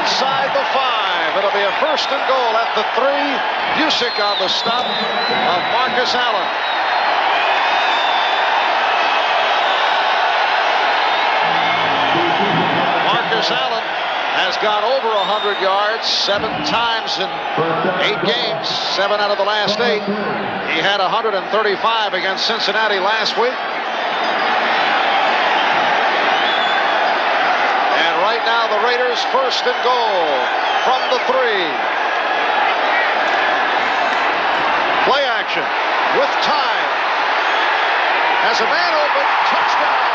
Inside the 5. It'll be a first and goal at the 3. Busick on the stop of Marcus Allen. Marcus Allen has gone over 100 yards 7 times in 8 games, 7 out of the last 8. He had 135 against Cincinnati last week. And right now the Raiders first and goal from the 3. Play action with time. Has a man open, touchdown.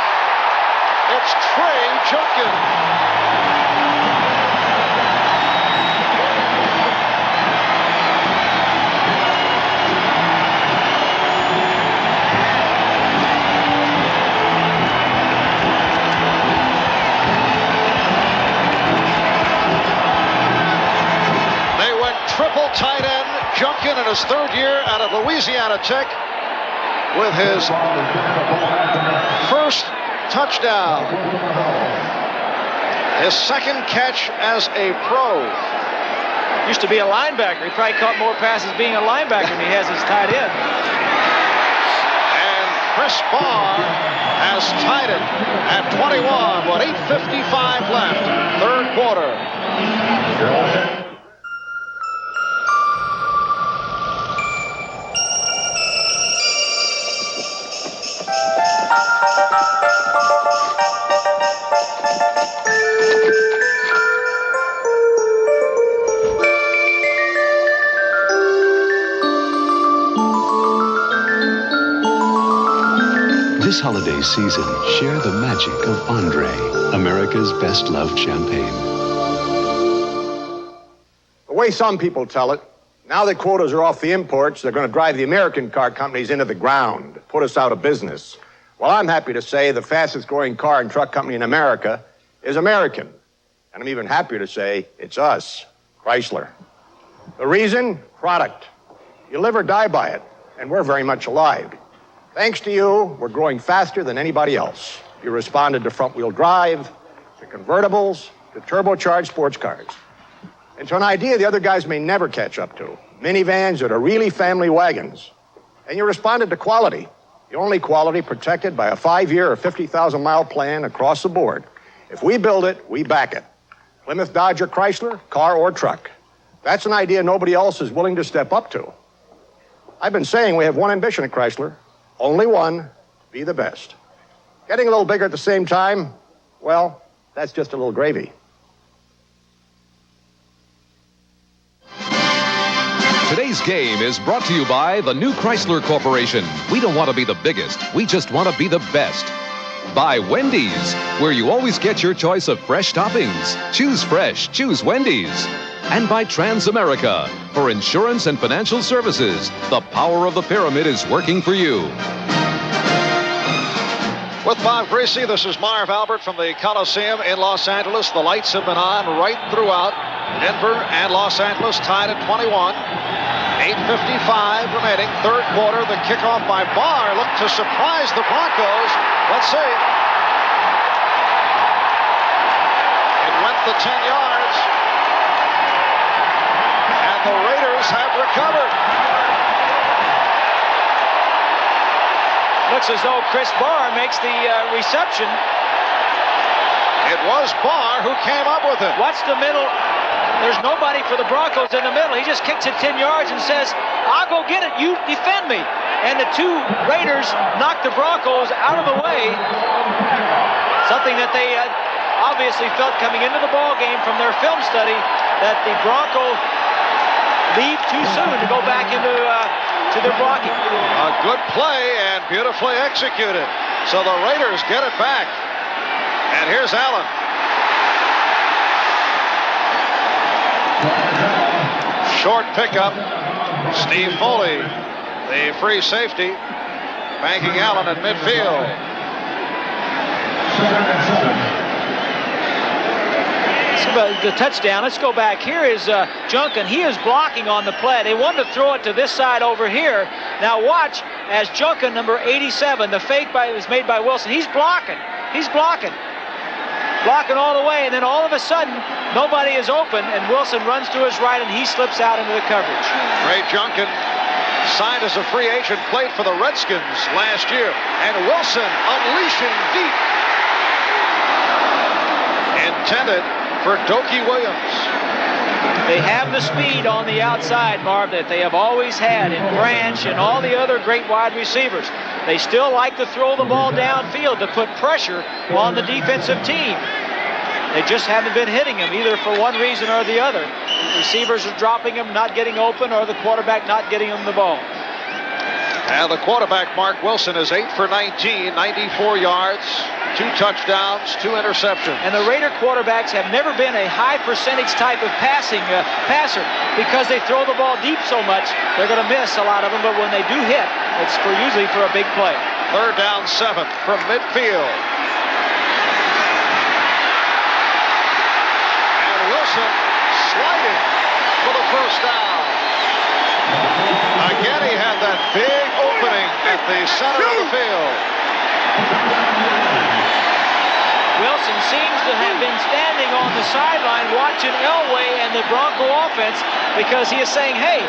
It's Trey Junkin. Triple tight end, Junkin in his 3rd year out of Louisiana Tech with his first touchdown. His 2nd catch as a pro. Used to be a linebacker. He probably caught more passes being a linebacker than he has as tight end. And Chris Barr has tied it at 21 with 8:55 left, 3rd quarter. This holiday season, share the magic of Andre, America's best-loved champagne. The way some people tell it, now that quotas are off the imports, they're going to drive the American car companies into the ground, put us out of business. Well, I'm happy to say the fastest-growing car and truck company in America is American. And I'm even happier to say it's us, Chrysler. The reason? Product. You live or die by it, and we're very much alive. Thanks to you, we're growing faster than anybody else. You responded to front-wheel drive, to convertibles, to turbocharged sports cars. And to an idea the other guys may never catch up to, minivans that are really family wagons. And you responded to quality, the only quality protected by a 5-year or 50,000-mile plan across the board. If we build it, we back it. Plymouth, Dodge, or Chrysler, car or truck. That's an idea nobody else is willing to step up to. I've been saying we have one ambition at Chrysler. Only one, be the best. Getting a little bigger at the same time, well, that's just a little gravy. Today's game is brought to you by the new Chrysler Corporation. We don't want to be the biggest, we just want to be the best. By Wendy's, where you always get your choice of fresh toppings. Choose fresh, choose Wendy's. And by Transamerica, for insurance and financial services. The power of the pyramid is working for you. With Bob Greasy, this is Marv Albert from the Coliseum in Los Angeles. The lights have been on right throughout. Denver and Los Angeles tied at 21. 8:55 remaining, 3rd quarter. The kickoff by Barr looked to surprise the Broncos. Let's see. It went the 10 yards. And the Raiders have recovered. Looks as though Chris Barr makes the reception. It was Barr who came up with it. Watch the middle. There's nobody for the Broncos in the middle. He just kicks it 10 yards and says, I'll go get it. You defend me. And the two Raiders knocked the Broncos out of the way. Something that they obviously felt coming into the ball game from their film study, that the Broncos leave too soon to go back into to their blocking. A good play and beautifully executed. So the Raiders get it back. And here's Allen. Short pickup. Steve Foley, the free safety, banking Allen at midfield. The touchdown. Let's go back. Here is Junkin. He is blocking on the play. They wanted to throw it to this side over here. Now watch as Junkin, number 87, the fake was made by Wilson. He's blocking. He's blocking. Blocking all the way, and then all of a sudden, nobody is open, and Wilson runs to his right, and he slips out into the coverage. Ray Junkin signed as a free agent, played for the Redskins last year, and Wilson unleashing deep. Intended for Dokie Williams. They have the speed on the outside, Marv, that they have always had in Branch and all the other great wide receivers. They still like to throw the ball downfield to put pressure on the defensive team. They just haven't been hitting him either for one reason or the other. Receivers are dropping him, not getting open, or the quarterback not getting him the ball. And the quarterback, Mark Wilson, is 8 for 19, 94 yards, 2 touchdowns, 2 interceptions. And the Raider quarterbacks have never been a high percentage type of passer because they throw the ball deep so much. They're going to miss a lot of them, but when they do hit, it's usually for a big play. 3rd down 7 from midfield. And Wilson sliding for the first down. Again, he had that big opening at the center of the field. Wilson seems to have been standing on the sideline watching Elway and the Bronco offense because he is saying, hey,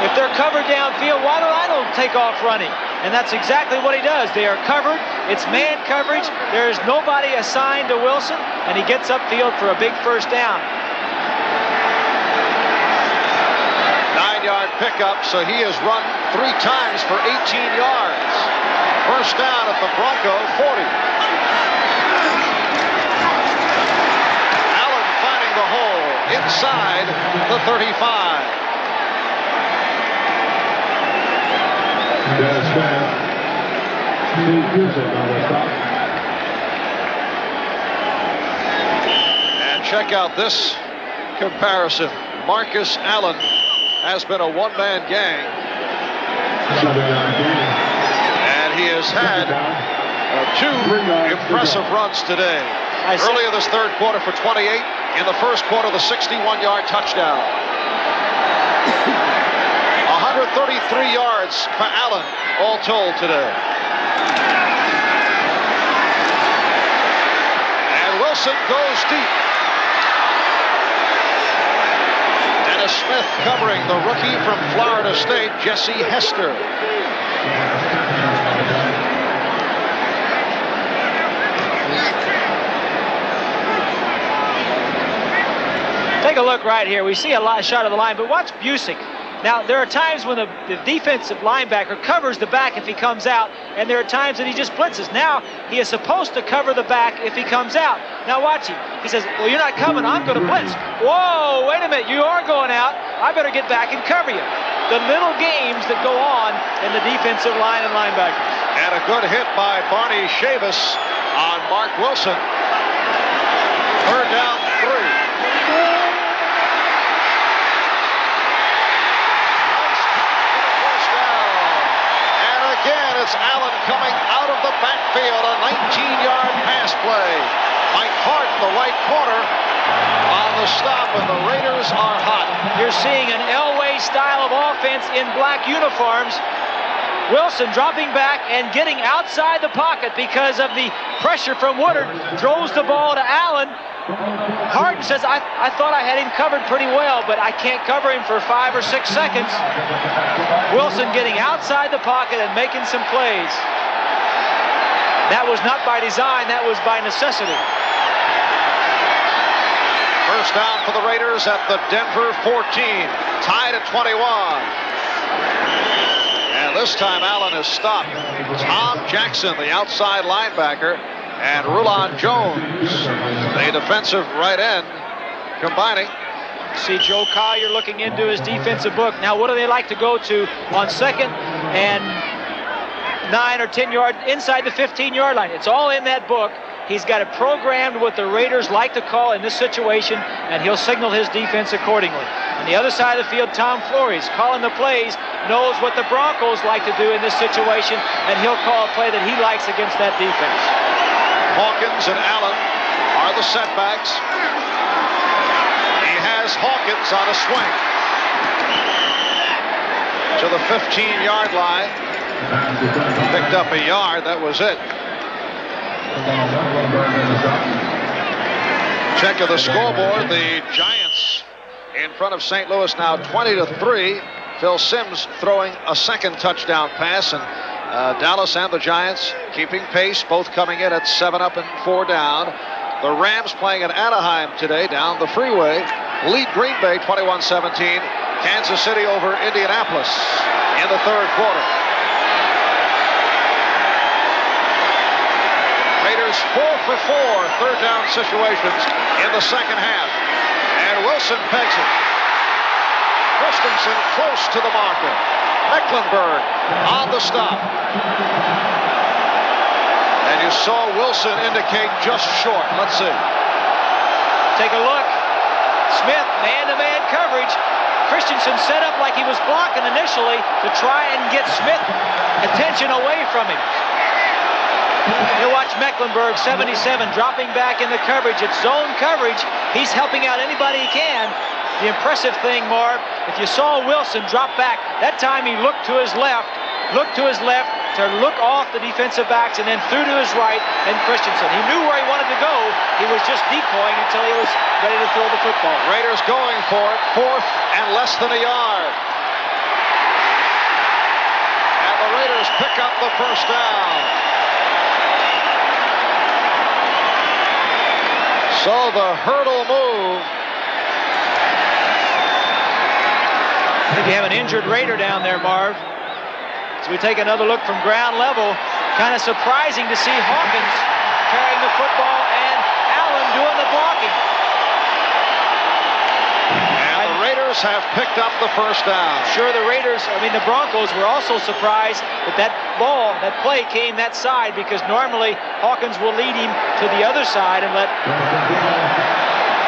if they're covered downfield, why don't I take off running? And that's exactly what he does. They are covered. It's man coverage. There is nobody assigned to Wilson, and he gets upfield for a big first down. 9-yard pickup, so he has run 3 times for 18 yards. First down at the Bronco 40. Allen finding the hole inside the 35. And check out this comparison. Marcus Allen has been a one-man gang. And he has had 2 impressive runs today. Earlier this third quarter for 28. In the first quarter, the 61-yard touchdown. 133 yards for Allen, all told today. And Wilson goes deep. Smith covering the rookie from Florida State, Jesse Hester. Take a look right here. We see a shot of the line, but watch Busick. Now, there are times when the defensive linebacker covers the back if he comes out, and there are times that he just blitzes. Now, he is supposed to cover the back if he comes out. Now, watch him. He says, well, you're not coming. I'm going to blitz. Whoa, wait a minute. You are going out. I better get back and cover you. The little games that go on in the defensive line and linebackers. And a good hit by Barney Chavis on Mark Wilson. 3rd down 3. It's Allen coming out of the backfield, a 19-yard pass play. Mike Hart, the right corner, on the stop, and the Raiders are hot. You're seeing an Elway style of offense in black uniforms. Wilson dropping back and getting outside the pocket because of the pressure from Woodard. Throws the ball to Allen. Harden says, I thought I had him covered pretty well, but I can't cover him for 5 or 6 seconds. Wilson getting outside the pocket and making some plays. That was not by design, that was by necessity. First down for the Raiders at the Denver 14, tied at 21. And this time Allen is stopped. Tom Jackson, the outside linebacker, and Rulon Jones, the defensive right end, combining. See Joe Collier looking into his defensive book. Now, what do they like to go to on 2nd and 9 or 10 yards inside the 15-yard line? It's all in that book. He's got it programmed what the Raiders like to call in this situation, and he'll signal his defense accordingly. On the other side of the field, Tom Flores, calling the plays, knows what the Broncos like to do in this situation, and he'll call a play that he likes against that defense. Hawkins and Allen are the setbacks. He has Hawkins on a swing to the 15-yard line. Picked up a yard, that was it. Check of the scoreboard. The Giants in front of St. Louis now 20-3. Phil Simms throwing a second touchdown pass, and Dallas and the Giants keeping pace, both coming in at 7 up and 4 down. The Rams playing at Anaheim today down the freeway. Lead Green Bay 21-17. Kansas City over Indianapolis in the third quarter. Raiders 4 for 4 third down situations in the second half. And Wilson pegs it. Christensen close to the marker. Mecklenburg on the stop. And you saw Wilson indicate just short. Let's see. Take a look. Smith, man-to-man coverage. Christensen set up like he was blocking initially to try and get Smith attention away from him. You watch Mecklenburg, 77, dropping back in the coverage. It's zone coverage. He's helping out anybody he can. The impressive thing, Marv, if you saw Wilson drop back, that time he looked to his left to look off the defensive backs and then through to his right and Christensen. He knew where he wanted to go. He was just decoying until he was ready to throw the football. Raiders going for it, 4th and less than a yard. And the Raiders pick up the first down. So the hurdle move. I think you have an injured Raider down there, Marv. As we take another look from ground level, kind of surprising to see Hawkins carrying the football and Allen doing the blocking. And the Raiders have picked up the first down. Sure, the Broncos were also surprised that that play came that side, because normally Hawkins will lead him to the other side and let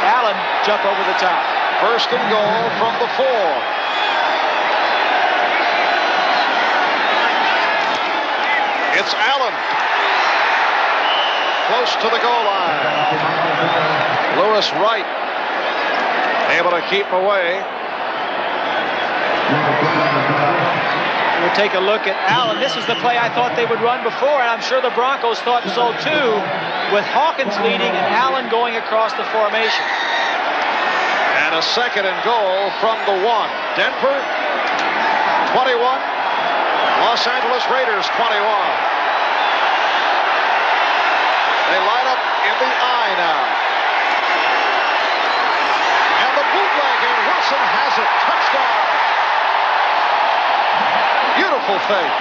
Allen jump over the top. First and goal from the 4. It's Allen. Close to the goal line. Lewis Wright able to keep him away. We'll take a look at Allen. This is the play I thought they would run before, and I'm sure the Broncos thought so too, with Hawkins leading and Allen going across the formation. And a second and goal from the 1. Denver 21. Los Angeles Raiders 21. They line up in the I now. And the bootleg, and Wilson has it. Touchdown. Beautiful fake.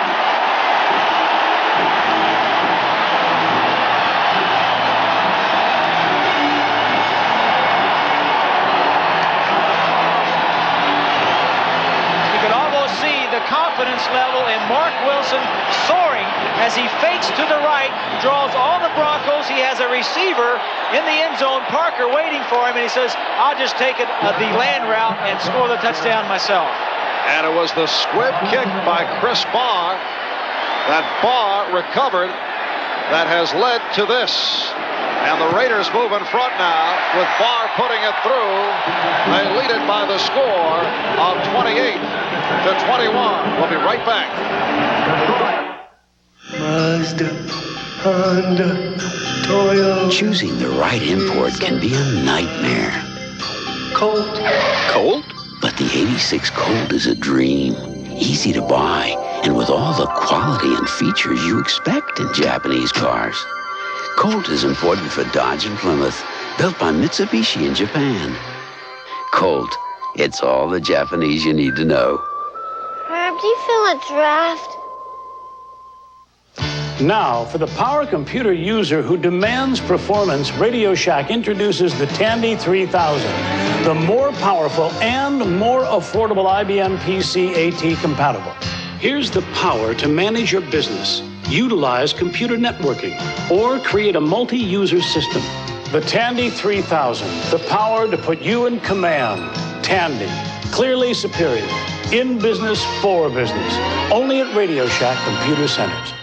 The confidence level in Mark Wilson soaring as he fakes to the right, draws all the Broncos. He has a receiver in the end zone, Parker, waiting for him, and he says, I'll just take it the land route and score the touchdown myself. And it was the squib kick by Chris Barr that Barr recovered that has led to this. And the Raiders move in front now with Barr putting it through. They lead it by the score of 28-21. We'll be right back. Mazda, Honda, Toyota. Choosing the right import can be a nightmare. Colt. Colt? But the 86 Colt is a dream. Easy to buy, and with all the quality and features you expect in Japanese cars. Colt is important for Dodge and Plymouth, built by Mitsubishi in Japan. Colt, it's all the Japanese you need to know. Herb, do you feel a draft? Now, for the power computer user who demands performance, Radio Shack introduces the Tandy 3000, the more powerful and more affordable IBM PC AT compatible. Here's the power to manage your business, utilize computer networking, or create a multi-user system. The Tandy 3000, the power to put you in command. Tandy, clearly superior. In business, for business. Only at Radio Shack Computer Centers.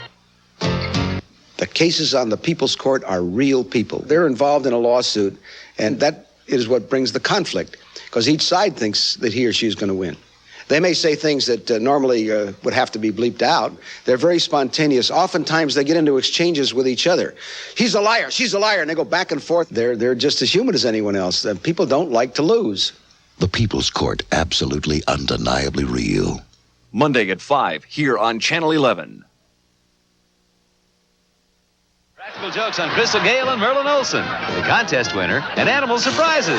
The cases on the People's Court are real people. They're involved in a lawsuit, and that is what brings the conflict, because each side thinks that he or she is going to win. They may say things that normally would have to be bleeped out. They're very spontaneous. Oftentimes, they get into exchanges with each other. He's a liar, she's a liar, and they go back and forth. They're just as human as anyone else. People don't like to lose. The People's Court, absolutely, undeniably real. Monday at 5, here on Channel 11. Practical jokes on Crystal Gale and Merlin Olsen. The contest winner and animal surprises.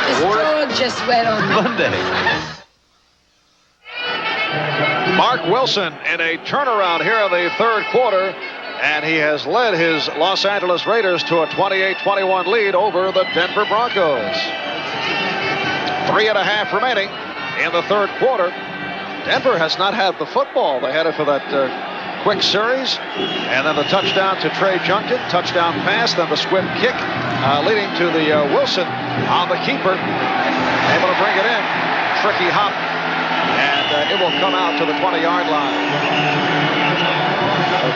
This dog just went on me. Monday. Mark Wilson in a turnaround here in the third quarter, and he has led his Los Angeles Raiders to a 28-21 lead over the Denver Broncos. 3.5 remaining in the third quarter. Denver has not had the football. They had it for that quick series, and then the touchdown to Trey Junkin, touchdown pass, then the squib kick, leading to the Wilson on the keeper, able to bring it in, tricky hop, and it will come out to the 20-yard line.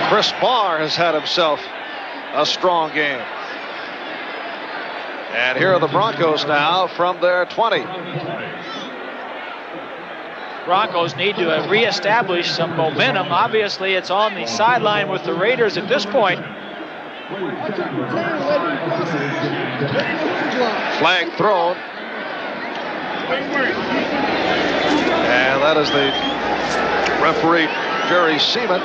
Chris Barr has had himself a strong game. And here are the Broncos now from their 20. Broncos need to reestablish some momentum. Obviously, it's on the sideline with the Raiders at this point. Flag thrown. And that is the referee, Jerry Seaman,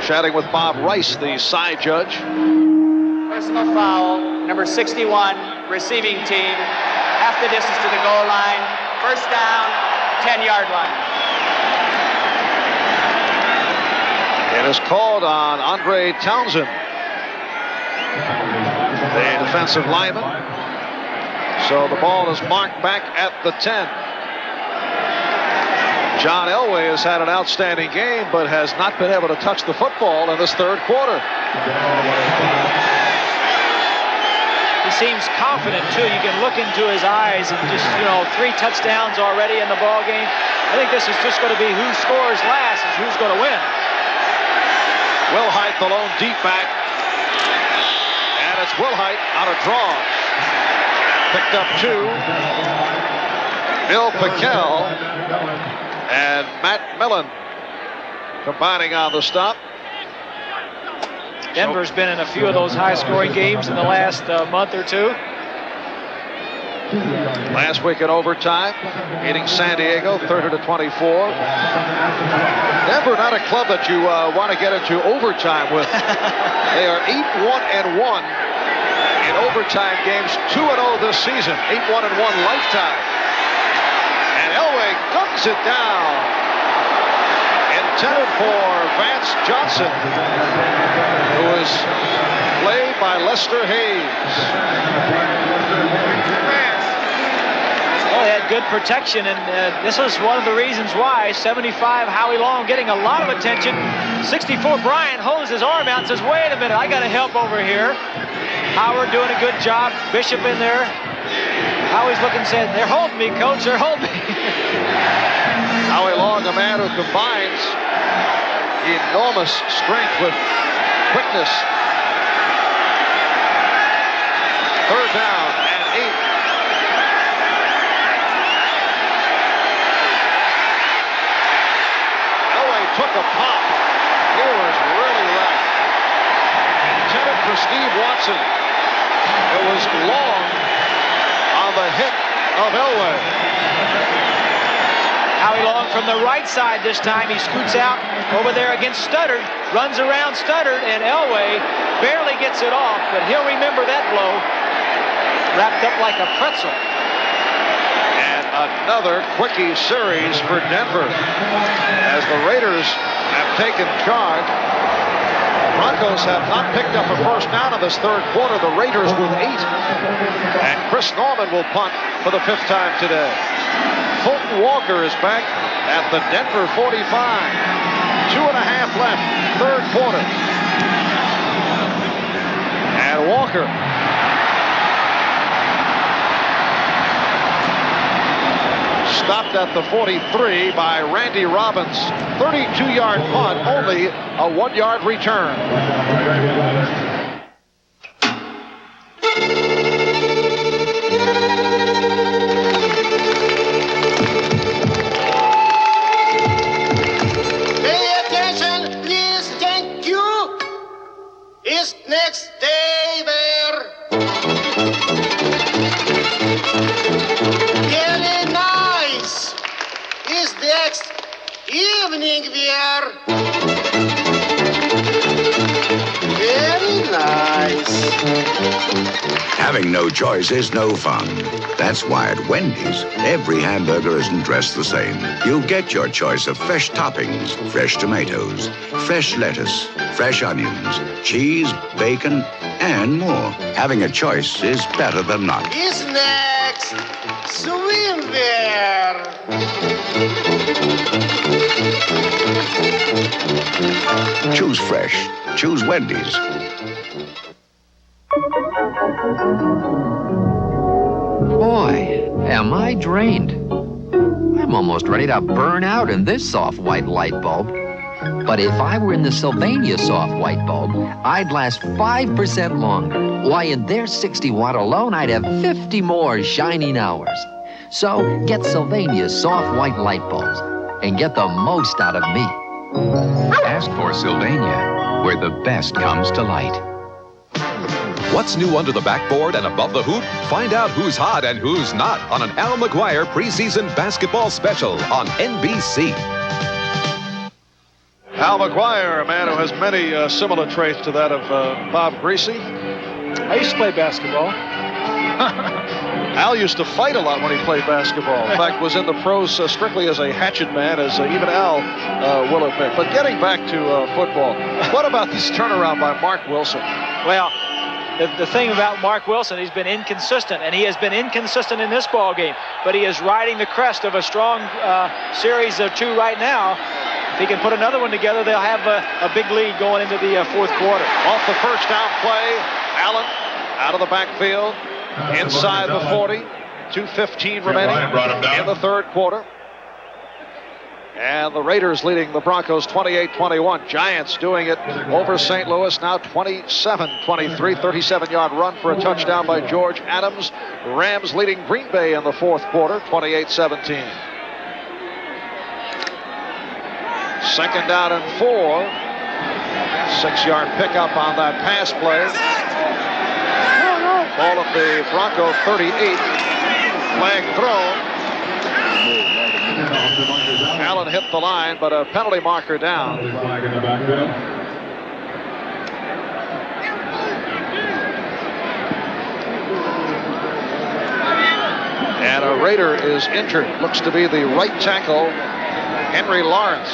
chatting with Bob Rice, the side judge. Personal foul, number 61, receiving team, half the distance to the goal line, first down, 10-yard line. It is called on Andre Townsend, the defensive lineman. So the ball is marked back at the 10. John Elway has had an outstanding game, but has not been able to touch the football in this third quarter. He seems confident, too. You can look into his eyes and just, 3 touchdowns already in the ball game. I think this is just going to be who scores last is who's going to win. Wilhite, the lone deep back. And it's Wilhite on a draw. Picked up 2. Bill Piquel and Matt Millen combining on the stop. Denver's been in a few of those high-scoring games in the last month or two. Last week in overtime, beating San Diego 30-24. Denver, not a club that you want to get into overtime with. They are 8-1-1 in overtime games, 2-0 this season, 8-1-1 lifetime. And Elway guns it down. Intended for Vance Johnson, who is played by Lester Hayes. Well, they had good protection, and this was one of the reasons why 75 Howie Long getting a lot of attention. 64 Bryant holds his arm out and says, wait a minute, I got to help over here. Howard doing a good job. Bishop in there. Howie's looking and saying, they're holding me, coach, they're holding me. Howie Long, a man who combines enormous strength with quickness. Third down and 8. Elway took a pop. He was really rough. It was long on the hit of Elway. Howie Long from the right side this time. He scoots out over there against Studdard, runs around Studdard, and Elway barely gets it off, but he'll remember that blow. Wrapped up like a pretzel. And another quickie series for Denver as the Raiders have taken charge. The Broncos have not picked up a first down in this third quarter. The Raiders with 8. And Chris Norman will punt for the 5th time today. Fulton Walker is back at the Denver 45. 2.5 left, third quarter. And Walker stopped at the 43 by Randy Robbins. 32-yard punt, only a 1-yard return. Next day there. Really nice is next evening there. Very nice. Having no choice is no fun. That's why at Wendy's, every hamburger isn't dressed the same. You get your choice of fresh toppings, fresh tomatoes, fresh lettuce, fresh onions, cheese, bacon, and more. Having a choice is better than none. Is next swimwear. Choose fresh. Choose Wendy's. Boy, am I drained. I'm almost ready to burn out in this soft white light bulb. But if I were in the Sylvania soft white bulb, I'd last 5% longer. Why, in their 60 watt alone, I'd have 50 more shining hours. So get Sylvania's soft white light bulbs and get the most out of me. Ask for Sylvania, where the best comes to light. What's new under the backboard and above the hoop? Find out who's hot and who's not on an Al McGuire preseason basketball special on NBC. Al McGuire, a man who has many similar traits to that of Bob Greasy. I used to play basketball. Al used to fight a lot when he played basketball. In fact, was in the pros strictly as a hatchet man, as even Al will admit. But getting back to football, what about this turnaround by Mark Wilson? Well, the thing about Mark Wilson, he's been inconsistent, and he has been inconsistent in this ball game. But he is riding the crest of a strong series of 2 right now. If he can put another one together, they'll have a big lead going into the fourth quarter. Off the first down play, Allen out of the backfield, inside the 40, 2:15 remaining in the third quarter. And the Raiders leading the Broncos 28-21. Giants doing it over St. Louis, now 27-23, 37-yard run for a touchdown by George Adams. Rams leading Green Bay in the fourth quarter, 28-17. Second down and 4. 6-yard pickup on that pass play. Ball at the Bronco 38. Flag thrown. Allen hit the line, but a penalty marker down. And a Raider is injured. Looks to be the right tackle, Henry Lawrence.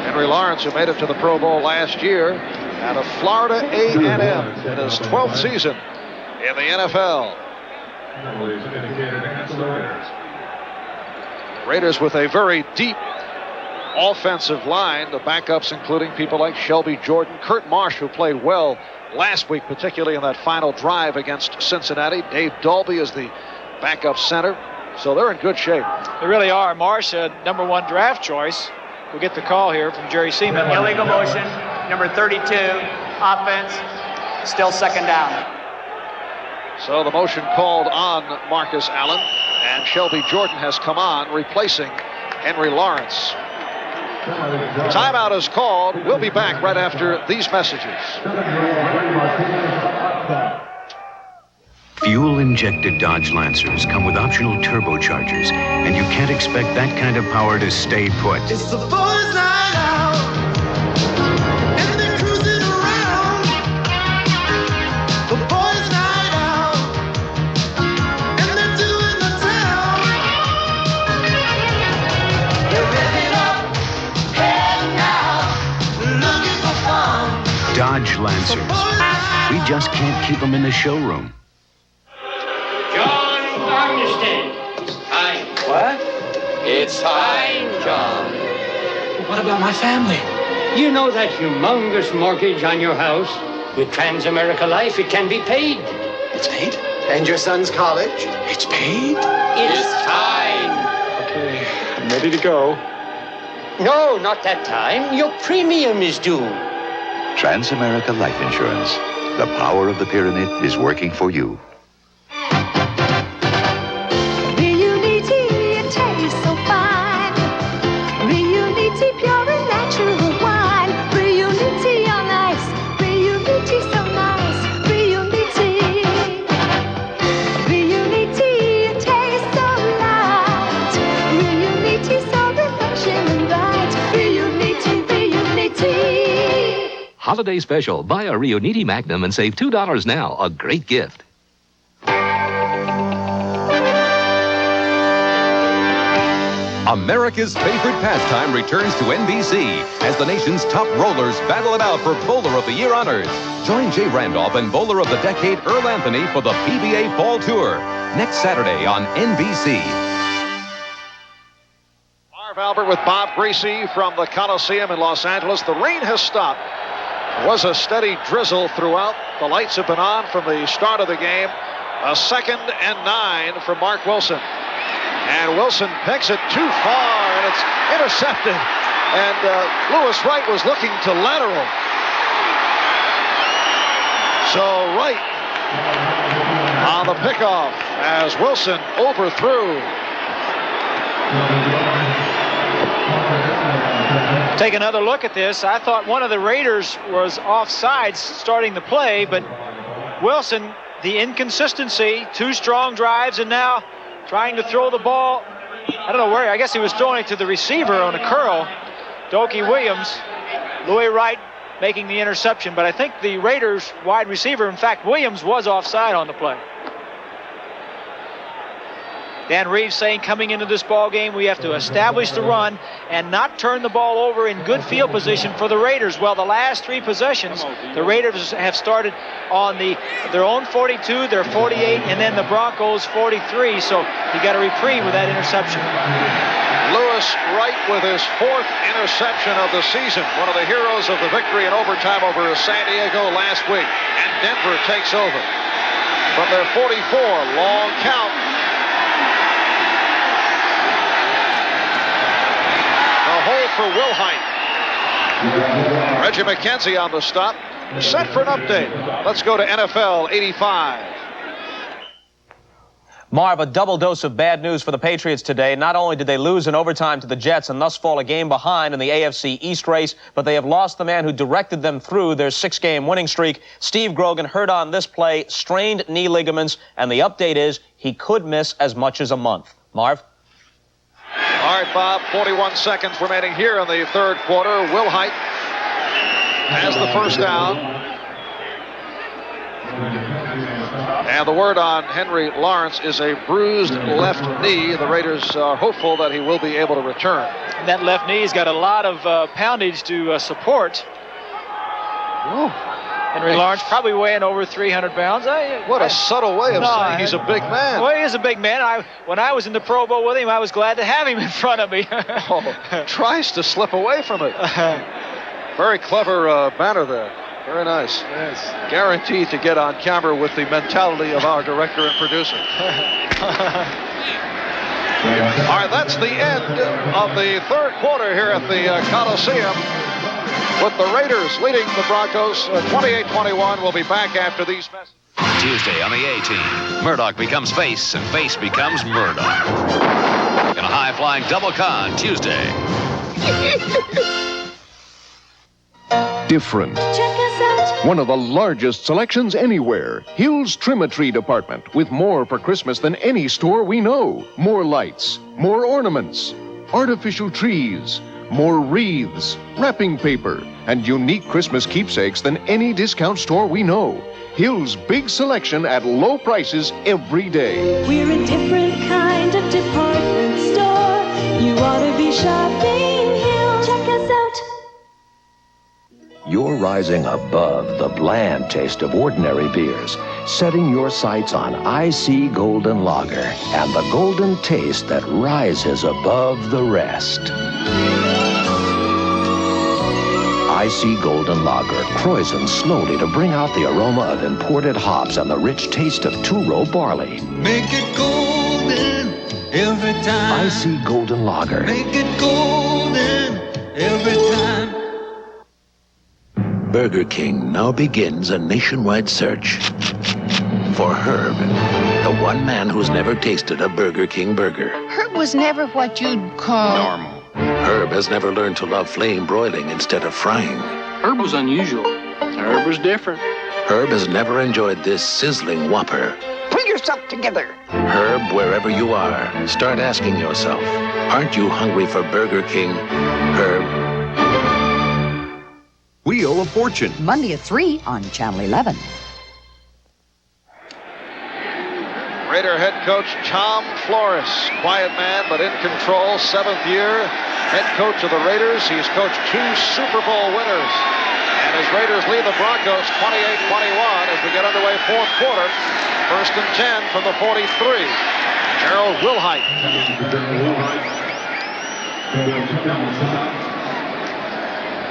Henry Lawrence, who made it to the Pro Bowl last year out of Florida A&M in his 12th season in the NFL. Raiders with a very deep offensive line. The backups including people like Shelby Jordan, Kurt Marsh, who played well last week, particularly in that final drive against Cincinnati. Dave Dolby is the backup center. So they're in good shape. They really are. Marsh, number 1 draft choice. We'll get the call here from Jerry Seaman. Illegal motion, number 32, offense, still second down. So the motion called on Marcus Allen, and Shelby Jordan has come on, replacing Henry Lawrence. Timeout is called. We'll be back right after these messages. Fuel-injected Dodge Lancers come with optional turbochargers, and you can't expect that kind of power to stay put. It's the boys' night out, and they're cruising around. The boys' night out, and they're doing the town. They're revving up, heading out, looking for fun. Dodge Lancers. We just can't keep them in the showroom. It's time. What? It's time, John. What about my family? You know that humongous mortgage on your house? With Transamerica Life, it can be paid. It's paid? And your son's college? It's paid? It's time. Okay, I'm ready to go. No, not that time. Your premium is due. Transamerica Life Insurance. The power of the pyramid is working for you. Holiday special. Buy a Riuniti Magnum and save $2 now. A great gift. America's favorite pastime returns to NBC as the nation's top rollers battle it out for Bowler of the Year honors. Join Jay Randolph and Bowler of the Decade Earl Anthony for the PBA Fall Tour next Saturday on NBC. Marv Albert with Bob Greasy from the Coliseum in Los Angeles. The rain has stopped. It was a steady drizzle throughout. The lights have been on from the start of the game. A 2nd and 9 for Mark Wilson. And Wilson picks it too far, and it's intercepted. And Lewis Wright was looking to lateral. So Wright on the pickoff as Wilson overthrew. Take another look at this. I thought one of the Raiders was offsides starting the play, but Wilson, the inconsistency, 2 strong drives, and now trying to throw the ball. I don't know where. I guess he was throwing it to the receiver on a curl. Dokey Williams, Louis Wright making the interception, but I think the Raiders wide receiver, in fact, Williams, was offside on the play. Dan Reeves saying coming into this ball game, we have to establish the run and not turn the ball over in good field position for the Raiders. Well, the last 3 possessions, the Raiders have started on their own 42, their 48, and then the Broncos 43. So he got a reprieve with that interception. Lewis Wright with his 4th interception of the season. One of the heroes of the victory in overtime over San Diego last week. And Denver takes over. From their 44, long count. Hole for Wilhite. Reggie McKenzie on the stop. Set for an update. Let's go to NFL 85. Marv, a double dose of bad news for the Patriots today. Not only did they lose in overtime to the Jets and thus fall a game behind in the AFC East race, but they have lost the man who directed them through their 6-game winning streak. Steve Grogan hurt on this play, strained knee ligaments, and the update is he could miss as much as a month. Marv? All right, Bob, 41 seconds remaining here in the 3rd quarter. Wilhite has the first down. And the word on Henry Lawrence is a bruised left knee. The Raiders are hopeful that he will be able to return. And that left knee's got a lot of poundage to support. Ooh. Henry Lawrence probably weighing over 300 pounds. What a subtle way of saying he's a big man. Well, he is a big man. When I was in the Pro Bowl with him, I was glad to have him in front of me. Tries to slip away from it. Very clever banner there. Very nice. Yes. Guaranteed to get on camera with the mentality of our director and producer. All right, that's the end of the 3rd quarter here at the Coliseum. With the Raiders leading the Broncos 28-21. We'll be back after these messages. Tuesday on the A-Team, Murdoch becomes face and face becomes Murdoch. In a high-flying double con Tuesday. Different. Check us out. One of the largest selections anywhere. Hill's Trim-A-Tree department with more for Christmas than any store we know. More lights, more ornaments, artificial trees, more wreaths, wrapping paper, and unique Christmas keepsakes than any discount store we know. Hill's big selection at low prices every day. We're a different kind of department store. You ought to be shopping Hill. Check us out. You're rising above the bland taste of ordinary beers, setting your sights on IC Golden Lager and the golden taste that rises above the rest. IC Golden Lager croissants slowly to bring out the aroma of imported hops and the rich taste of two-row barley. Make it golden every time. IC Golden Lager. Make it golden every time. Burger King now begins a nationwide search for Herb, the one man who's never tasted a Burger King burger. Herb was never what you'd call Normal. Herb has never learned to love flame broiling instead of frying. Herb was unusual. Herb was different. Herb has never enjoyed this sizzling Whopper. Pull yourself together. Herb, wherever you are, start asking yourself, aren't you hungry for Burger King, Herb? Wheel of Fortune. Monday at 3 on Channel 11. Raider head coach Tom Flores, quiet man but in control, 7th year head coach of the Raiders. He's coached 2 Super Bowl winners. And as Raiders lead the Broncos 28-21 as we get underway 4th quarter. 1st and 10 from the 43. Gerald Wilhite.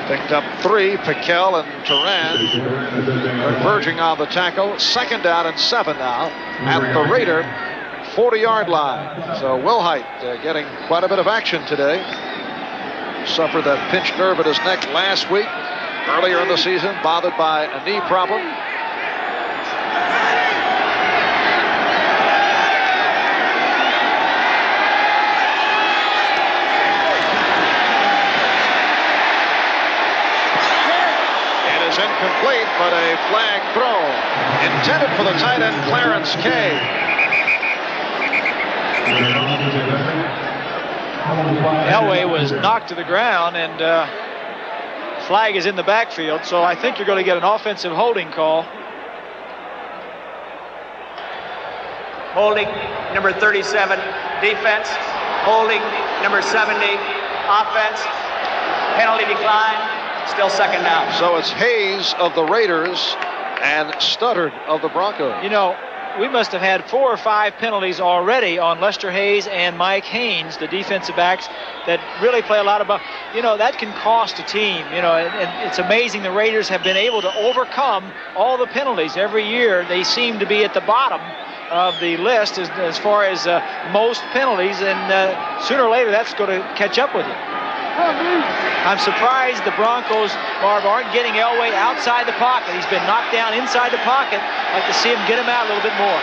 Picked up 3, Piquel and Turan converging on the tackle. 2nd down and 7 now at the Raider 40-yard line. So Wilhite getting quite a bit of action today. Suffered that pinched nerve at his neck last week. Earlier in the season, bothered by a knee problem. Incomplete, but a flag thrown. Intended for the tight end, Clarence Kay. Elway was knocked to the ground, and flag is in the backfield, so I think you're going to get an offensive holding call. Holding, number 37, defense. Holding, number 70, offense. Penalty decline. Still 2nd down. So it's Hayes of the Raiders and Studdard of the Broncos. You know, we must have had 4 or 5 penalties already on Lester Hayes and Mike Haynes, the defensive backs, that really play a lot of... You know, that can cost a team. You know, and it's amazing the Raiders have been able to overcome all the penalties. Every year they seem to be at the bottom of the list as far as most penalties, and sooner or later that's going to catch up with you. I'm surprised the Broncos, Marv, aren't getting Elway outside the pocket. He's been knocked down inside the pocket. I'd like to see him get him out a little bit more.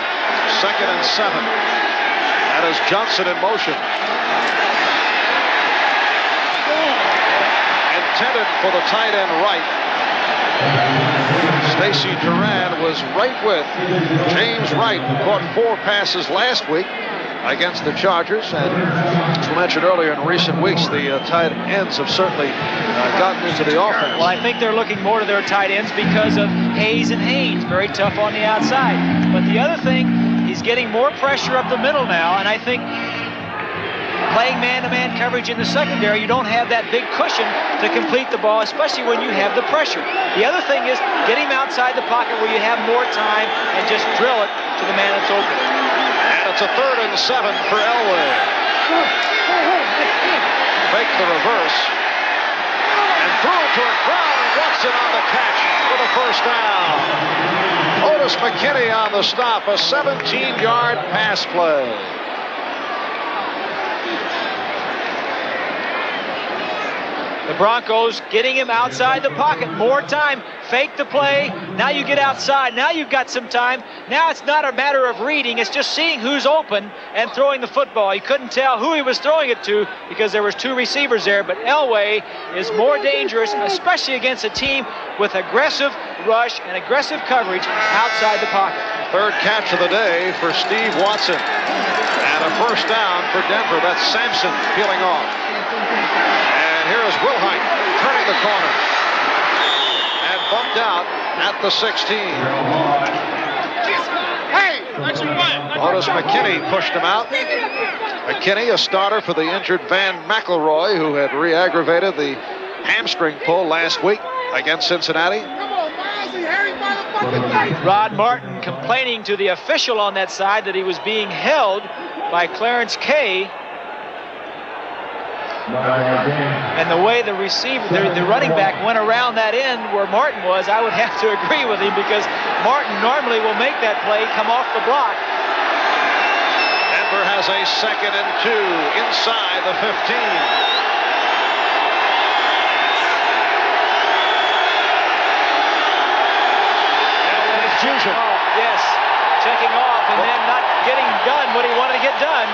2nd and 7. That is Johnson in motion. Intended for the tight end right. Stacy Duran was right with James Wright, who caught 4 passes last week against the Chargers, and as we mentioned earlier, in recent weeks the tight ends have certainly gotten into the offense. Well, I think they're looking more to their tight ends because of Hayes and Haynes, very tough on the outside. But the other thing, he's getting more pressure up the middle now, and I think playing man-to-man coverage in the secondary, you don't have that big cushion to complete the ball, especially when you have the pressure. The other thing is get him outside the pocket where you have more time and just drill it to the man that's open. And it's a 3rd and 7 for Elway. Make the reverse. And throw it to Brown, and Watson on the catch for the 1st down. Otis McKinney on the stop, a 17-yard pass play. The Broncos getting him outside the pocket. More time. Fake the play. Now you get outside. Now you've got some time. Now it's not a matter of reading. It's just seeing who's open and throwing the football. He couldn't tell who he was throwing it to because there was two receivers there. But Elway is more dangerous, especially against a team with aggressive rush and aggressive coverage outside the pocket. Third catch of the day for Steve Watson. And a first down for Denver. That's Sampson peeling off. And here is Wilhite turning the corner. And bumped out at the 16. Otis McKinney pushed him out. McKinney, a starter for the injured Van McElroy, who had re-aggravated the hamstring pull last week against Cincinnati. Rod Martin complaining to the official on that side that he was being held by Clarence Kay. And the way the receiver, the running back went around that end where Martin was, I would have to agree with him because Martin normally will make that play come off the block. Denver has a 2nd and 2 inside the 15. Fusion. Yes, checking off and then not getting done what he wanted to get done.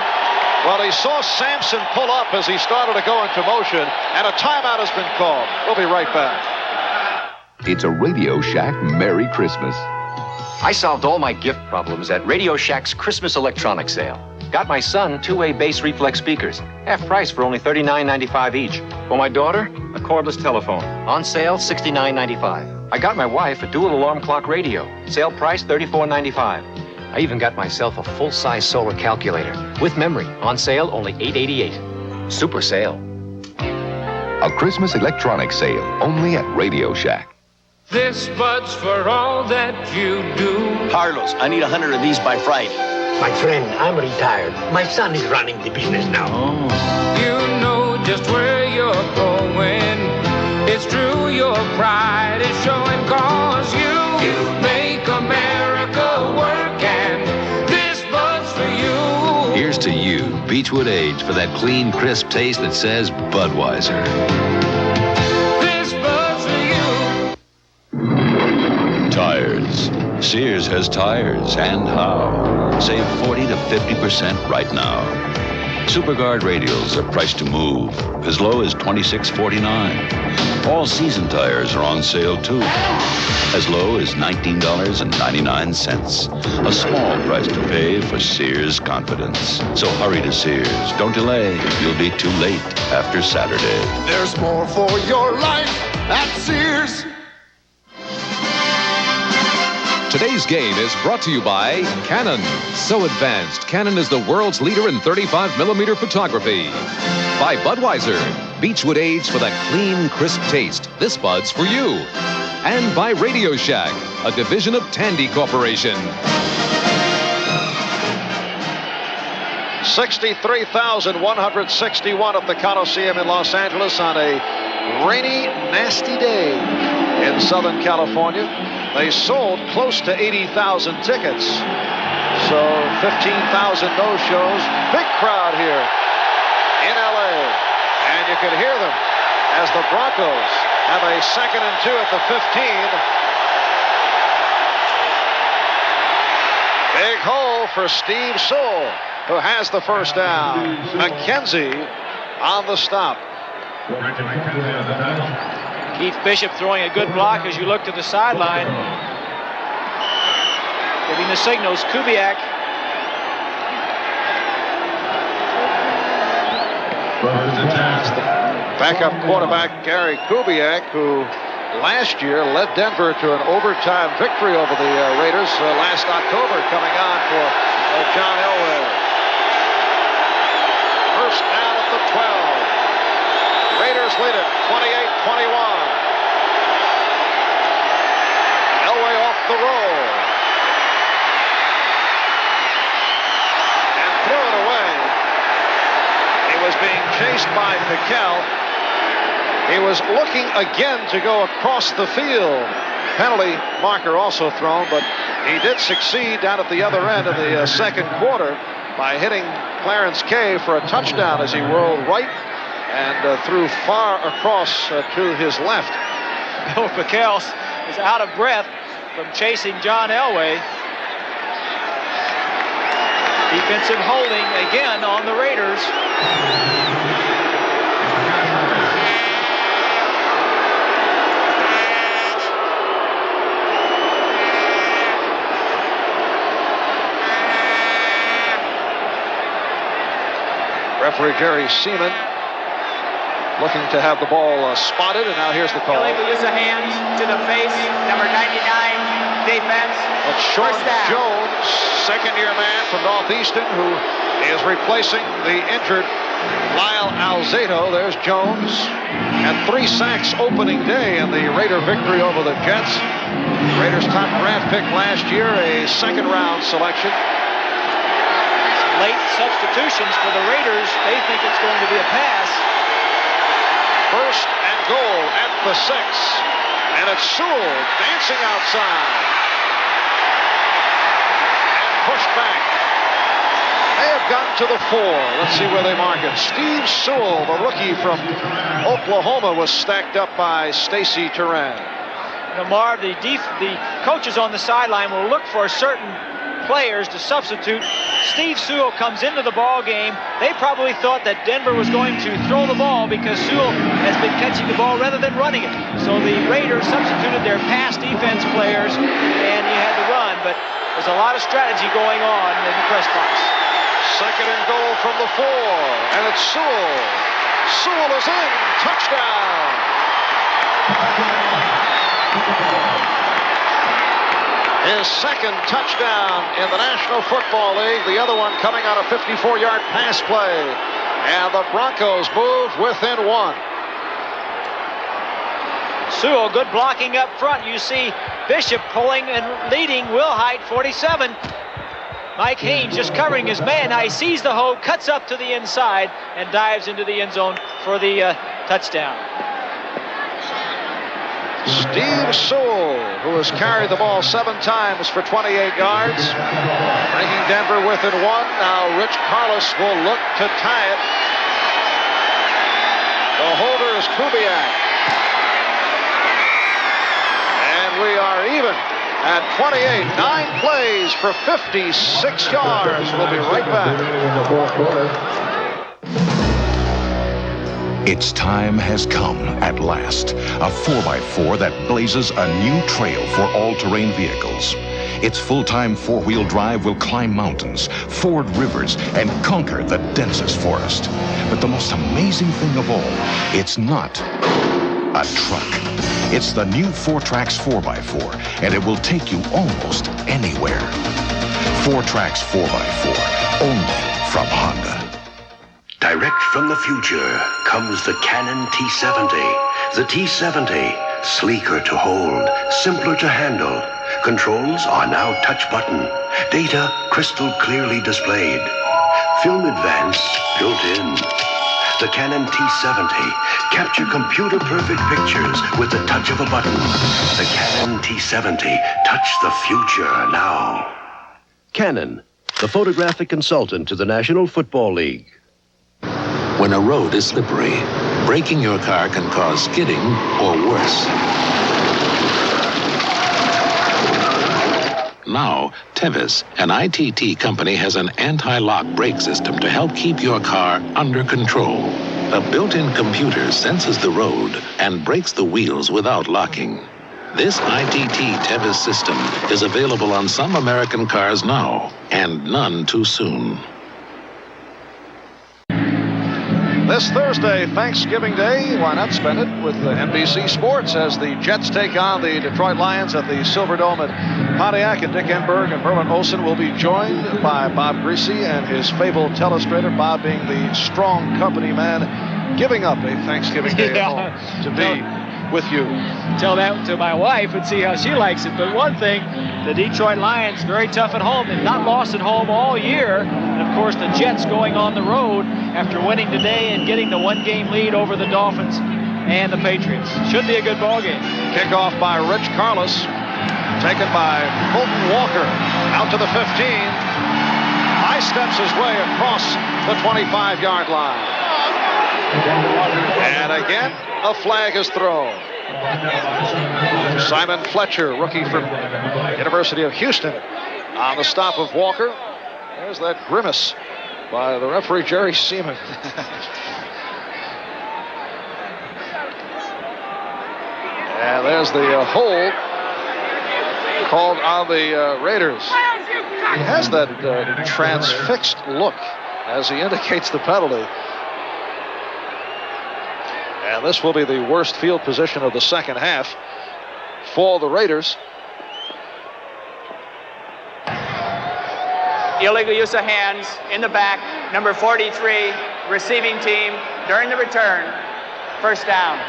Well, he saw Sampson pull up as he started to go into motion, and a timeout has been called. We'll be right back. It's a Radio Shack Merry Christmas. I solved all my gift problems at Radio Shack's Christmas electronics sale. Got my son 2-way bass reflex speakers, half price for only $39.95 each. For my daughter, a cordless telephone, on sale $69.95. I got my wife a dual alarm clock radio, sale price $34.95. I even got myself a full-size solar calculator with memory, on sale only $8.88. Super sale. A Christmas electronics sale only at Radio Shack. This bud's for all that you do. Carlos, I need 100 of these by Friday. My friend, I'm retired. My son is running the business now. You know just where you're going. It's true, your pride is showing, cause you make America work, and this bud's for you. Here's to you, Beechwood Age, for that clean, crisp taste that says Budweiser. This bud's for you. Tires. Sears has tires, and how. Save 40 to 50% right now. SuperGuard radials are priced to move, as low as $26.49. All season tires are on sale too, as low as $19.99. A small price to pay for Sears confidence. So hurry to Sears. Don't delay. You'll be too late after Saturday. There's more for your life at Sears. Today's game is brought to you by Canon. So advanced, Canon is the world's leader in 35mm photography. By Budweiser, Beechwood Age for that clean, crisp taste. This Bud's for you. And by Radio Shack, a division of Tandy Corporation. 63,161 at the Coliseum in Los Angeles on a rainy, nasty day in Southern California. They sold close to 80,000 tickets. So 15,000 no-shows. Big crowd here in LA. And you can hear them as the Broncos have a 2nd and 2 at the 15. Big hole for Steve Sewell, who has the first down. McKenzie on the stop. Keith Bishop throwing a good block as you look to the sideline. Giving the signals, Kubiak. Backup quarterback Gary Kubiak, who last year led Denver to an overtime victory over the Raiders last October, coming on for John Elway. First down at the 12. Raiders lead it 28-21. Elway off the roll. And threw it away. He was being chased by Piquel. He was looking again to go across the field. Penalty marker also thrown, but he did succeed down at the other end of the second quarter by hitting Clarence Kay for a touchdown as he rolled right and threw far across to his left. Bill Pickell is out of breath from chasing John Elway. Defensive holding again on the Raiders. Referee Jerry Seaman looking to have the ball spotted, and now here's the call. Illegal use of hands to the face, number 99, defense. It's Sean Jones, second-year man from Northeastern, who is replacing the injured Lyle Alzado. There's Jones, and 3 sacks opening day in the Raider victory over the Jets. Raiders' top draft pick last year, a second-round selection. Late substitutions for the Raiders. They think it's going to be a pass. First and goal at the 6. And it's Sewell dancing outside. And pushed back. They have gotten to the 4. Let's see where they mark it. Steve Sewell, the rookie from Oklahoma, was stacked up by Stacy Turan. Marv, the coaches on the sideline will look for certain players to substitute. Steve Sewell comes into the ball game. They probably thought that Denver was going to throw the ball because Sewell has been catching the ball rather than running it. So the Raiders substituted their pass defense players, and he had to run. But there's a lot of strategy going on in the press box. Second and goal from the 4, and it's Sewell. Sewell is in. Touchdown. His second touchdown in the National Football League. The other one coming on a 54-yard pass play. And the Broncos move within 1. Sewell, good blocking up front. You see Bishop pulling and leading Wilhite, 47. Mike Haynes just covering his man. Now he sees the hole, cuts up to the inside, and dives into the end zone for the touchdown. Steve Sewell, who has carried the ball 7 times for 28 yards, bringing Denver within 1. Now Rich Carlos will look to tie it. The holder is Kubiak. And we are even at 28. 9 plays for 56 yards. We'll be right back. Its time has come at last. A 4x4 that blazes a new trail for all-terrain vehicles. Its full-time 4-wheel drive will climb mountains, ford rivers, and conquer the densest forest. But the most amazing thing of all, it's not a truck. It's the new 4Trax 4x4, and it will take you almost anywhere. 4Trax 4x4, only from Honda. Direct from the future comes the Canon T70. The T70, sleeker to hold, simpler to handle. Controls are now touch button. Data crystal clearly displayed. Film advance built in. The Canon T70, capture computer perfect pictures with the touch of a button. The Canon T70, touch the future now. Canon, the photographic consultant to the National Football League. When a road is slippery, braking your car can cause skidding or worse. Now, Tevis, an ITT company, has an anti-lock brake system to help keep your car under control. A built-in computer senses the road and brakes the wheels without locking. This ITT Tevis system is available on some American cars now, and none too soon. This Thursday, Thanksgiving Day, why not spend it with NBC Sports as the Jets take on the Detroit Lions at the Silverdome at Pontiac, and Dick Enberg and Merlin Olsen will be joined by Bob Greasy and his fabled telestrator, Bob being the strong company man, giving up a Thanksgiving Day at home to be with you. Tell that to my wife and see how she likes it. But one thing, the Detroit Lions, very tough at home. They've not lost at home all year. And of course, the Jets going on the road after winning today and getting the 1-game lead over the Dolphins and the Patriots. Should be a good ball game. Kickoff by Rich Carlos, taken by Fulton Walker, out to the 15. High steps his way across the 25-yard line. And again, a flag is thrown. Simon Fletcher, rookie from University of Houston, on the stop of Walker. There's that grimace by the referee, Jerry Seaman. And there's the hold called on the Raiders. He has that transfixed look as he indicates the penalty. And this will be the worst field position of the second half for the Raiders. Illegal use of hands in the back, number 43, receiving team during the return. First down.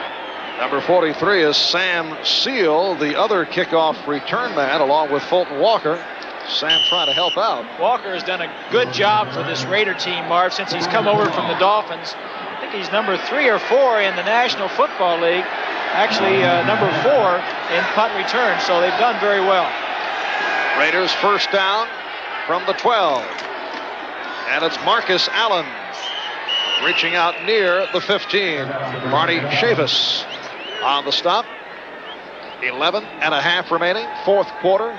Number 43 is Sam Seal, the other kickoff return man, along with Fulton Walker. Sam trying to help out. Walker has done a good job for this Raider team, Marv, since he's come over from the Dolphins. I think he's number 3 or 4 in the National Football League. Actually, number 4 in punt return, so they've done very well. Raiders first down from the 12. And it's Marcus Allen reaching out near the 15. Barney Chavis on the stop. 11 and a half remaining, fourth quarter.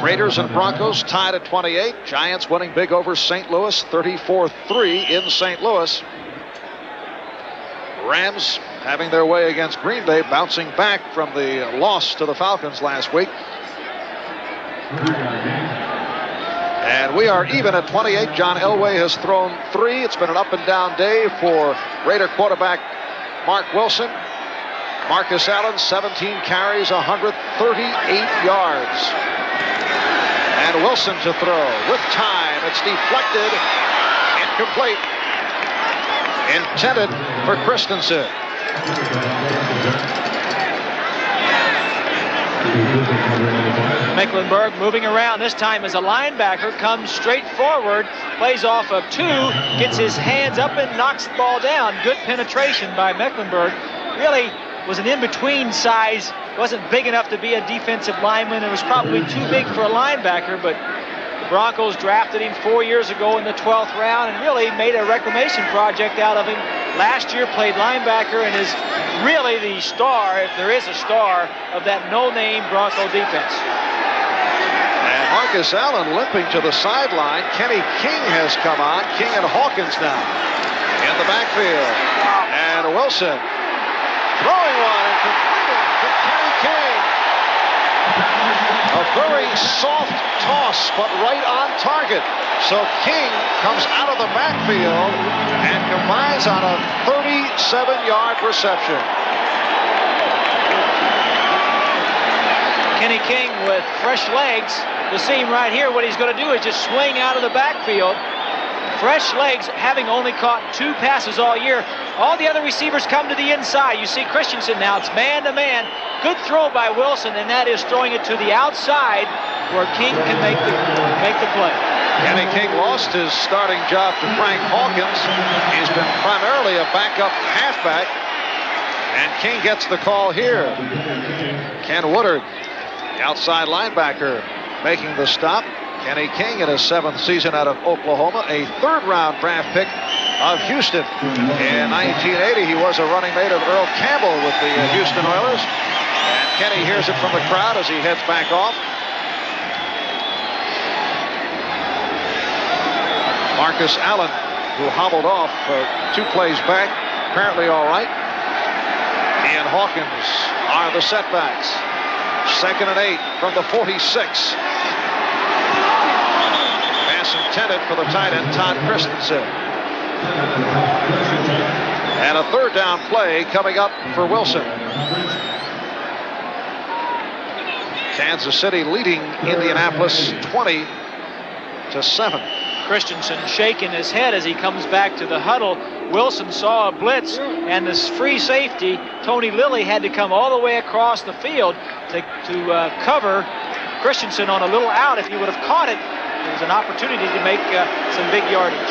Raiders and Broncos tied at 28. Giants winning big over St. Louis, 34-3 in St. Louis. Rams having their way against Green Bay, bouncing back from the loss to the Falcons last week. And we are even at 28. John Elway has thrown 3. It's been an up and down day for Raider quarterback Mark Wilson. Marcus Allen, 17 carries, 138 yards. And Wilson to throw with time. It's deflected. Incomplete. Intended for Christensen. Mecklenburg moving around, this time as a linebacker, comes straight forward, plays off of 2, gets his hands up and knocks the ball down. Good penetration by Mecklenburg. Really was an in-between size, wasn't big enough to be a defensive lineman, and was probably too big for a linebacker, but the Broncos drafted him 4 years ago in the 12th round and really made a reclamation project out of him. Last year played linebacker and is really the star, if there is a star, of that no-name Bronco defense. And Marcus Allen limping to the sideline. Kenny King has come on. King and Hawkins now in the backfield. And Wilson throwing one and completing to Kenny King. A very soft toss, but right on target. So King comes out of the backfield and combines on a 37-yard reception. Kenny King with fresh legs. You'll see him right here. What he's going to do is just swing out of the backfield. Fresh legs, having only caught 2 passes all year. All the other receivers come to the inside. You see Christensen now. It's man-to-man. Good throw by Wilson, and that is throwing it to the outside where King can make the play. Kenny King lost his starting job to Frank Hawkins. He's been primarily a backup halfback, and King gets the call here. Ken Woodard, the outside linebacker, making the stop. Kenny King in his 7th season out of Oklahoma, a 3rd-round draft pick of Houston. In 1980, he was a running mate of Earl Campbell with the Houston Oilers. And Kenny hears it from the crowd as he heads back off. Marcus Allen, who hobbled off 2 plays back, apparently all right. He and Hawkins are the setbacks. 2nd and 8 from the 46. Pass intended for the tight end, Todd Christensen. And a 3rd down play coming up for Wilson. Kansas City leading Indianapolis 20-7. Christensen shaking his head as he comes back to the huddle. Wilson saw a blitz, and this free safety, Tony Lilly, had to come all the way across the field to cover Christensen on a little out. If he would have caught it, there was an opportunity to make some big yardage.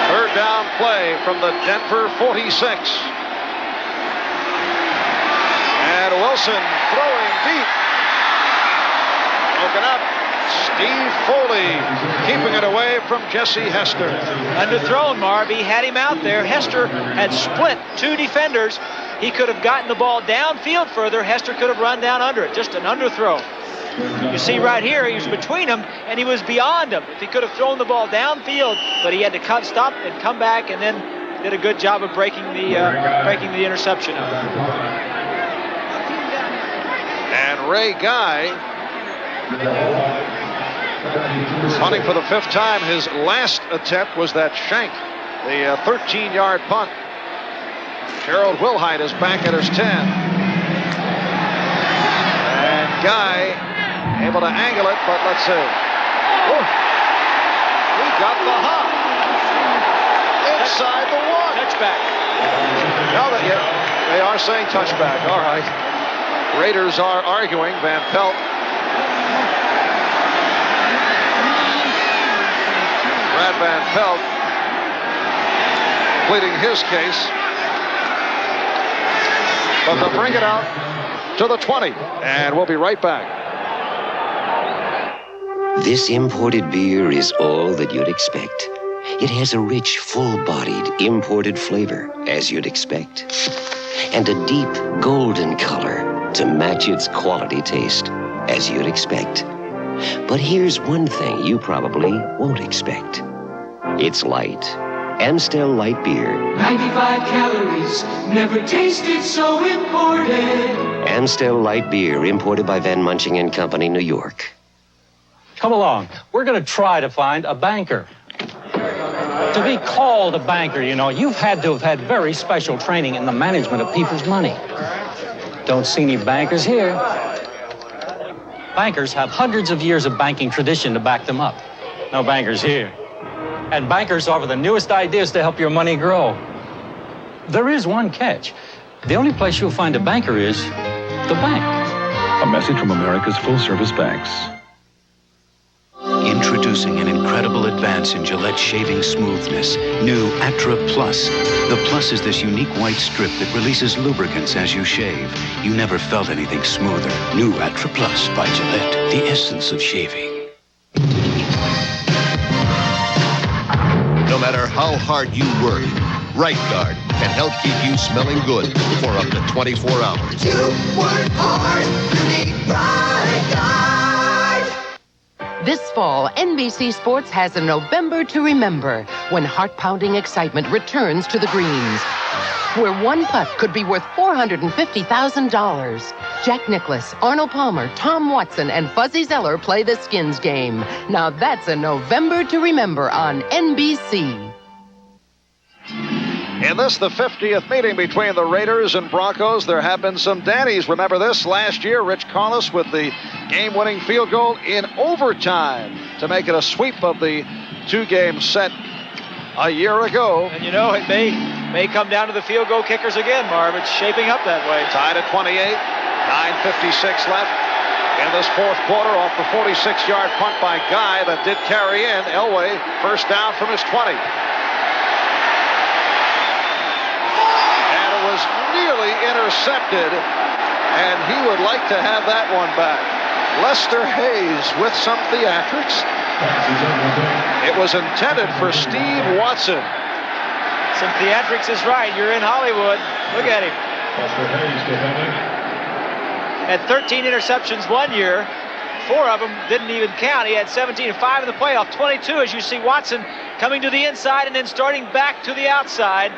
3rd down play from the Denver 46. And Wilson throwing deep. Broken up, Steve Foley keeping it away from Jesse Hester. Underthrown, Marv. He had him out there. Hester had split two defenders. He could have gotten the ball downfield further. Hester could have run down under it. Just an underthrow. You see right here, he was between them, and he was beyond him. If he could have thrown the ball downfield, but he had to stop and come back, and then did a good job of breaking the interception up. And Ray Guy punting for the 5th time. His last attempt was that shank, the 13-yard punt. Gerald Wilhite is back at his 10. And Guy able to angle it, but let's see. Ooh. He got the hop. Inside the 1. Touchback. Now they are saying touchback. All right. Raiders are arguing. Van Pelt. Brad Van Pelt pleading his case. But they'll bring it out to the 20. And we'll be right back. This imported beer is all that you'd expect. It has a rich, full-bodied, imported flavor, as you'd expect. And a deep, golden color to match its quality taste, as you'd expect. But here's one thing you probably won't expect. It's light. Amstel Light Beer. 95 calories, never tasted so imported. Amstel Light Beer, imported by Van Munching and Company, New York. Come along. We're going to try to find a banker. To be called a banker, you know, you've had to have had very special training in the management of people's money. Don't see any bankers here. Bankers have hundreds of years of banking tradition to back them up. No bankers here. And bankers offer the newest ideas to help your money grow. There is one catch. The only place you'll find a banker is the bank. A message from America's full-service banks. Introducing an incredible advance in Gillette shaving smoothness. New Atra Plus. The Plus is this unique white strip that releases lubricants as you shave. You never felt anything smoother. New Atra Plus by Gillette. The essence of shaving. No matter how hard you work, Right Guard can help keep you smelling good for up to 24 hours. You work hard, you need Right Guard. This fall, NBC Sports has a November to remember when heart-pounding excitement returns to the greens, where one putt could be worth $450,000. Jack Nicklaus, Arnold Palmer, Tom Watson, and Fuzzy Zeller play the Skins game. Now that's a November to remember on NBC. In this, the 50th meeting between the Raiders and Broncos, there have been some Dannies. Remember this? Last year, Rich Carlos with the game-winning field goal in overtime to make it a sweep of the two-game set a year ago. And you know, it may come down to the field goal kickers again, Marv. It's shaping up that way. Tied at 28, 9:56 left in this fourth quarter off the 46-yard punt by Guy that did carry in. Elway, first down from his 20. Was nearly intercepted, and he would like to have that one back. Lester Hayes with some theatrics. It was intended for Steve Watson. Some theatrics is right. You're in Hollywood. Look at him. Had 13 interceptions one year. 4 of them didn't even count. He had 17 and 5 in the playoff. 22 as you see Watson coming to the inside and then starting back to the outside.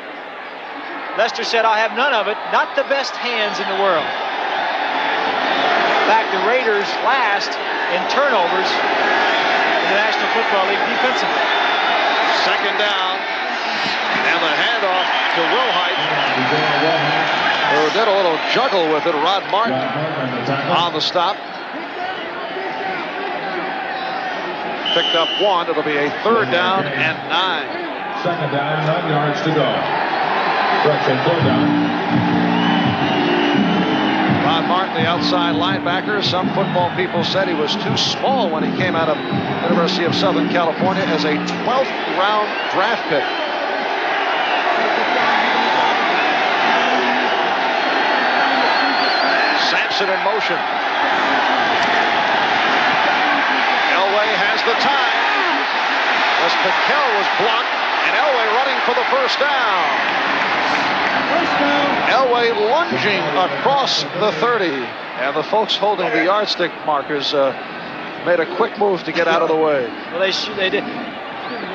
Lester said, I'll have none of it. Not the best hands in the world. In fact, the Raiders last in turnovers in the National Football League defensively. Second down, and the handoff to Wilhite, who did a little juggle with it. Rod Martin on the stop. Picked up 1. It'll be a 3rd down and 9. Second down, 9 yards to go. Rod Martin, the outside linebacker. Some football people said he was too small when he came out of University of Southern California as a 12th round draft pick. Sampson in motion. Elway as Piquel was blocked, and Elway running for the first down. Elway lunging across the 30, and the folks holding the yardstick markers made a quick move to get out of the way. Well, they did.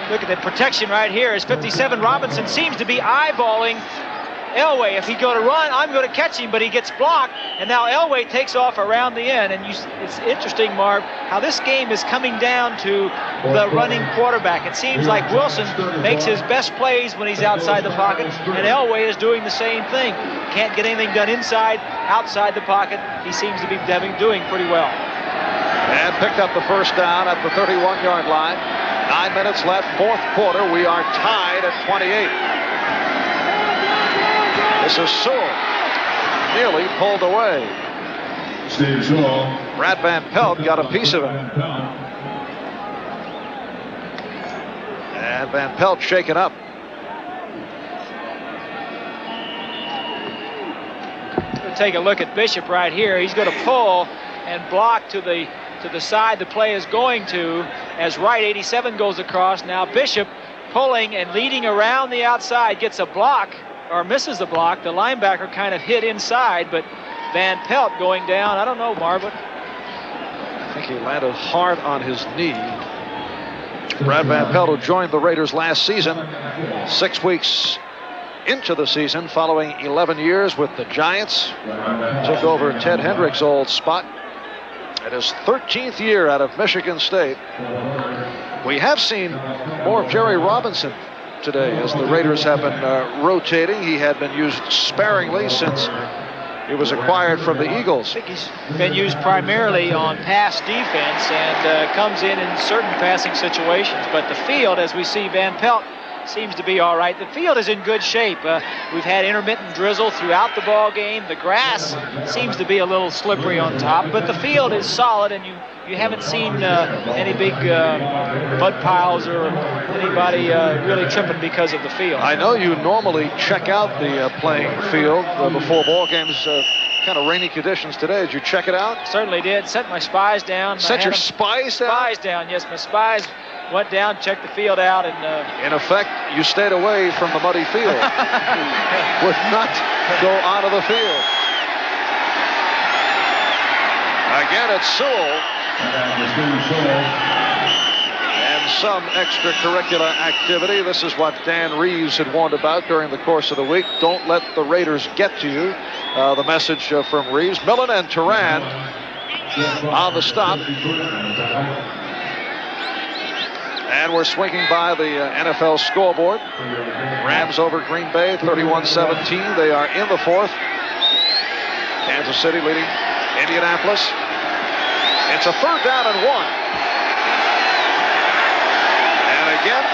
Look at the protection right here. As 57 Robinson seems to be eyeballing Elway. If he go to run, I'm going to catch him, but he gets blocked, and now Elway takes off around the end. And it's interesting, Marv, how this game is coming down to the running quarterback. It seems like Wilson makes his best plays when he's outside the pocket, and Elway is doing the same thing. Can't get anything done inside, outside the pocket. He seems to be doing pretty well. And picked up the first down at the 31-yard line. 9 minutes left, fourth quarter. We are tied at 28. This is Sewell, nearly pulled away. Steve Sewell. Brad Van Pelt got a piece of it. And Van Pelt shaken up. We'll take a look at Bishop right here. He's going to pull and block to the side the play is going to, as right 87 goes across. Now Bishop pulling and leading around the outside, gets a block, or misses the block. The linebacker kind of hit inside, but Van Pelt going down. I don't know, Marvin. I think he landed hard on his knee. Brad Van Pelt, who joined the Raiders last season, 6 weeks into the season, following 11 years with the Giants, took over Ted Hendricks' old spot at his 13th year out of Michigan State. We have seen more of Jerry Robinson today as the Raiders have been rotating. He had been used sparingly since he was acquired from the Eagles. I think he's been used primarily on pass defense and comes in certain passing situations. But the field, as we see Van Pelt, seems to be all right. The field is in good shape. We've had intermittent drizzle throughout the ball game. The grass seems to be a little slippery on top, but the field is solid, and you haven't seen any big mud piles or anybody really tripping because of the field. I know you normally check out the playing field before ball games. Kind of rainy conditions today. Did you check it out? Certainly did. Set my spies down. Set your spies down? Spies down, yes. My spies went down, checked the field out, and in effect, you stayed away from the muddy field. Would not go onto the field. Again, it's Sewell. And some extracurricular activity. This is what Dan Reeves had warned about during the course of the week. Don't let the Raiders get to you. The message from Reeves. Millen and Turan on the stop. And we're swinging by the NFL scoreboard. Rams over Green Bay, 31-17. They are in the fourth. Kansas City leading Indianapolis. It's a third down and 1. And again,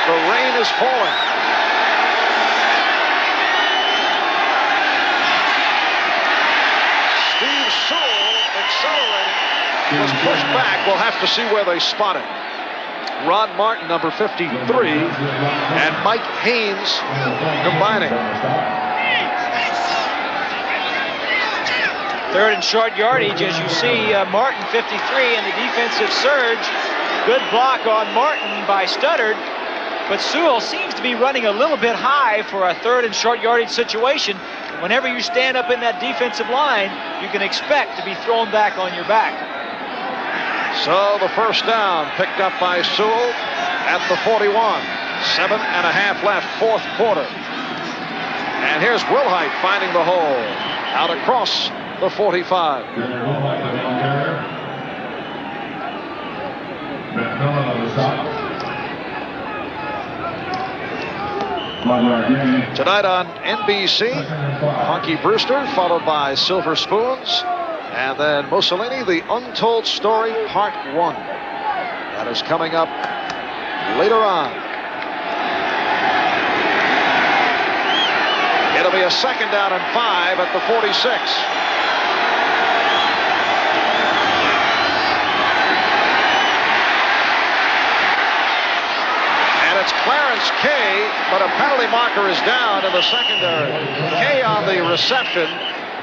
the rain is falling. Steve Sewell accelerating. Was pushed back. We'll have to see where they spot it. Ron Martin, number 53, and Mike Haynes combining. Third and short yardage, as you see Martin 53 in the defensive surge. Good block on Martin by Studdard, but Sewell seems to be running a little bit high for a third and short yardage situation. Whenever you stand up in that defensive line, you can expect to be thrown back on your back. So the first down picked up by Sewell at the 41. 7.5 left, fourth quarter. And here's Wilhite finding the hole out across the 45. Tonight on NBC, Honky Brewster, followed by Silver Spoons, and then Mussolini, The Untold Story, Part 1. That is coming up later on. It'll be a second down and 5 at the 46. And it's Clarence Kay, but a penalty marker is down in the secondary. Kay on the reception,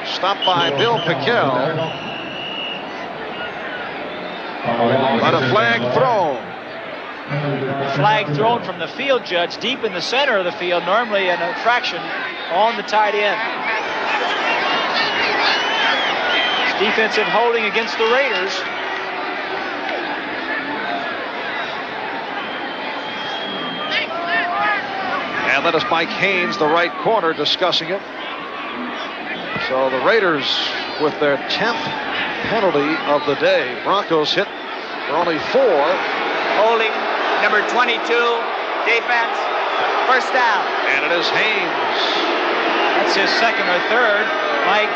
stopped by Bill Piquel. But a flag thrown. flag thrown from the field judge deep in the center of the field, normally an infraction on the tight end. It's defensive holding against the Raiders. And that is Mike Haynes, the right corner, discussing it. So the Raiders with their 10th penalty of the day. Broncos hit for only 4. Holding, number 22, defense, first down. And it is Haynes. That's his second or third. Mike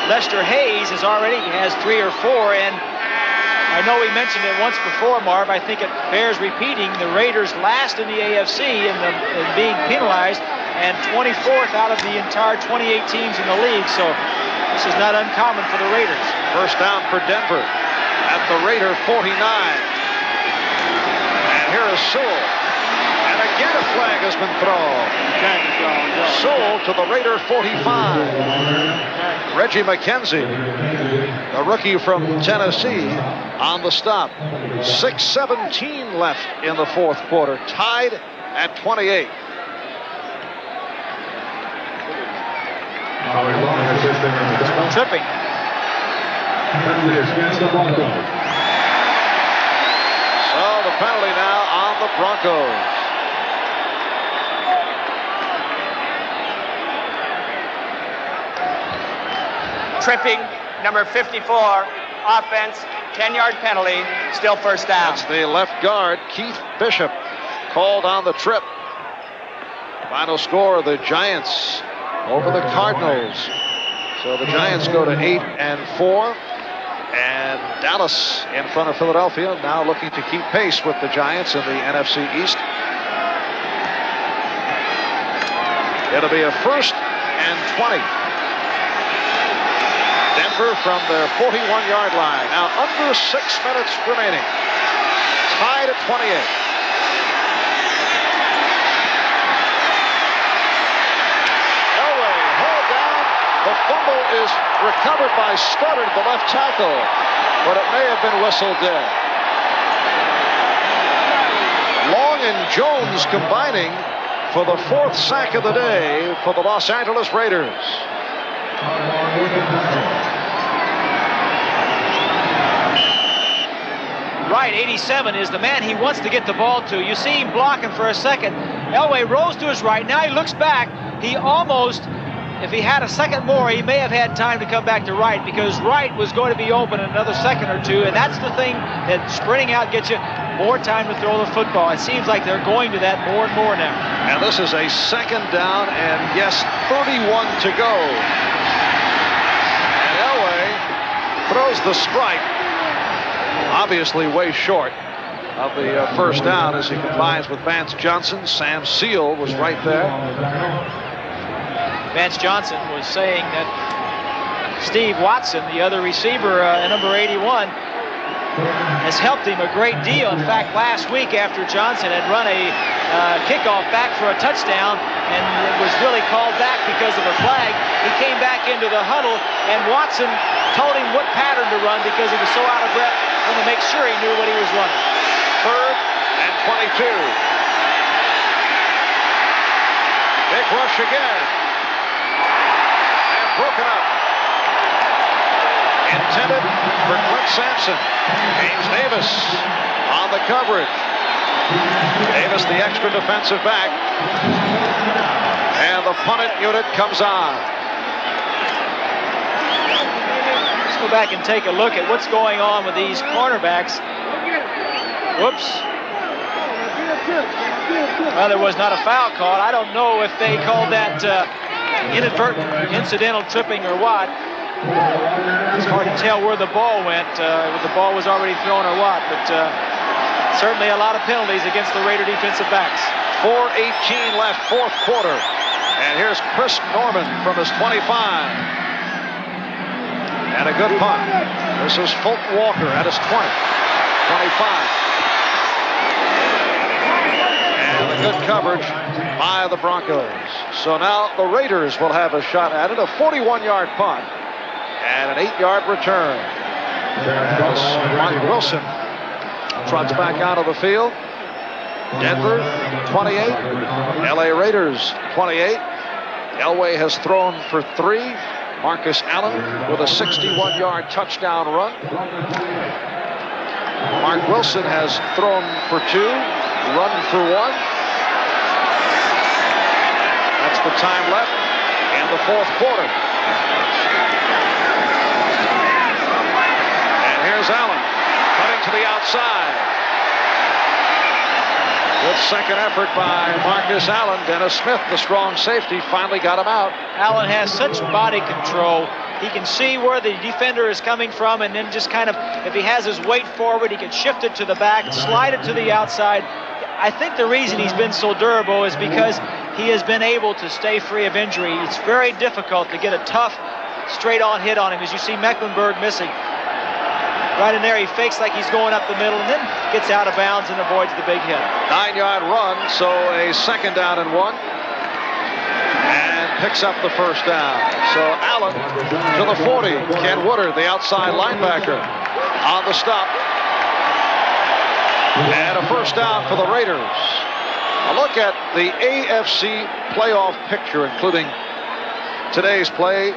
Lester Hayes has 3 or 4, and I know we mentioned it once before, Marv. I think it bears repeating. The Raiders last in the AFC in being penalized, and 24th out of the entire 28 teams in the league. So this is not uncommon for the Raiders. First down for Denver at the Raider 49. And here is Sewell. And again a flag has been thrown. Sewell to the Raider 45. Reggie McKenzie, the rookie from Tennessee, on the stop. 6:17 left in the fourth quarter, tied at 28. Tripping. So the penalty now on the Broncos. Tripping, number 54, offense, 10-yard penalty, still first down. That's the left guard, Keith Bishop, called on the trip. Final score, the Giants over the Cardinals. So the Giants go to 8-4. And Dallas in front of Philadelphia, now looking to keep pace with the Giants in the NFC East. It'll be a 1st and 20. Denver from their 41-yard line. Now under 6 minutes remaining. Tied at 28. Elway hauled down. The fumble is recovered by Stoddard, the left tackle, but it may have been whistled dead. Long and Jones combining for the 4th sack of the day for the Los Angeles Raiders. Right, 87 is the man he wants to get the ball to. You see him blocking for a second. Elway rolls to his right. Now he looks back. He almost, if he had a second more, he may have had time to come back to right, because right was going to be open in another second or two, and that's the thing that sprinting out gets you more time to throw the football. It seems like they're going to that more and more now. And this is a second down, and yes, 31 to go. And Elway throws the strike, obviously way short of the first down as he combines with Vance Johnson. Sam Seal was right there. Vance Johnson was saying that Steve Watson, the other receiver, number 81, has helped him a great deal. In fact, last week after Johnson had run a kickoff back for a touchdown and it was really called back because of a flag, he came back into the huddle and Watson told him what pattern to run because he was so out of breath and to make sure he knew what he was running. 3rd and 22. Big rush again. And broken up. Intended for Clint Sampson. James Davis on the coverage. Davis, the extra defensive back. And the punted unit comes on. Let's go back and take a look at what's going on with these cornerbacks. Whoops. Well, there was not a foul call. I don't know if they called that inadvertent, incidental tripping or what. It's hard to tell where the ball went, if the ball was already thrown or what, but certainly a lot of penalties against the Raider defensive backs. 4:18 left, fourth quarter. And here's Chris Norman from his 25. And a good punt. This is Fulton Walker at his 20. 25. And a good coverage by the Broncos. So now the Raiders will have a shot at it, a 41-yard punt. And an 8-yard return. As Mark Wilson trots back out of the field. Denver 28, LA Raiders 28. Elway has thrown for 3. Marcus Allen with a 61-yard touchdown run. Mark Wilson has thrown for 2, run for 1. That's the time left in the fourth quarter. And here's Allen cutting to the outside. Good second effort by Marcus Allen. Dennis Smith, the strong safety, finally got him out. Allen has such body control. He can see where the defender is coming from, and then just kind of, if he has his weight forward, he can shift it to the back, slide it to the outside. I think the reason he's been so durable is because he has been able to stay free of injury. It's very difficult to get a tough, straight-on hit on him, as you see Mecklenburg missing. Right in there, he fakes like he's going up the middle and then gets out of bounds and avoids the big hit. 9-yard run, so a second down and 1. And picks up the first down. So Allen to the 40. Ken Woodard, the outside linebacker, on the stop. And a first down for the Raiders. A look at the AFC playoff picture, including today's play.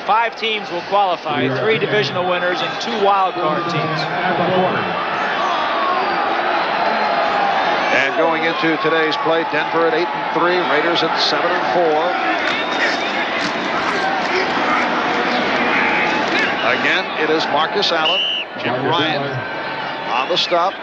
5 teams will qualify, 3 divisional winners and 2 wild card teams. And going into today's play, Denver at 8-3, Raiders at 7-4. Again, it is Marcus Allen, Jim Ryan on the stop.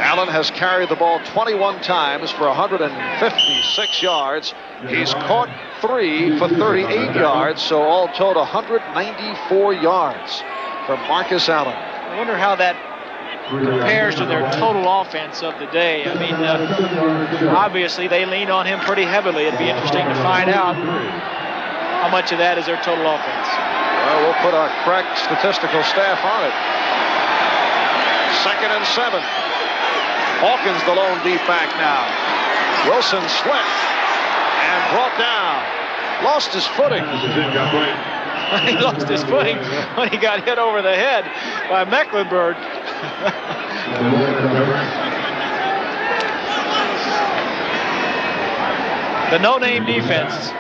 Allen has carried the ball 21 times for 156 yards. He's caught 3 for 38 yards, so all told 194 yards from Marcus Allen. I wonder how that compares to their total offense of the day. I mean, obviously they lean on him pretty heavily. It'd be interesting to find out how much of that is their total offense. Well, we'll put our crack statistical staff on it. 2nd and 7. Hawkins, the lone deep back now. Wilson slipped and brought down. Lost his footing. He lost his footing when he got hit over the head by Mecklenburg. The no-name defense.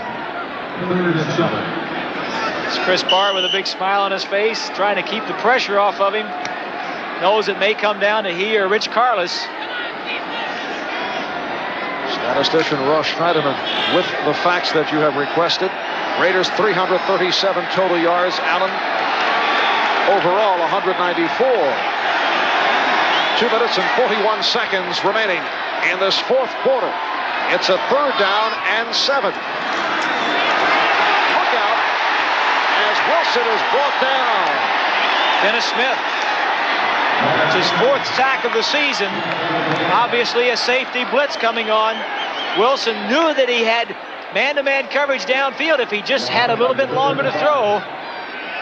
It's Chris Bart with a big smile on his face, trying to keep the pressure off of him. Knows it may come down to he or Rich Karlis. Statistician Ross Schneiderman with the facts that you have requested. Raiders 337 total yards. Allen overall 194. 2 minutes and 41 seconds remaining in this fourth quarter. It's a 3rd down and 7. Look out as Wilson is brought down. Dennis Smith. It's his 4th sack of the season. Obviously a safety blitz coming on. Wilson knew that he had man-to-man coverage downfield if he just had a little bit longer to throw.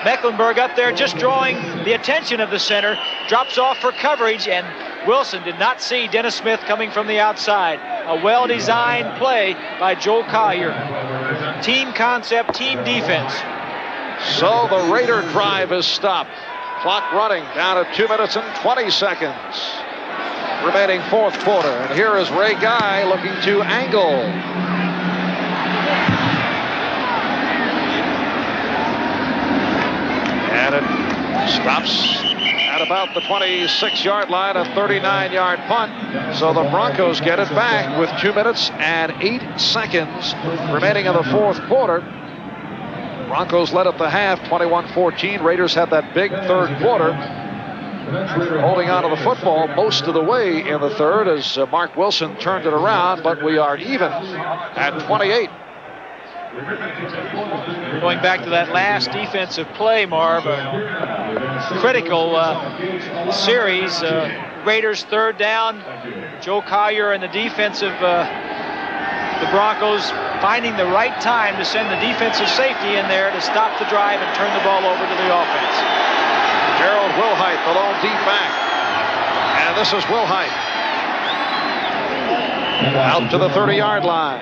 Mecklenburg up there just drawing the attention of the center. Drops off for coverage, and Wilson did not see Dennis Smith coming from the outside. A well-designed play by Joe Collier. Team concept, team defense. So the Raider drive is stopped. Clock running down at 2 minutes and 20 seconds. Remaining fourth quarter. And here is Ray Guy looking to angle. And it stops at about the 26-yard line, a 39-yard punt. So the Broncos get it back with 2 minutes and 8 seconds remaining in the fourth quarter. Broncos led at the half, 21-14. Raiders had that big third quarter, holding on to the football most of the way in the third as Mark Wilson turned it around, but we are even at 28. Going back to that last defensive play, Marv, a critical series. Raiders 3rd down. Joe Collier and the defensive, the Broncos finding the right time to send the defensive safety in there to stop the drive and turn the ball over to the offense. Gerald Wilhite, the lone deep back. And this is Wilhite. Out to the 30-yard line.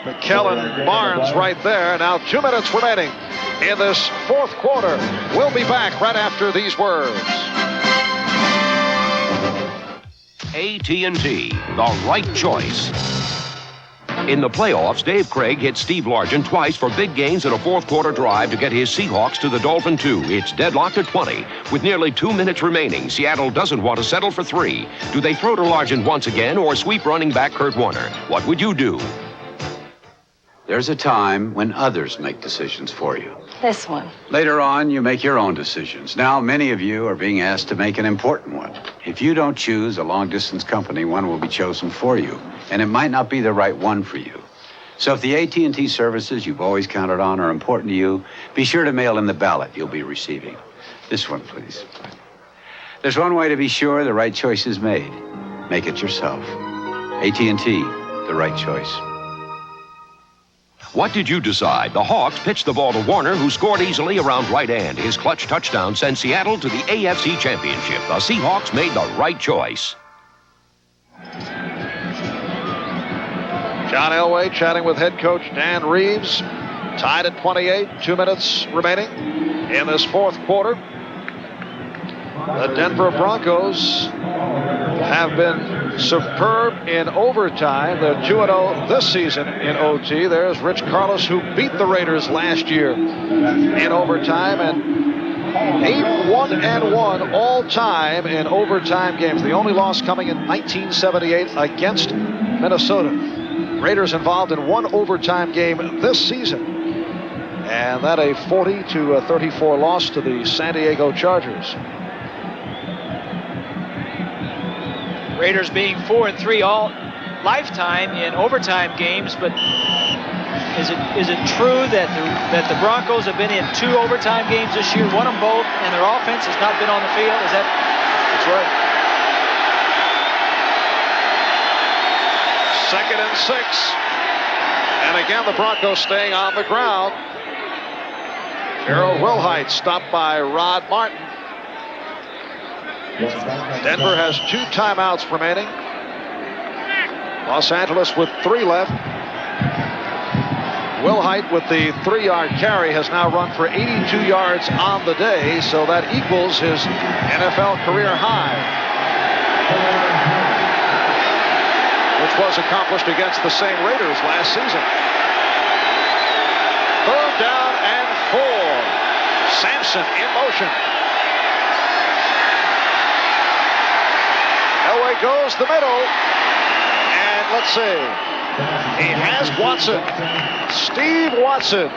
McKellen, Barnes right there. Now 2 minutes remaining in this fourth quarter. We'll be back right after these words. AT&T, the right choice. In the playoffs, Dave Craig hit Steve Largent twice for big gains in a fourth-quarter drive to get his Seahawks to the Dolphin 2. It's deadlocked at 20. With nearly 2 minutes remaining, Seattle doesn't want to settle for 3. Do they throw to Largent once again or sweep running back Kurt Warner? What would you do? There's a time when others make decisions for you. This one. Later on, you make your own decisions. Now, many of you are being asked to make an important one. If you don't choose a long-distance company, one will be chosen for you, and it might not be the right one for you. So if the AT&T services you've always counted on are important to you, be sure to mail in the ballot you'll be receiving. This one, please. There's one way to be sure the right choice is made. Make it yourself. AT&T, the right choice. What did you decide? The Hawks pitched the ball to Warner, who scored easily around right hand. His clutch touchdown sent Seattle to the AFC Championship. The Seahawks made the right choice. John Elway chatting with head coach Dan Reeves. Tied at 28, 2 minutes remaining in this fourth quarter. The Denver Broncos have been superb in overtime. They're 2-0 this season in OT. There's Rich Carlos, who beat the Raiders last year in overtime, and 8-1-1 all time in overtime games. The only loss coming in 1978 against Minnesota. Raiders involved in one overtime game this season, and that a 40-34 loss to the San Diego Chargers. Raiders being 4-3 all lifetime in overtime games, but is it true that the Broncos have been in 2 overtime games this year, won them both, and their offense has not been on the field? That's right. 2nd and 6. And again, the Broncos staying on the ground. Harold Wilhite stopped by Rod Martin. Denver has 2 timeouts remaining. Los Angeles with 3 left. Wilhite with the 3-yard carry has now run for 82 yards on the day, so that equals his NFL career high, which was accomplished against the same Raiders last season. 3rd down and 4. Sampson in motion. Elway goes the middle, and let's see. He has Watson. Steve Watson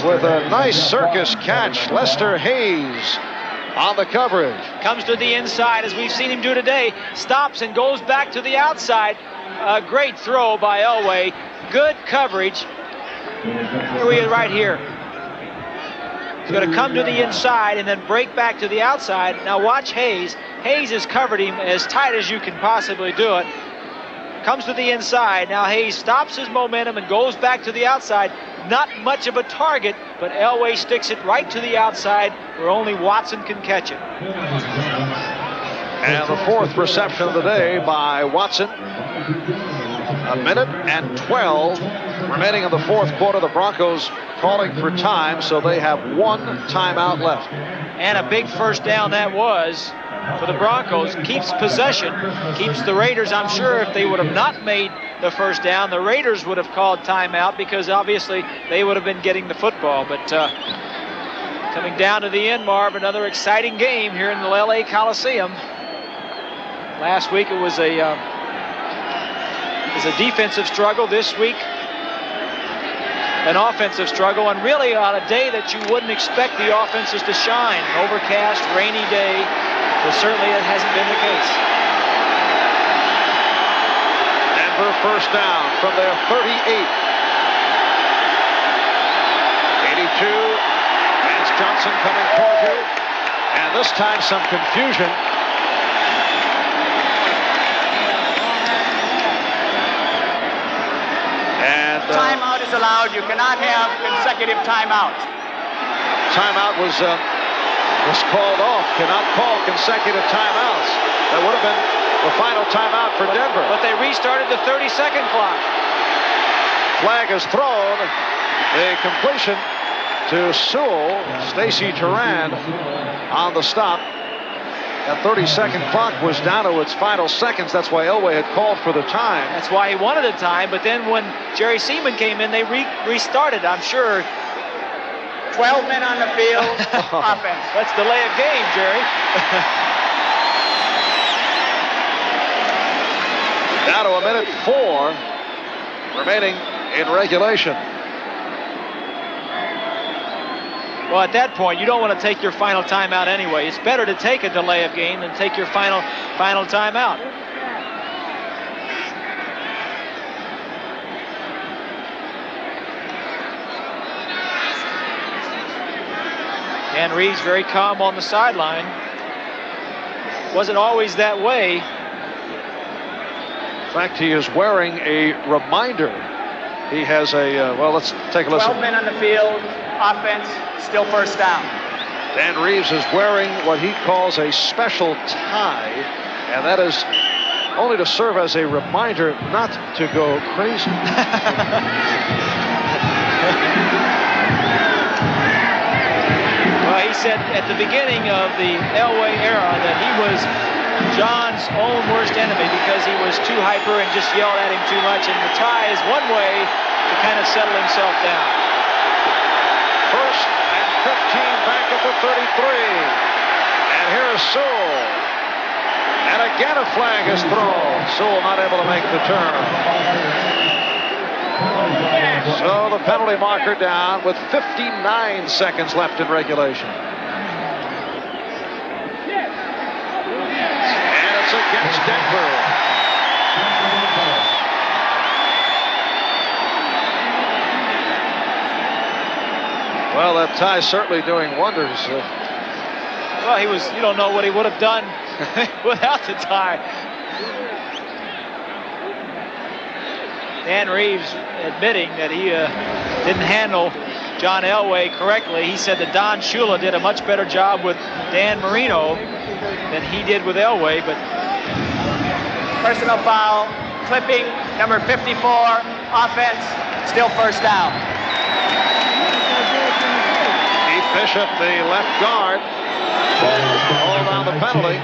with a nice circus catch. Lester Hayes on the coverage. Comes to the inside, as we've seen him do today. Stops and goes back to the outside. A great throw by Elway. Good coverage. Here we are right here. He's going to come to the inside and then break back to the outside. Now watch Hayes. Hayes has covered him as tight as you can possibly do it. Comes to the inside. Now Hayes stops his momentum and goes back to the outside. Not much of a target, but Elway sticks it right to the outside where only Watson can catch it. And the 4th reception of the day by Watson. 1 minute and 12 remaining in the fourth quarter. The Broncos calling for time, so they have 1 timeout left. And a big first down that was for the Broncos. Keeps possession, keeps the Raiders. I'm sure if they would have not made the first down, the Raiders would have called timeout because obviously they would have been getting the football. But coming down to the end, Marv, another exciting game here in the LA Coliseum. Last week it was a defensive struggle. This week, an offensive struggle, and really on a day that you wouldn't expect the offenses to shine. An overcast, rainy day, but certainly it hasn't been the case. Denver first down from their 38. 82. Vance Johnson coming toward you, and this time some confusion. Timeout is allowed. You cannot have consecutive timeouts. Timeout was called off. Cannot call consecutive timeouts. That would have been the final timeout for Denver. But they restarted the 30-second clock. Flag is thrown. The completion to Sewell. Stacy Turan on the stop. That 30-second clock was down to its final seconds. That's why Elway had called for the time. That's why he wanted a time, but then when Jerry Seaman came in, they restarted, I'm sure. 12 men on the field, offense. That's delay of game, Jerry. Down to a minute 4 remaining in regulation. Well, at that point, you don't want to take your final timeout anyway. It's better to take a delay of game than take your final timeout. Dan Reeves very calm on the sideline. Wasn't always that way. In fact, he is wearing a reminder. He has a, well, let's take a listen. 12 men on the field, offense, still first down. Dan Reeves is wearing what he calls a special tie, and that is only to serve as a reminder not to go crazy. Well, he said at the beginning of the Elway era that he was John's own worst enemy because he was too hyper and just yelled at him too much, and the tie is one way to kind of settle himself down. First and 15 back at the 33. And here's Sewell. And again a flag is thrown. Sewell not able to make the turn. So the penalty marker down with 59 seconds left in regulation. And it's against Denver. Well, that tie certainly doing wonders. Well, you don't know what he would have done without the tie. Dan Reeves admitting that he didn't handle John Elway correctly. He said that Don Shula did a much better job with Dan Marino than he did with Elway, but... Personal foul, clipping, number 54, offense, still first down. Keith Bishop, the left guard, called on the penalty.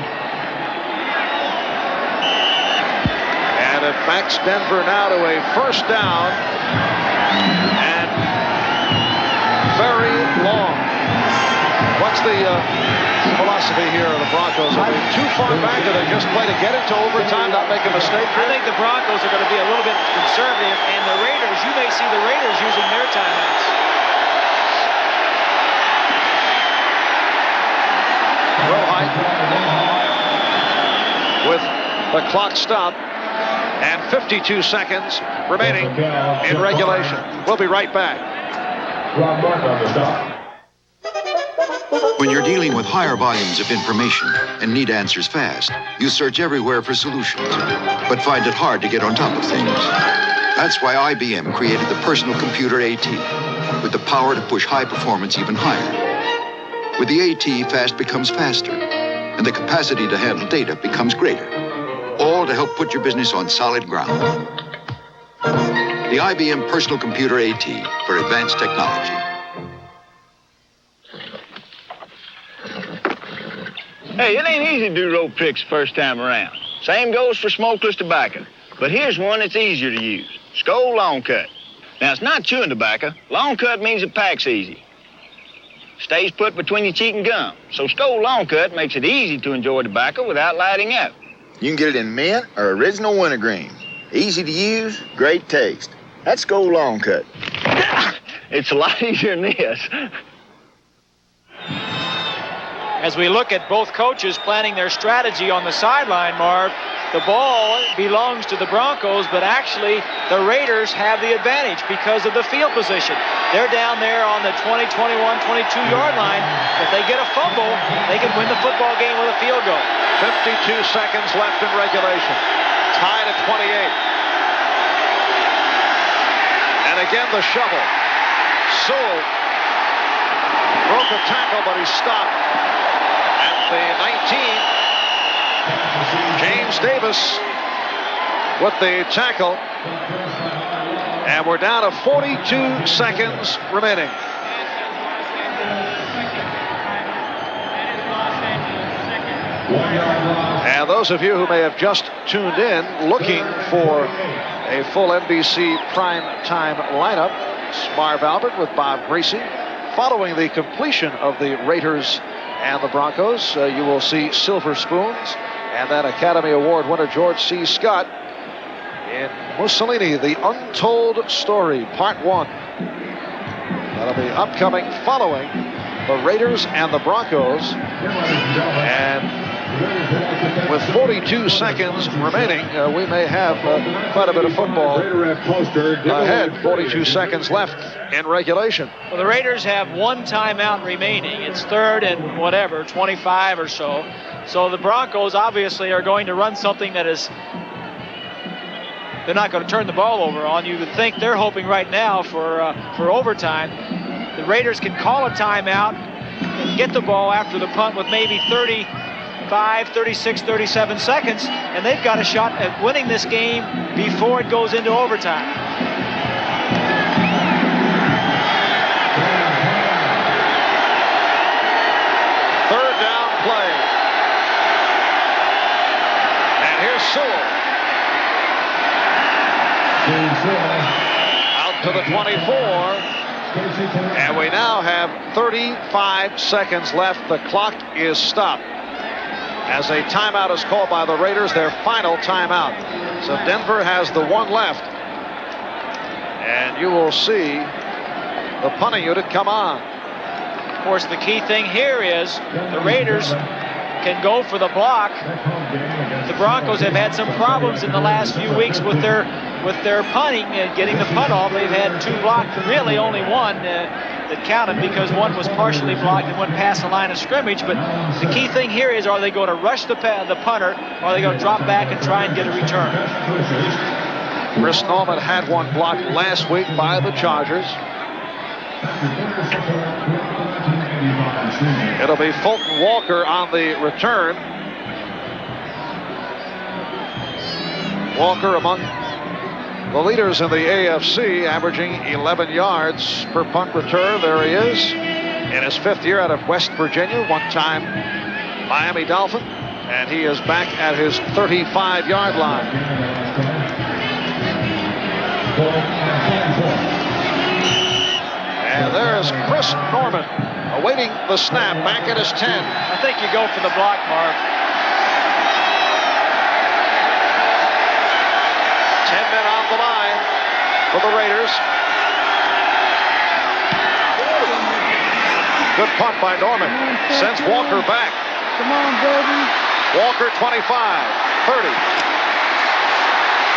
And it backs Denver now to a first down and very long. What's the philosophy here of the Broncos? Are they too far back? Do they just play to get into overtime, not make a mistake? I think the Broncos are going to be a little bit conservative, and the Raiders, you may see the Raiders using their timeouts. Rohite with the clock stopped and 52 seconds remaining in regulation. We'll be right back. When you're dealing with higher volumes of information and need answers fast, you search everywhere for solutions, but find it hard to get on top of things. That's why IBM created the personal computer AT, with the power to push high performance even higher. With the AT, fast becomes faster, and the capacity to handle data becomes greater, all to help put your business on solid ground. The IBM Personal Computer AT for advanced technology. Hey, it ain't easy to do rope tricks first time around. Same goes for smokeless tobacco. But here's one that's easier to use. Skoal Long Cut. Now, it's not chewing tobacco. Long Cut means it packs easy. Stays put between your cheek and gum. So Skoal Long Cut makes it easy to enjoy tobacco without lighting up. You can get it in mint or original wintergreen. Easy to use, great taste. That's Skoal Long Cut. It's a lot easier than this. As we look at both coaches planning their strategy on the sideline, Marv, the ball belongs to the Broncos, but actually the Raiders have the advantage because of the field position. They're down there on the 20, 21, 22-yard line. If they get a fumble, they can win the football game with a field goal. 52 seconds left in regulation. Tied at 28. And again the shovel. Sewell broke a tackle, but he stopped at the 19. James Davis with the tackle. And we're down to 42 seconds remaining. And those of you who may have just tuned in looking for a full NBC prime time lineup, it's Marv Albert with Bob Greasy. Following the completion of the Raiders and the Broncos, you will see Silver Spoons and then Academy Award winner George C. Scott in Mussolini, The Untold Story, Part 1. That'll be upcoming following the Raiders and the Broncos. And with 42 seconds remaining, we may have quite a bit of football ahead. 42 seconds left in regulation. Well, the Raiders have one timeout remaining. It's third and whatever, 25 or so. So the Broncos obviously are going to run something that is, they're not going to turn the ball over on. You would think they're hoping right now for overtime. The Raiders can call a timeout and get the ball after the punt with maybe 35, 36, 37 seconds, and they've got a shot at winning this game before it goes into overtime. Third down play. And here's Sewell. Out to the 24. And we now have 35 seconds left. The clock is stopped as a timeout is called by the Raiders, their final timeout. So Denver has the one left. And you will see the punting unit come on. Of course, the key thing here is the Raiders can go for the block. The Broncos have had some problems in the last few weeks with their punting and getting the punt off. They've had two blocked, really only one that counted because one was partially blocked and went past the line of scrimmage. But the key thing here is, are they going to rush the punter, or are they going to drop back and try and get a return? Chris Norman had one blocked last week by the Chargers. It'll be Fulton Walker on the return. Walker among the leaders in the AFC, averaging 11 yards per punt return. There he is in his fifth year out of West Virginia, one-time Miami Dolphin, and he is back at his 35-yard line. And there's Chris Norman awaiting the snap back at his 10. I think you go for the block, Marv. 10 men on the line for the Raiders. Good punt by Norman. Sends Walker back. Come on, baby. Walker 25, 30.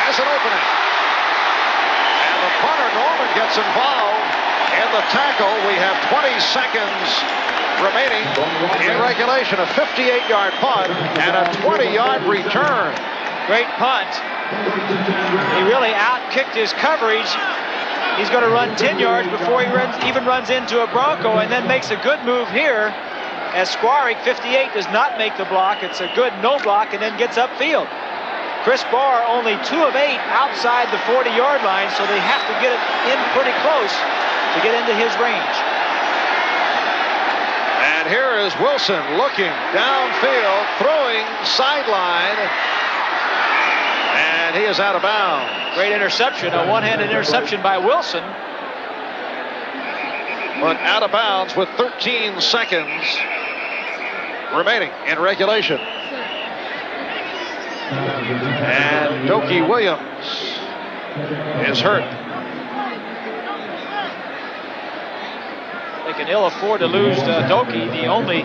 Has an opening. And the punter, Norman, gets involved in the tackle. We have 20 seconds remaining in regulation. A 58-yard punt and a 20-yard return. Great punt. He really out-kicked his coverage. He's going to run 10 yards before he even runs into a Bronco, and then makes a good move here as Squarick, 58, does not make the block. It's a good no block, and then gets upfield. Chris Barr only 2 of 8 outside the 40-yard line, so they have to get it in pretty close to get into his range. And here is Wilson looking downfield, throwing sideline. And he is out of bounds. Great interception, a one-handed interception by Wilson. But out of bounds with 13 seconds remaining in regulation. And Dokie Williams is hurt. They can ill afford to lose Dokie, the only,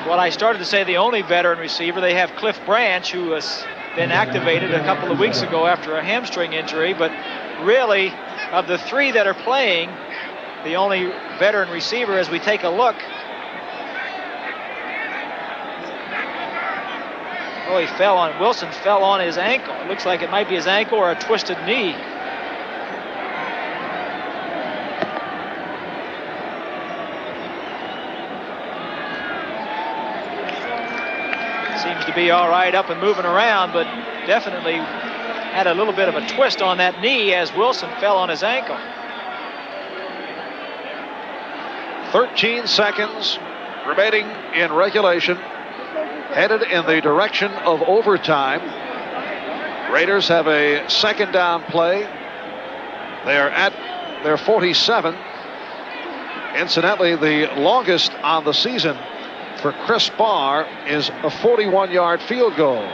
what I started to say, the only veteran receiver. They have Cliff Branch, who has been activated a couple of weeks ago after a hamstring injury, but really, of the 3 that are playing, the only veteran receiver, as we take a look. Oh, Wilson fell on his ankle. It looks like it might be his ankle or a twisted knee. Seems to be all right up and moving around, but definitely had a little bit of a twist on that knee as Wilson fell on his ankle. 13 seconds remaining in regulation. headed in the direction of overtime. Raiders have a second down play. They are at their 47. Incidentally, the longest on the season for Chris Barr is a 41-yard field goal.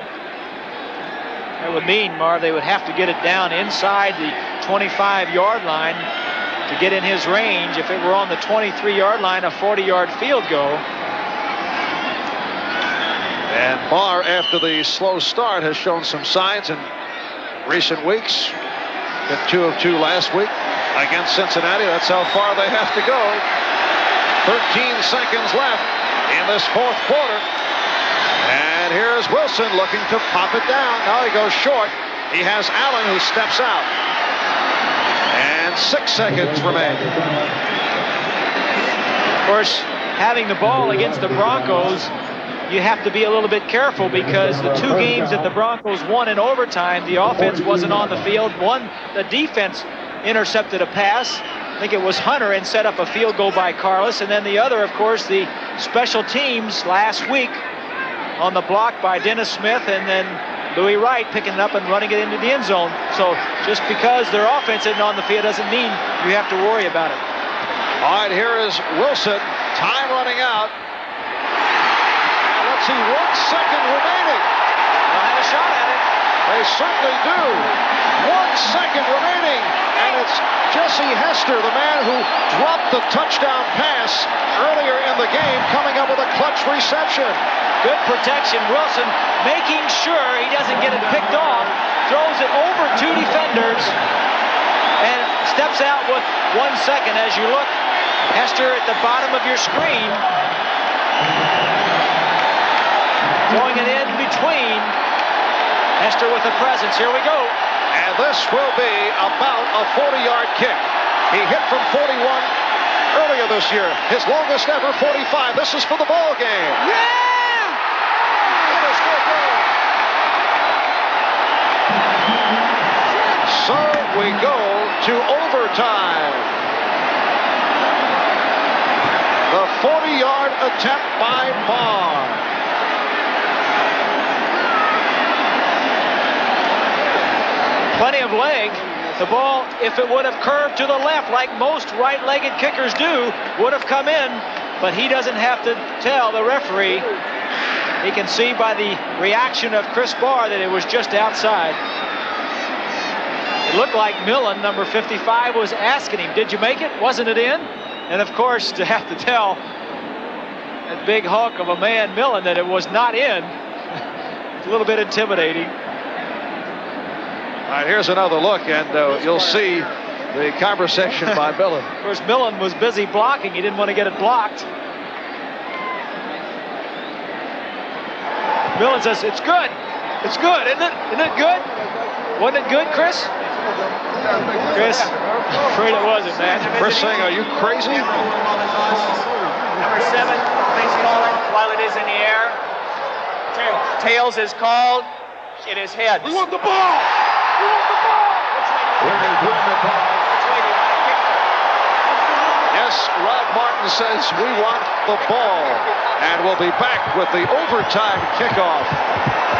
That would mean, Marv, they would have to get it down inside the 25-yard line to get in his range. If it were on the 23-yard line, a 40-yard field goal. And Barr, after the slow start, has shown some signs in recent weeks. Hit 2 of 2 last week against Cincinnati. That's how far they have to go. 13 seconds left in this fourth quarter. And here's Wilson looking to pop it down. Now he goes short. He has Allen who steps out. And 6 seconds remain. Of course, having the ball against the Broncos, you have to be a little bit careful because the 2 games that the Broncos won in overtime, the offense wasn't on the field. One, the defense intercepted a pass. I think it was Hunter, and set up a field goal by Carlos. And then the other, of course, the special teams last week on the block by Dennis Smith, and then Louis Wright picking it up and running it into the end zone. So just because their offense isn't on the field doesn't mean you have to worry about it. All right, here is Wilson. Time running out. And let's see, 1 second remaining. They'll have a shot at it. They certainly do. 1 second remaining. And it's Jesse Hester, the man who dropped the touchdown pass earlier in the game, coming up with a clutch reception. Good protection. Wilson making sure he doesn't get it picked off. Throws it over 2 defenders and steps out with 1 second. As you look, Hester at the bottom of your screen. Throwing it in between. Hester with a presence. Here we go. And this will be about a 40-yard kick. He hit from 41 earlier this year. His longest ever, 45. This is for the ball game. Yeah! It is good. So we go to overtime. The 40-yard attempt by Barr. Plenty of leg. The ball, if it would have curved to the left like most right-legged kickers do, would have come in, but he doesn't have to tell the referee. He can see by the reaction of Chris Barr that it was just outside. It looked like Millen, number 55, was asking him, did you make it? Wasn't it in? And of course, to have to tell that big hunk of a man, Millen, that it was not in, it's a little bit intimidating. All right, here's another look, and you'll see the conversation by Millen. Of course, Millen was busy blocking. He didn't want to get it blocked. Millen says, it's good. It's good, isn't it? Isn't it good? Wasn't it good, Chris? Chris, afraid it wasn't, man. Chris saying, are you crazy? Number 7, please call it while it is in the air. Tails is called. It is heads. We want the ball! We want the ball! Yes, Rod Martin says we want the ball. And we'll be back with the overtime kickoff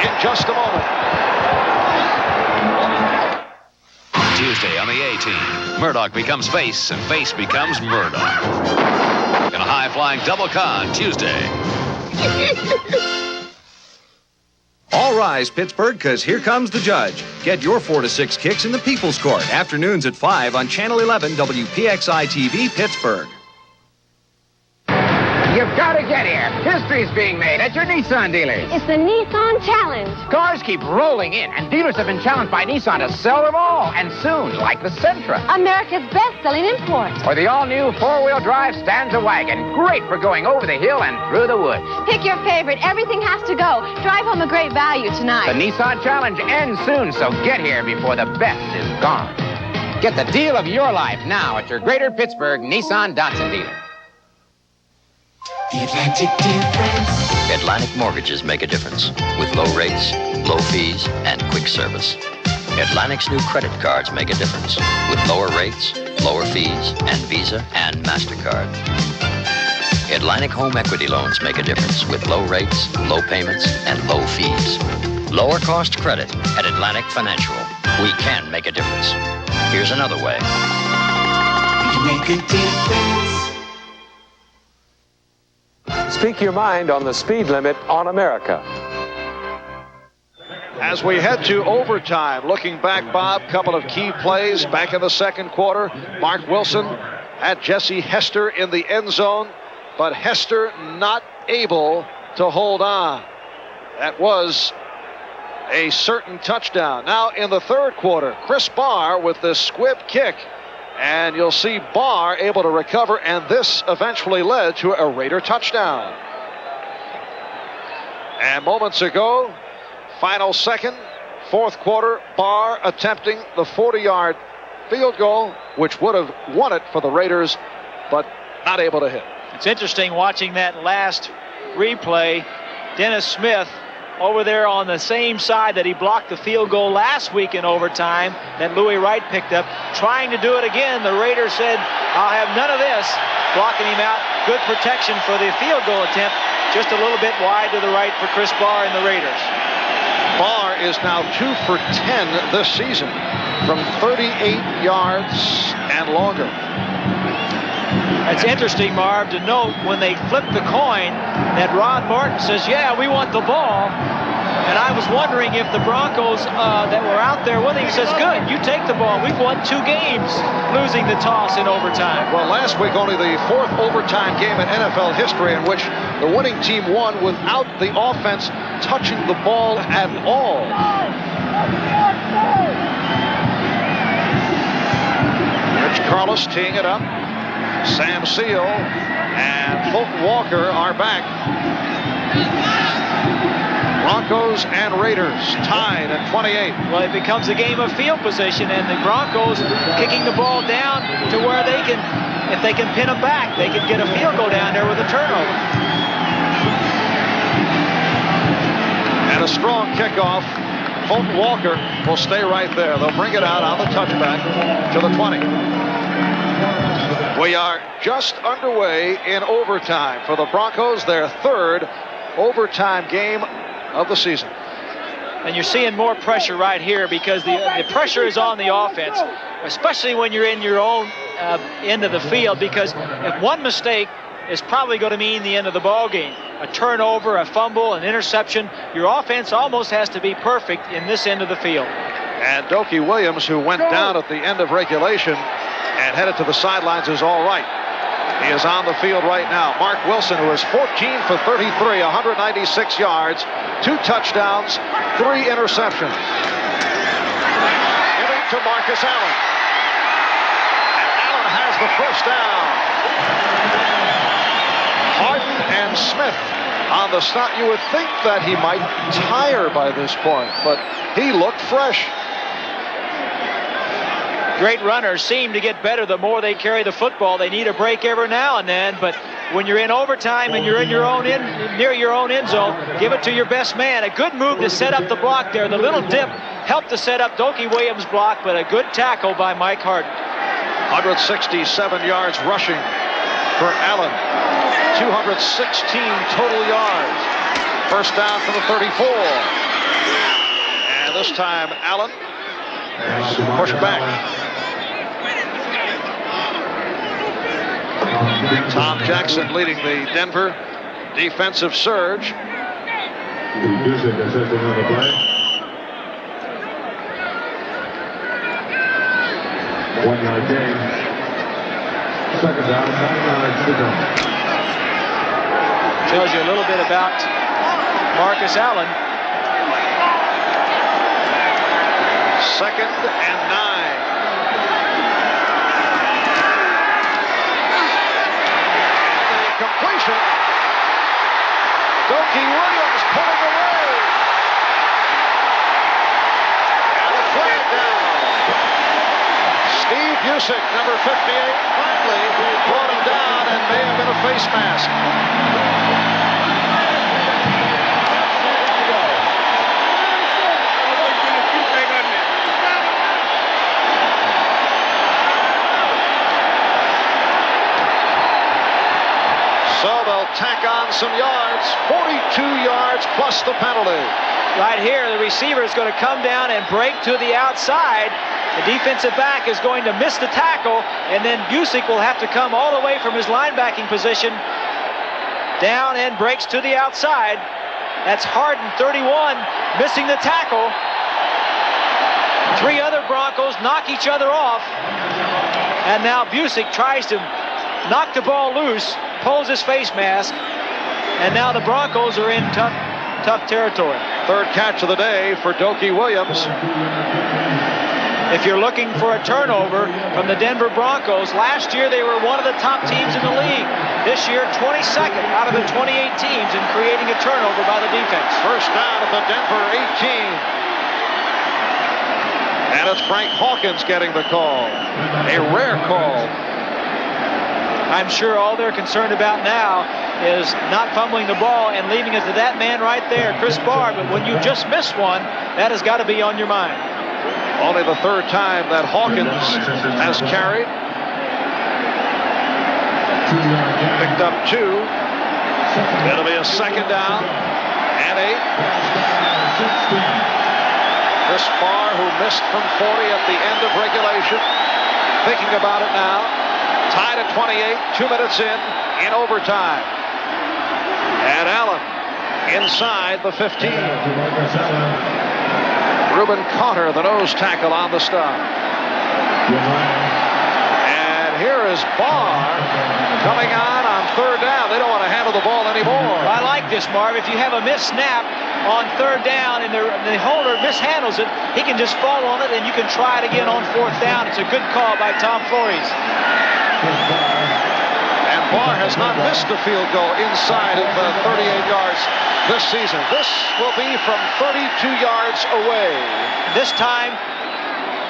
in just a moment. Tuesday on the A-Team, Murdoch becomes face and face becomes Murdoch. In a high-flying double con Tuesday. All rise, Pittsburgh, because here comes the judge. Get your 4 to 6 kicks in the People's Court. Afternoons at 5 on Channel 11 WPXI TV, Pittsburgh. You've got to get here. History's being made at your Nissan dealers. It's the Nissan Challenge. Cars keep rolling in, and dealers have been challenged by Nissan to sell them all, and soon, like the Sentra. America's best-selling import. Or the all-new four-wheel drive Stanza wagon. Great for going over the hill and through the woods. Pick your favorite. Everything has to go. Drive home a great value tonight. The Nissan Challenge ends soon, so get here before the best is gone. Get the deal of your life now at your Greater Pittsburgh Nissan Datsun dealer. The Atlantic difference. Atlantic mortgages make a difference with low rates, low fees, and quick service. Atlantic's new credit cards make a difference with lower rates, lower fees, and Visa and MasterCard. Atlantic home equity loans make a difference with low rates, low payments, and low fees. Lower cost credit at Atlantic Financial. We can make a difference. Here's another way. Make a difference. Speak your mind on the speed limit on America. As we head to overtime, looking back, Bob, couple of key plays back in the second quarter. Mark Wilson had Jesse Hester in the end zone, but Hester not able to hold on. That was a certain touchdown. Now in the third quarter, Chris Barr with the squib kick. And you'll see Barr able to recover, and this eventually led to a Raider touchdown. And moments ago, final second, fourth quarter, Barr attempting the 40-yard field goal, which would have won it for the Raiders, but not able to hit. It's interesting watching that last replay. Dennis Smith over there on the same side that he blocked the field goal last week in overtime that Louis Wright picked up, trying to do it again. The Raiders said, I'll have none of this, blocking him out. Good protection for the field goal attempt, just a little bit wide to the right for Chris Barr and the Raiders. Barr is now 2 for 10 this season from 38 yards and longer. It's interesting, Marv, to note when they flip the coin that Rod Martin says, yeah, we want the ball. And I was wondering if the Broncos that were out there with him says, good, you take the ball. We've won 2 games losing the toss in overtime. Well, last week only the 4th overtime game in NFL history in which the winning team won without the offense touching the ball at all. Rich Carlos teeing it up. Sam Seal and Fulton Walker are back. Broncos and Raiders tied at 28. Well, it becomes a game of field position, and the Broncos kicking the ball down to where they can, if they can pin them back, they can get a field goal down there with a turnover. And a strong kickoff. Fulton Walker will stay right there. They'll bring it out on the touchback to the 20. We are just underway in overtime for the Broncos, their 3rd overtime game of the season. And you're seeing more pressure right here because the pressure is on the offense, especially when you're in your own end of the field, because if one mistake is probably going to mean the end of the ball game. A turnover, a fumble, an interception. Your offense almost has to be perfect in this end of the field. And Dokie Williams, who went down at the end of regulation and headed to the sidelines, is all right. He is on the field right now. Mark Wilson, who is 14 for 33, 196 yards, 2 touchdowns, 3 interceptions. Giving to Marcus Allen. And Allen has the first down. Harden and Smith on the stop. You would think that he might tire by this point, but he looked fresh. Great runners seem to get better the more they carry the football. They need a break every now and then, but when you're in overtime and you're in your own near your own end zone, give it to your best man. A good move to set up the block there. The little dip helped to set up Dokie Williams' block, but a good tackle by Mike Harden. 167 yards rushing for Allen. 216 total yards. First down from the 34. And this time Allen pushed back. Tom Jackson leading the Denver defensive surge. 1 yard gain. Second down, 9 yards to go. Tells you a little bit about Marcus Allen. 2nd and 9. Completion. Dokie Williams pulling away. And a flag down. Steve Busick, number 58, finally brought him down and may have been a face mask. So they'll tack on some yards, 42 yards plus the penalty. Right here, the receiver is going to come down and break to the outside. The defensive back is going to miss the tackle, and then Busick will have to come all the way from his linebacking position down and breaks to the outside. That's Harden, 31, missing the tackle. Three other Broncos knock each other off. And now Busick tries to knock the ball loose, pulls his face mask, and now the Broncos are in tough territory. Third catch of the day for Dokie Williams. If you're looking for a turnover from the Denver Broncos, last year they were one of the top teams in the league. This year, 22nd out of the 28 teams in creating a turnover by the defense. First down at the Denver 18. And it's Frank Hawkins getting the call. A rare call. I'm sure all they're concerned about now is not fumbling the ball and leaving it to that man right there, Chris Barr. But when you just miss one, that has got to be on your mind. Only the third time that Hawkins has carried. Picked up 2. It'll be a second down and 8. Chris Barr, who missed from 40 at the end of regulation, thinking about it now. Tied at 28, 2 minutes in overtime. And Allen inside the 15. Reuben Carter, the nose tackle on the stop. And here is Barr coming on third down. They don't want to handle the ball anymore. I like this, Marv. If you have a missed snap on third down and the holder mishandles it, he can just fall on it and you can try it again on fourth down. It's a good call by Tom Flores. And Barr has not missed a field goal inside of 38 yards this season. This will be from 32 yards away. This time,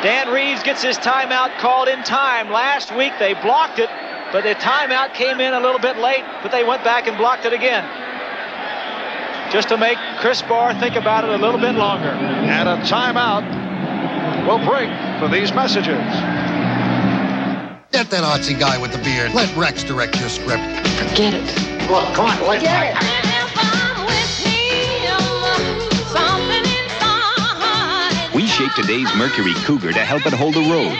Dan Reeves gets his timeout called in time. Last week they blocked it, but the timeout came in a little bit late, but they went back and blocked it again. Just to make Chris Barr think about it a little bit longer. And a timeout will break for these messages. Get that artsy guy with the beard. Let Rex direct your script. Forget it. Look, come on, let's Get it. We shape today's Mercury Cougar to help it hold the road,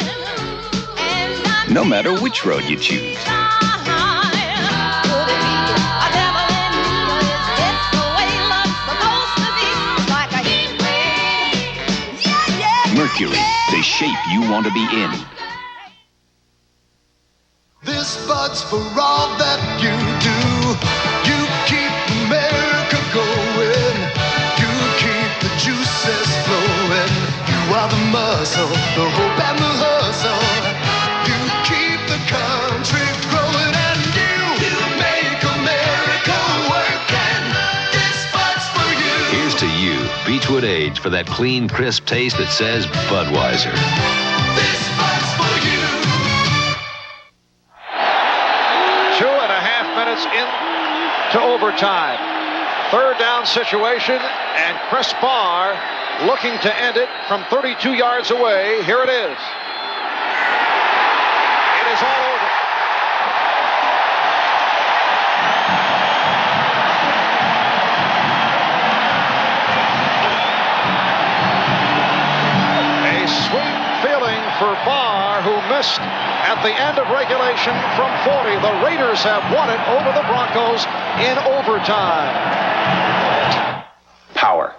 no matter which road you choose. Mercury, the shape you want to be in. This bud's for all that you do. You keep America going. You keep the juices flowing. You are the muscle, the hope and the hustle. You keep the country growing and you make America work. And this bud's for you. Here's to you, Beechwood Age, for that clean, crisp taste that says Budweiser. This bud's for you. 2.5 minutes into overtime. Third down situation, and Chris Barr looking to end it from 32 yards away. Here it is. It is all over. A sweet feeling for Barr, who missed at the end of regulation from 40. The Raiders have won it over the Broncos in overtime. Power.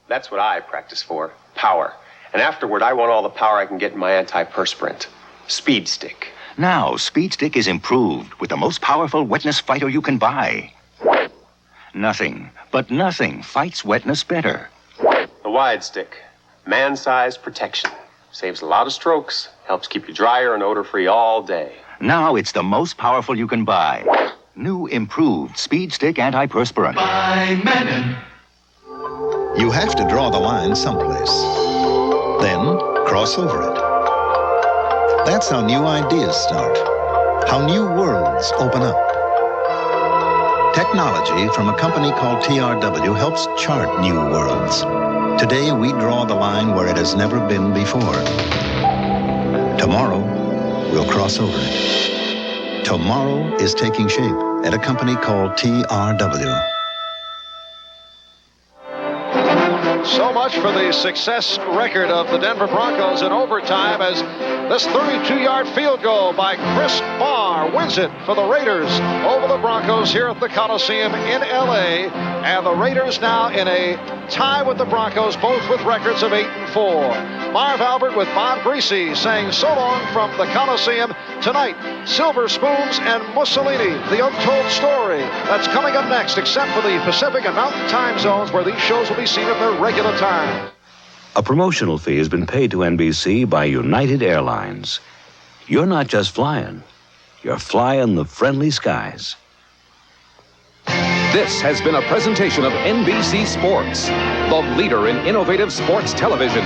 That's what I practice for. Power. And afterward, I want all the power I can get in my antiperspirant. Speed Stick. Now, Speed Stick is improved with the most powerful wetness fighter you can buy. Nothing, but nothing fights wetness better. The Wide Stick. Man-sized protection. Saves a lot of strokes. Helps keep you drier and odor-free all day. Now it's the most powerful you can buy. New improved Speed Stick antiperspirant. By Menon. You have to draw the line someplace. Then cross over it. That's how new ideas start. How new worlds open up. Technology from a company called TRW helps chart new worlds. Today we draw the line where it has never been before. Tomorrow, we'll cross over it. Tomorrow is taking shape, at a company called TRW. So much for the success record of the Denver Broncos in overtime as this 32-yard field goal by Chris Barr wins it for the Raiders over the Broncos here at the Coliseum in L.A. And the Raiders now in a tie with the Broncos, both with records of 8-4. Marv Albert with Bob Greasy saying so long from the Coliseum. Tonight, Silver Spoons and Mussolini, the untold story. That's coming up next, except for the Pacific and Mountain time zones where these shows will be seen at their regular time. A promotional fee has been paid to NBC by United Airlines. You're not just flying, you're flying the friendly skies. This has been a presentation of NBC Sports, the leader in innovative sports television.